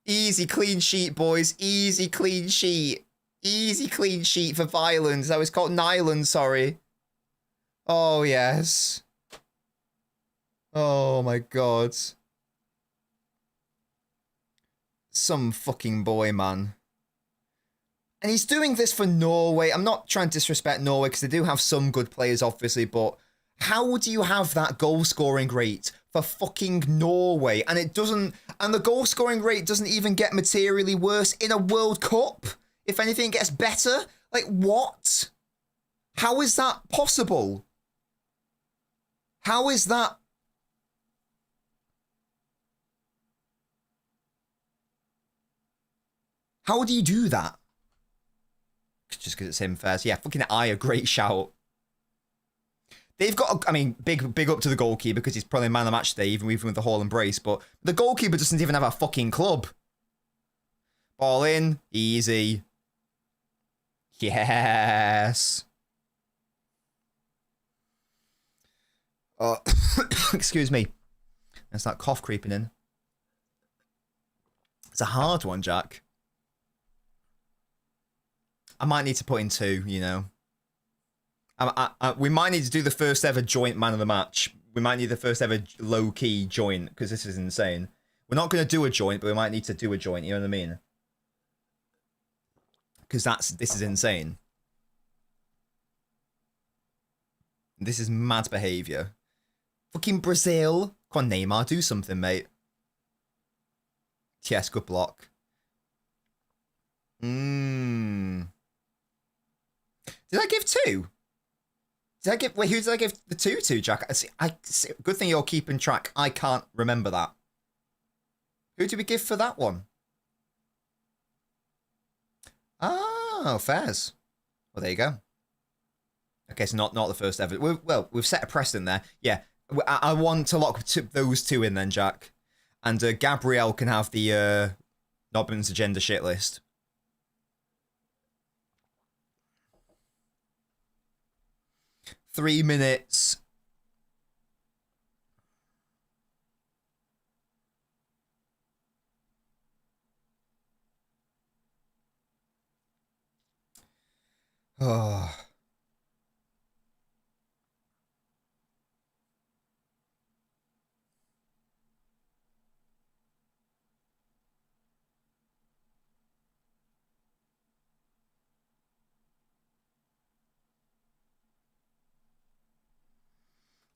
Easy clean sheet, boys. Easy clean sheet. Easy clean sheet for Violence. That was called Nyland, sorry. Oh, yes. Oh, my God. Some fucking boy, man. And he's doing this for Norway. I'm not trying to disrespect Norway because they do have some good players, obviously, but how do you have that goal scoring rate for fucking Norway? And it doesn't... And the goal scoring rate doesn't even get materially worse in a World Cup. If anything, it gets better. Like, what? How is that possible? How is that? How do you do that? Just because it's him first. Yeah, fucking a great shout. They've got, I mean, big up to the goalkeeper because he's probably man of the match today, even with the Hall and brace. But the goalkeeper doesn't even have a fucking club. Ball in, easy. Yes. Oh, excuse me. There's that cough creeping in. It's a hard one, Jack. I might need to put in 2, you know. We might need to do the first ever joint man of the match. We might need the first ever low-key joint, because this is insane. We're not going to do a joint, but we might need to do a joint, you know what I mean? Because this is insane. This is mad behaviour. Fucking Brazil. Come on, Neymar, do something, mate. Yes, good block. Did I give 2? Did I give... Wait, who did I give the 2 to, Jack? Good thing you're keeping track. I can't remember that. Who did we give for that one? Oh, fairs. Well, there you go. Okay, so not the first ever. We've set a precedent there. Yeah, I want to lock those 2 in then, Jack. And Gabrielle can have the Nobbins agenda shit list. Three minutes. Oh.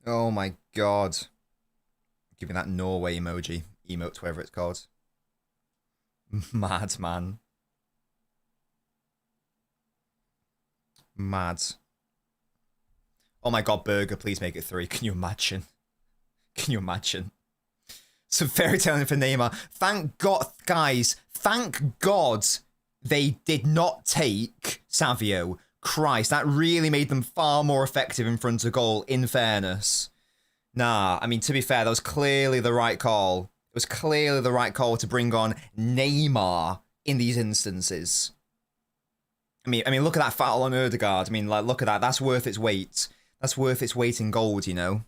Oh my god. Give me that Norway emoji. Emote, whatever it's called. Mad, man. Mad. Oh my god, Burger, please make it 3. Can you imagine? Can you imagine? Some fairy tale for Neymar. Thank God, guys. Thank God they did not take Savio. Christ, that really made them far more effective in front of goal, in fairness. Nah, I mean, to be fair, that was clearly the right call. It was clearly the right call to bring on Neymar in these instances. I mean, look at that foul on Ødegaard. I mean, like, look at that. That's worth its weight. That's worth its weight in gold, you know?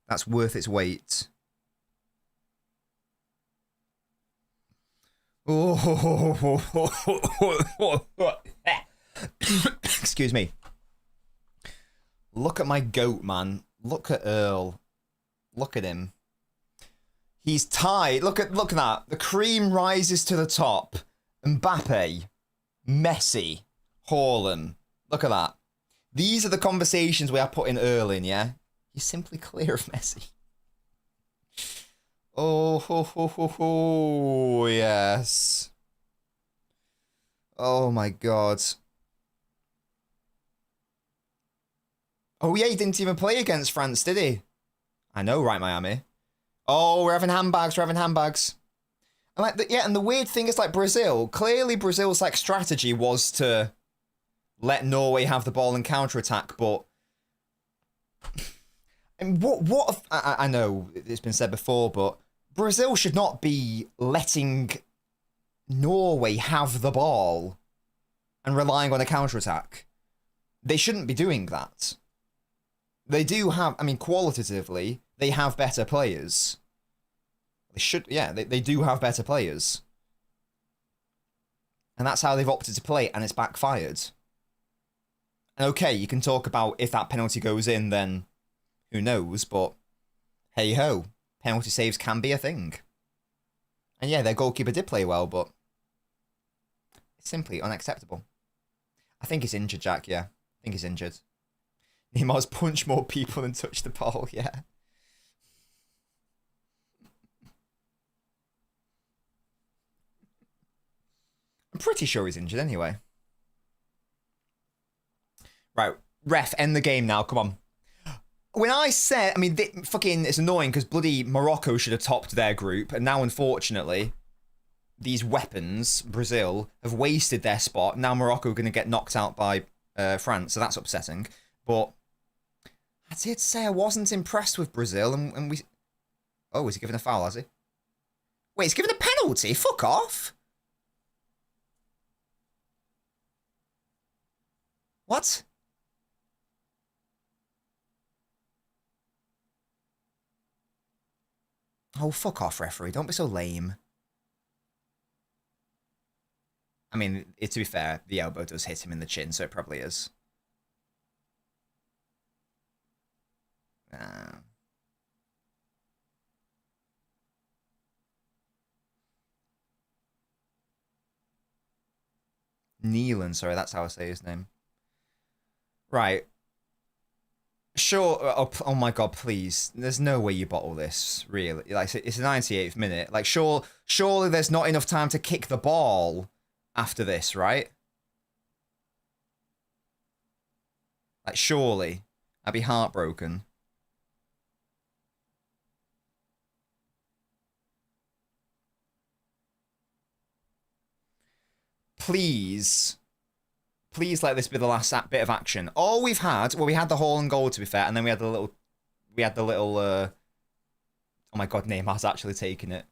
That's worth its weight. Oh, excuse me. Look at my goat, man. Look at Earl. Look at him. He's tied. Look at that. The cream rises to the top. Mbappe, Messi, Haaland. Look at that. These are the conversations we are putting Earl in, yeah? You're simply clear of Messi. Oh, yes. Oh my god. Oh yeah, he didn't even play against France, did he? I know, right, Miami? Oh, we're having handbags, we're having handbags. And like, yeah, and the weird thing is, like, Brazil, clearly Brazil's, like, strategy was to let Norway have the ball and counter-attack, but... And what I know it's been said before, but Brazil should not be letting Norway have the ball and relying on a counter-attack. They shouldn't be doing that. They do have, I mean, qualitatively, they have better players. They should, yeah, they do have better players. And that's how they've opted to play, and it's backfired. And okay, you can talk about if that penalty goes in, then who knows, but hey-ho, penalty saves can be a thing. And yeah, their goalkeeper did play well, but it's simply unacceptable. I think he's injured, Jack, yeah. I think he's injured. Neymar's punched more people than touched the ball, yeah. pretty sure he's injured anyway. Right, ref, end the game now. Come on. When I said, I mean, fucking, it's annoying because bloody Morocco should have topped their group, and now, unfortunately, these weapons, Brazil, have wasted their spot. Now Morocco are going to get knocked out by France, so that's upsetting. But I did say I wasn't impressed with Brazil, and we... Oh, is he giving a foul, has he? Wait, he's giving a penalty? Fuck off! What? Oh, fuck off, referee. Don't be so lame. I mean, to be fair, the elbow does hit him in the chin, so it probably is. Neelan, sorry, that's how I say his name. Right. Sure. Oh my god, please. There's no way you bottle this, really. Like, it's the 98th minute. Like, surely there's not enough time to kick the ball after this, right? Like, surely. I'd be heartbroken. Please let this be the last bit of action. All we've had, well, we had the Haaland goal, to be fair, and then we had the little, oh my god, Neymar's actually taken it.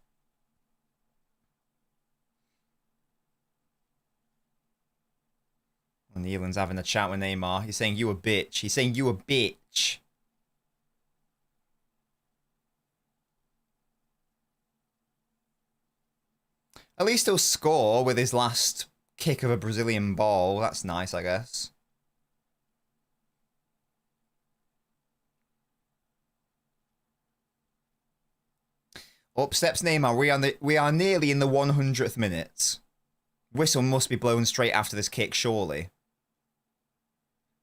And Neelan's having a chat with Neymar. He's saying, you a bitch. He's saying, you a bitch. At least he'll score with his last kick of a Brazilian ball. That's nice, I guess. Up steps Neymar. We are nearly in the 100th minute. Whistle must be blown straight after this kick, surely.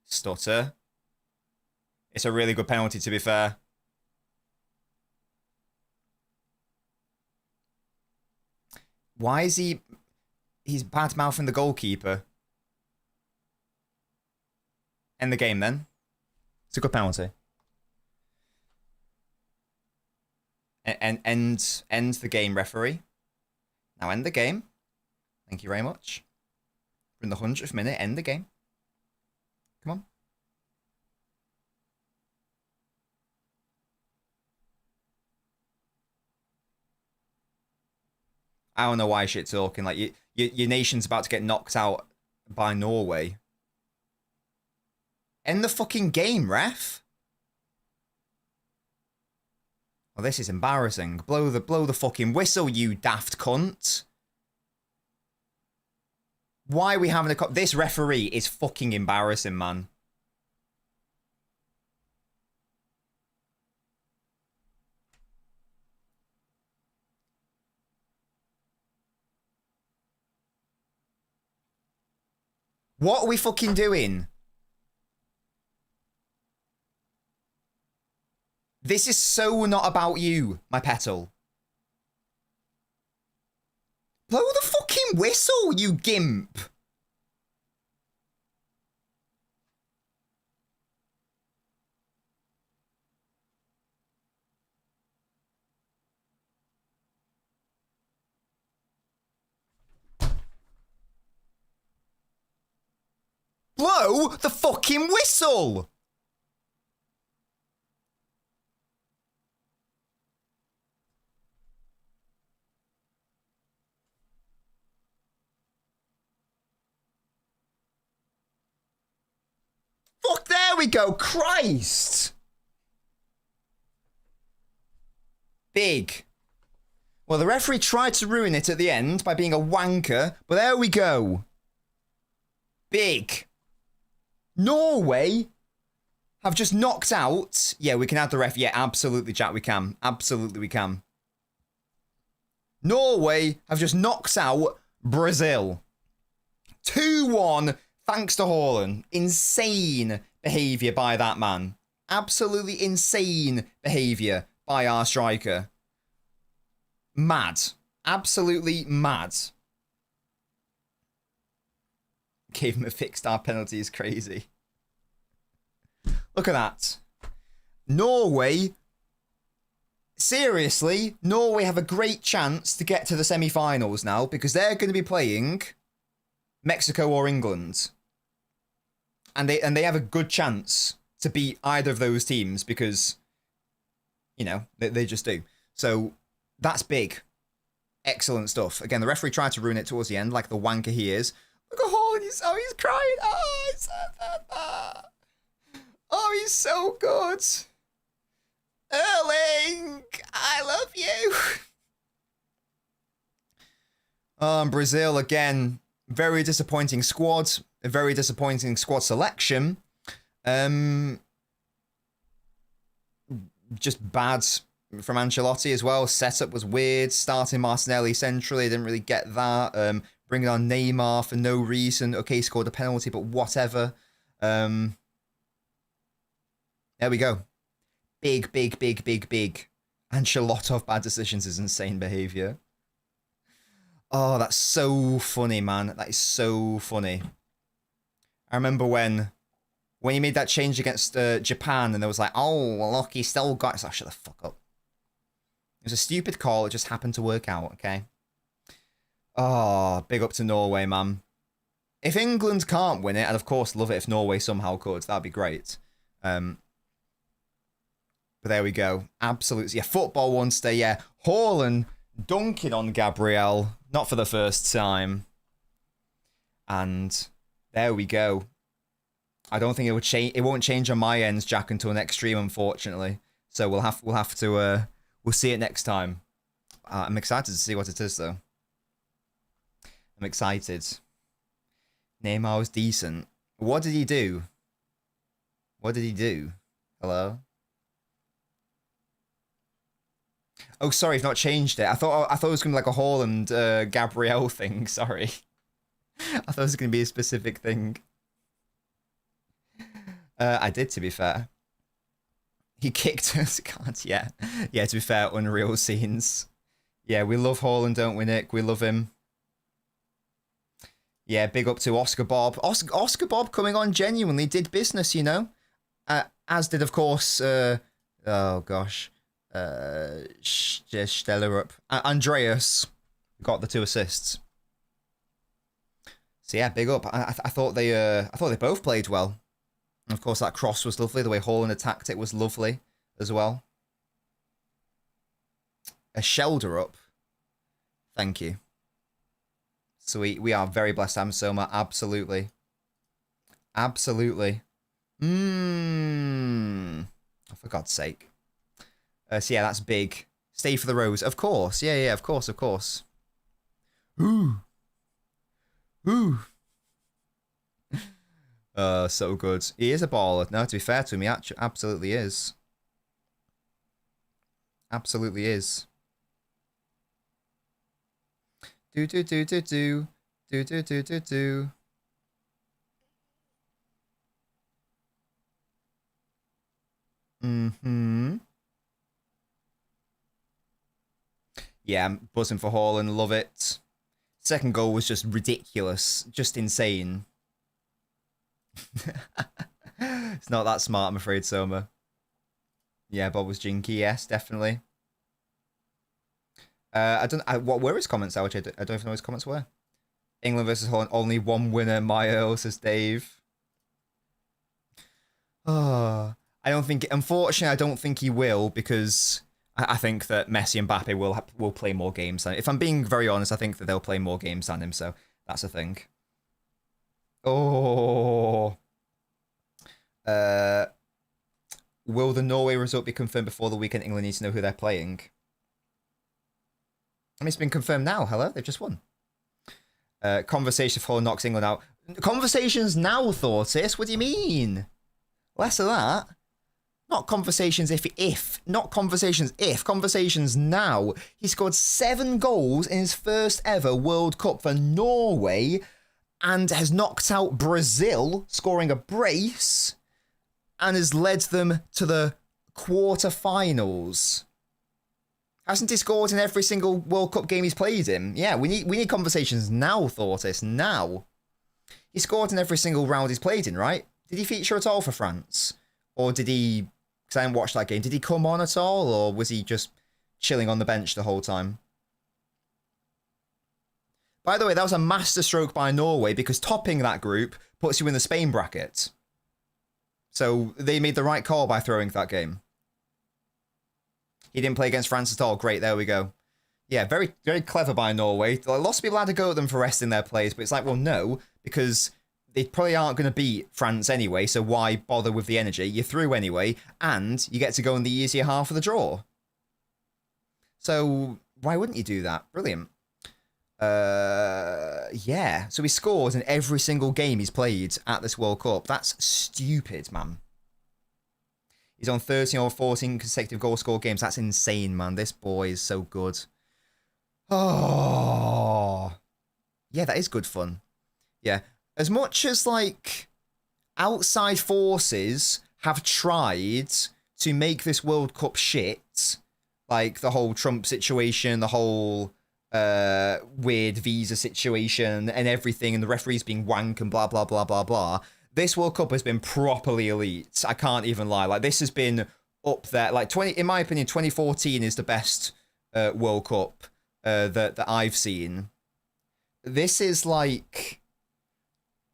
Stutter. It's a really good penalty, to be fair. Why is he's bad-mouthing the goalkeeper? End the game, then. It's a good penalty. And end the game, referee. Now end the game. Thank you very much. We're in the 100th minute. End the game. Come on. I don't know why shit's talking. Like, your nation's about to get knocked out by Norway. End the fucking game, ref. Well, this is embarrassing. Blow the fucking whistle, you daft cunt. Why are we having a... This referee is fucking embarrassing, man. What are we fucking doing? This is so not about you, my petal. Blow the fucking whistle, you gimp. Blow the fucking whistle! Fuck, there we go, Christ! Big. Well, the referee tried to ruin it at the end by being a wanker, but there we go. Big. Norway have just knocked out... Yeah, we can add the ref. Yeah, absolutely, Jack, we can. Absolutely, we can. Norway have just knocked out Brazil. 2-1, thanks to Haaland. Insane behaviour by that man. Absolutely insane behaviour by our striker. Mad. Absolutely mad. gave him a fixed star penalty is crazy. Look at that. Norway, seriously, Norway have a great chance to get to the semi-finals now because they're going to be playing Mexico or England. And they have a good chance to beat either of those teams because, you know, they just do. So that's big. Excellent stuff. Again, the referee tried to ruin it towards the end, like the wanker he is. Look at Haaland, he's crying. Oh, he's so good. Erling, I love you. Brazil, again, very disappointing squad. A very disappointing squad selection. Just bad from Ancelotti as well. Setup was weird. Starting Martinelli centrally, didn't really get that. Bringing on Neymar for no reason. Okay, scored a penalty, but whatever. There we go. Big. Ancelotti bad decisions is insane behaviour. Oh, that's so funny, man. That is so funny. I remember when he made that change against Japan and there was like, oh, well, look, he still got it. So, shut the fuck up. It was a stupid call. It just happened to work out, okay? Oh, big up to Norway, man. If England can't win it, I'd of course love it if Norway somehow could. That'd be great. But there we go. Absolutely. Yeah, football wants to, yeah. Haaland dunking on Gabriel. Not for the first time. And there we go. I don't think it would change. It won't change on my ends, Jack, until next stream, unfortunately. So we'll have to we'll see it next time. I'm excited to see what it is, though. I'm excited. Neymar was decent. What did he do? What did he do? Hello? Oh, sorry, I've not changed it. I thought it was gonna be like a Haaland Gabriel thing. Sorry. I thought it was gonna be a specific thing. I did, to be fair. He kicked us. God, yeah. Yeah, to be fair, unreal scenes. Yeah, we love Haaland, don't we, Nick? We love him. Yeah, big up to Oscar Bob. Oscar Bob coming on genuinely did business, you know? As did, of course, oh gosh. Stellerup. Andreas got the 2 assists. So yeah, big up. I thought they both played well. And of course, that cross was lovely. The way Haaland attacked it was lovely as well. A shoulder up. Thank you. Sweet. We are very blessed, Amsoma. Absolutely. Absolutely. Oh, for God's sake. So yeah, that's big. Stay for the rose. Of course. Yeah, of course. Ooh. So good. He is a baller. No, to be fair to him, he absolutely is. Absolutely is. Do. Yeah, I'm buzzing for Haaland. Love it. Second goal was just ridiculous. Just insane. It's not that smart, I'm afraid, Soma. Yeah, Bob was jinky. Yes, definitely. What were his comments, LJ? I don't even know what his comments were. England versus Holland, only one winner, Mayo, says Dave. Oh, unfortunately, I don't think he will, because I think that Messi and Mbappe will play more games than him. If I'm being very honest, I think that they'll play more games than him, so that's a thing. Oh. Will the Norway result be confirmed before the weekend? England needs to know who they're playing. I mean, it's been confirmed now. Hello, they've just won. Conversation for knocks England out. Conversations now, Thortis. What do you mean? Less of that. Not conversations if. Not conversations if. Conversations now. He scored 7 goals in his first ever World Cup for Norway and has knocked out Brazil, scoring a brace, and has led them to the quarterfinals. Hasn't he scored in every single World Cup game he's played in? Yeah, we need conversations now, Thortis. Now. He scored in every single round he's played in, right? Did he feature at all for France? Or did he, because I didn't watch that game, did he come on at all? Or was he just chilling on the bench the whole time? By the way, that was a masterstroke by Norway because topping that group puts you in the Spain bracket. So they made the right call by throwing that game. He didn't play against France at all. Great, there we go. Yeah, very, very clever by Norway. Lots of people had to go at them for resting their players, but it's like, well, no, because they probably aren't going to beat France anyway, so why bother with the energy? You're through anyway, and you get to go in the easier half of the draw. So why wouldn't you do that? Brilliant. Yeah, so he scores in every single game he's played at this World Cup. That's stupid, man. He's on 13 or 14 consecutive goal score games. That's insane, man. This boy is so good. Oh, yeah, that is good fun. Yeah, as much as like outside forces have tried to make this World Cup shit, like the whole Trump situation, the whole weird visa situation and everything, and the referees being wank and blah, blah, blah, blah, blah. This World Cup has been properly elite. I can't even lie. Like, this has been up there. Like, in my opinion, 2014 is the best World Cup that I've seen. This is like,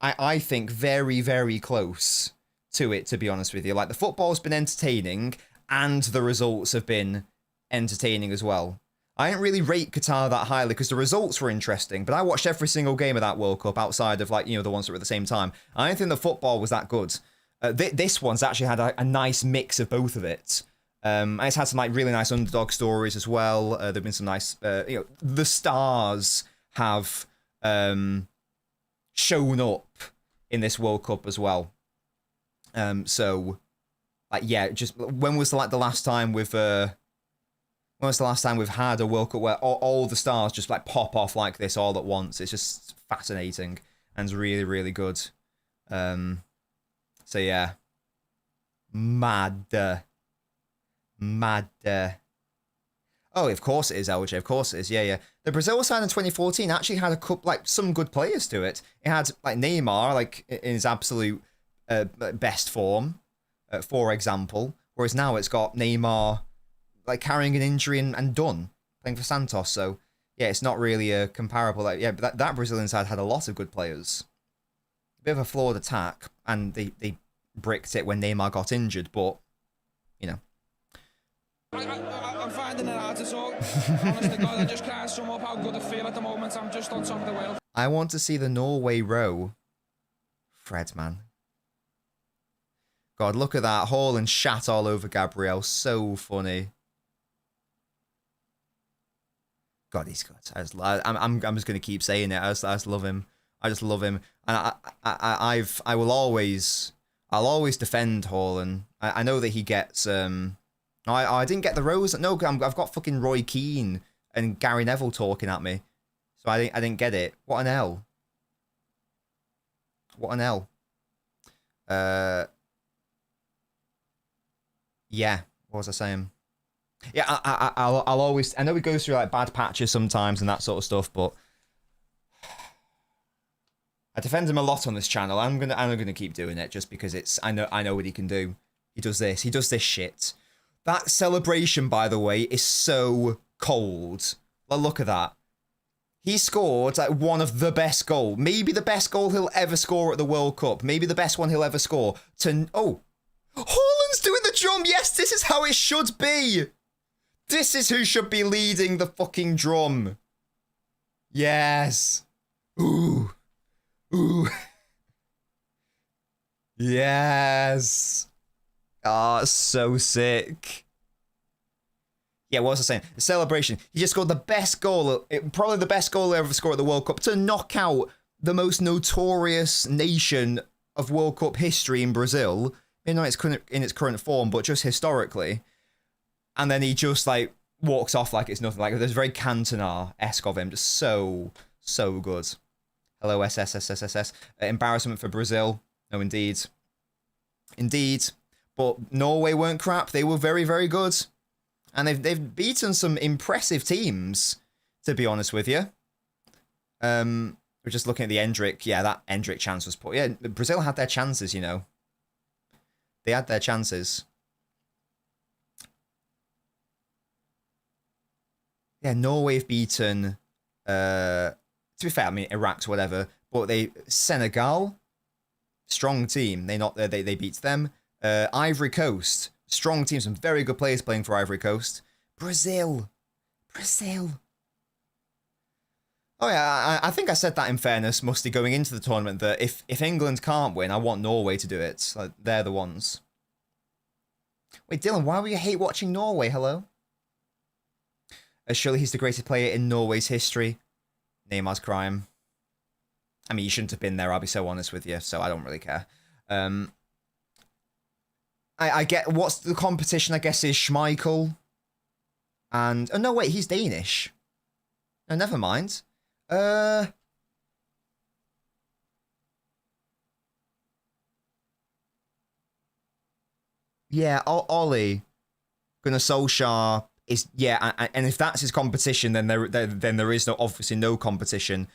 I think, very, very close to it, to be honest with you. Like, the football's been entertaining and the results have been entertaining as well. I didn't really rate Qatar that highly because the results were interesting, but I watched every single game of that World Cup outside of, like, you know, the ones that were at the same time. I don't think the football was that good. This one's actually had a nice mix of both of it. And it's had some, like, really nice underdog stories as well. There have been some nice, you know, the stars have shown up in this World Cup as well. So, like, yeah, just when was the last time we've when was the last time we've had a World Cup where all the stars just like pop off like this all at once? It's just fascinating and it's really, really good. So yeah, mad. Oh, of course it is, LJ. Of course it is. Yeah, yeah. The Brazil side in 2014 actually had a couple, like, some good players to it. It had like Neymar, like in his absolute best form, for example. Whereas now it's got Neymar like carrying an injury and done playing for Santos. So yeah, it's not really a comparable. Like, yeah, but that Brazilian side had a lot of good players. A bit of a flawed attack, and they bricked it when Neymar got injured. But you know, I'm finding it hard to talk. Honestly, God, I just can't sum up how good I feel at the moment. I'm just on top of the world. I want to see the Norway row. Fred, man. God, look at that. Haaland shat all over Gabriel. So funny. God, he's good. I'm just gonna keep saying it. I just love him. I just love him, and I'll always defend Haaland. I know that he gets I didn't get the rose. No, I've got fucking Roy Keane and Gary Neville talking at me, so I didn't get it. What an L. What an L. Yeah. What was I saying? Yeah, I'll always. I know he goes through like bad patches sometimes and that sort of stuff, but I defend him a lot on this channel. I'm gonna keep doing it just because it's. I know what he can do. He does this. He does this shit. That celebration, by the way, is so cold. Like, look at that. He scored like one of the best goals, maybe the best goal he'll ever score at the World Cup, maybe the best one he'll ever score. Haaland's doing the drum. Yes, this is how it should be. This is who should be leading the fucking drum. Yes. Ooh. Ooh. Yes. Ah, so sick. Yeah, what was I saying? The celebration. He just scored the best goal, probably the best goal ever scored at the World Cup to knock out the most notorious nation of World Cup history in Brazil. You know, it's in its current form, but just historically. And then he just, like, walks off like it's nothing. Like, there's very Cantona-esque of him. Just so good. Hello, SSSSSS. Embarrassment for Brazil. No, indeed. Indeed. But Norway weren't crap. They were very, very good. And they've beaten some impressive teams, to be honest with you. We're just looking at the Endrick. Yeah, that Endrick chance was put. Yeah, Brazil had their chances, you know. They had their chances. Yeah, Norway have beaten, to be fair, I mean, Iraq's whatever, but Senegal, strong team. They beat them. Ivory Coast, strong team, some very good players playing for Ivory Coast. Brazil. Oh yeah, I think I said that in fairness, Musty, going into the tournament, that if England can't win, I want Norway to do it. Like, they're the ones. Wait, Dylan, why would you hate watching Norway? Hello? Surely he's the greatest player in Norway's history. Neymar's crime. I mean, you shouldn't have been there, I'll be so honest with you, so I don't really care. I get, what's the competition, I guess, is Schmeichel. And, oh no, wait, he's Danish. No, never mind. Yeah, Ollie, Gunnar Solskjaer is, yeah, and if that's his competition, then there is obviously no competition.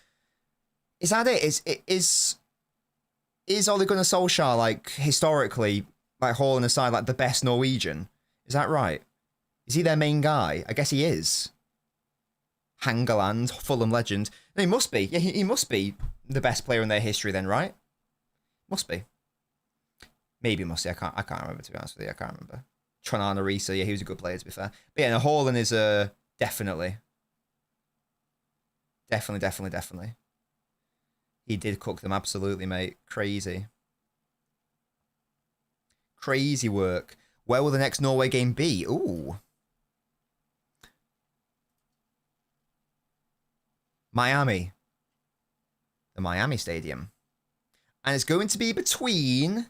Is that it? Is Ole Gunnar Solskjaer, like, historically, like, hauling aside, like, the best Norwegian? Is that right? Is he their main guy? I guess he is. Hangeland, Fulham legend. No, he must be. Yeah, he must be the best player in their history then, right? Must be. Maybe must be. I can't remember, to be honest with you. I can't remember. Tronana Risa, yeah, he was a good player, to be fair. But yeah, no, Haaland is definitely. Definitely. He did cook them, absolutely, mate. Crazy. Crazy work. Where will the next Norway game be? Ooh. Miami. The Miami Stadium. And it's going to be between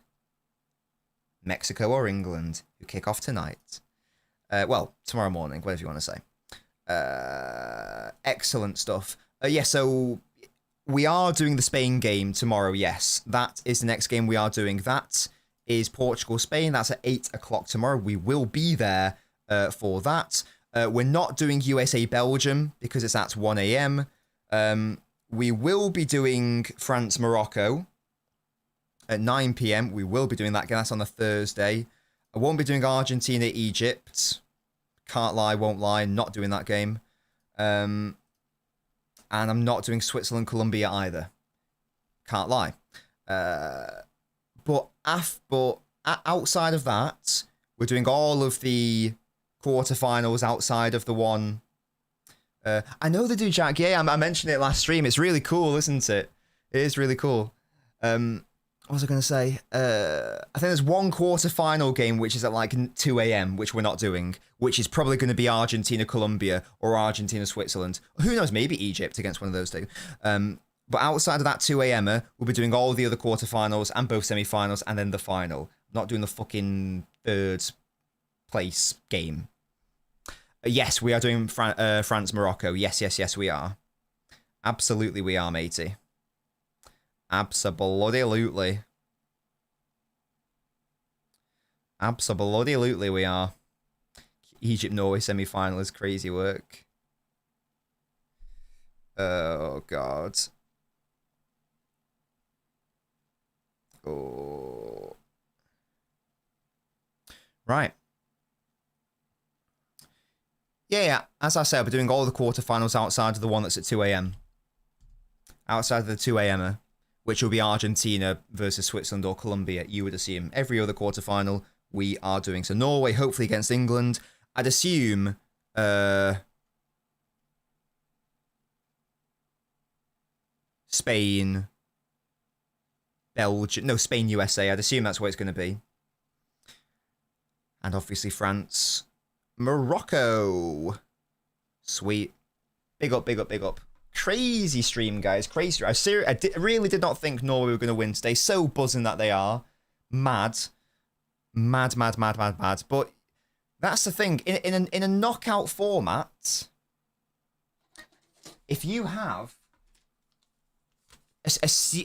Mexico or England, who kick off tonight. Well, tomorrow morning, whatever you want to say. Excellent stuff. Yeah, so we are doing the Spain game tomorrow, yes. That is the next game we are doing. That is Portugal-Spain. That's at 8 o'clock tomorrow. We will be there for that. We're not doing USA-Belgium because it's at 1 a.m. We will be doing France-Morocco at 9 p.m. We will be doing that again. That's on a Thursday. I won't be doing Argentina-Egypt. Can't lie, won't lie. Not doing that game. And I'm not doing Switzerland-Colombia either. Can't lie. But outside of that, we're doing all of the quarterfinals outside of the one. I know they do Jack. Yeah, I mentioned it last stream. It's really cool, isn't it? It is really cool. What was I going to say? I think there's one quarterfinal game which is at like 2 a.m., which we're not doing, which is probably going to be Argentina-Colombia or Argentina-Switzerland. Who knows? Maybe Egypt against one of those two. But outside of that 2 a.m., we'll be doing all the other quarterfinals and both semi-finals and then the final. Not doing the fucking third place game. Yes, we are doing France-Morocco. Yes, we are. Absolutely we are, matey. Absolutely. Absolutely we are. Egypt-Norway semi-final is crazy work. Oh, God. Oh. Right. Yeah. As I said, we're doing all the quarterfinals outside of the one that's at 2 a.m. Outside of the 2 a.m., which will be Argentina versus Switzerland or Colombia, you would assume. Every other quarterfinal we are doing. So Norway, hopefully against England. I'd assume... Spain... Belgium... No, Spain, USA. I'd assume that's what it's going to be. And obviously France... Morocco. Sweet. Big up. Crazy stream, guys. Crazy. I really did not think Norway were going to win today. So buzzing that they are. Mad. But that's the thing. In a knockout format, if you have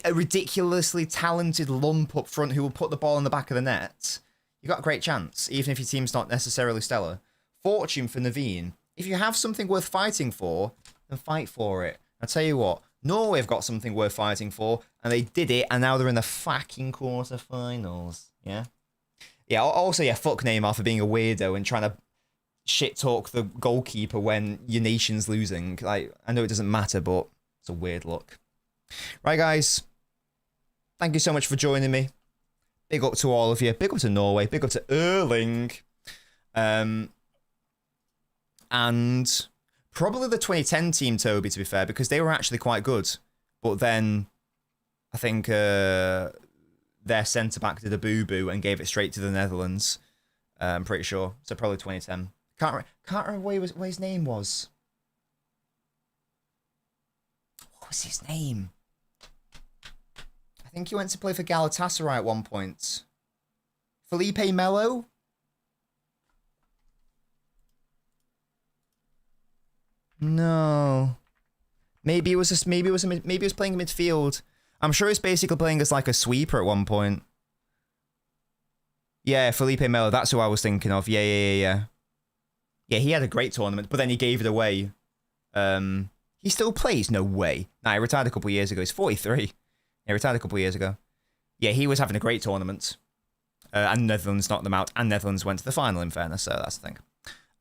a ridiculously talented lump up front who will put the ball in the back of the net, you got a great chance, even if your team's not necessarily stellar. Fortune for Naveen. If you have something worth fighting for, then fight for it. I tell you what, Norway have got something worth fighting for, and they did it, and now they're in the fucking quarterfinals. Yeah? Yeah, also, yeah, fuck Neymar for being a weirdo and trying to shit talk the goalkeeper when your nation's losing. Like, I know it doesn't matter, but it's a weird look. Right, guys. Thank you so much for joining me. Big up to all of you. Big up to Norway. Big up to Erling. And probably the 2010 team, Toby, to be fair, because they were actually quite good. But then I think their centre-back did a boo-boo and gave it straight to the Netherlands. I'm pretty sure. So probably 2010. Can't remember what his name was. What was his name? I think he went to play for Galatasaray at one point. Felipe Melo? No. Maybe he was playing midfield. I'm sure he's basically playing as like a sweeper at one point. Yeah, Felipe Melo, that's who I was thinking of. Yeah. Yeah, he had a great tournament, but then he gave it away. He still plays? No way. Nah, he retired a couple of years ago. He's 43. He retired a couple of years ago. Yeah, he was having a great tournament. And Netherlands knocked them out, and Netherlands went to the final, in fairness, so that's the thing.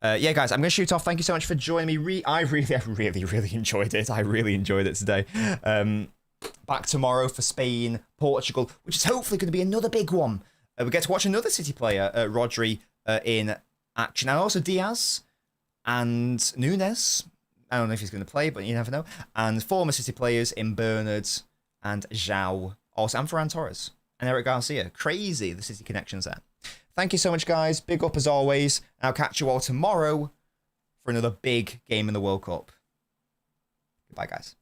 Yeah, guys, I'm going to shoot off. Thank you so much for joining me. I really enjoyed it. I really enjoyed it today. Back tomorrow for Spain, Portugal, which is hopefully going to be another big one. We get to watch another City player, Rodri, in action, and also Diaz and Nunes. I don't know if he's going to play, but you never know. And former City players in Bernard and João. Also, and Ferran Torres and Eric Garcia. Crazy, the City connections there. Thank you so much, guys. Big up as always. I'll catch you all tomorrow for another big game in the World Cup. Goodbye, guys.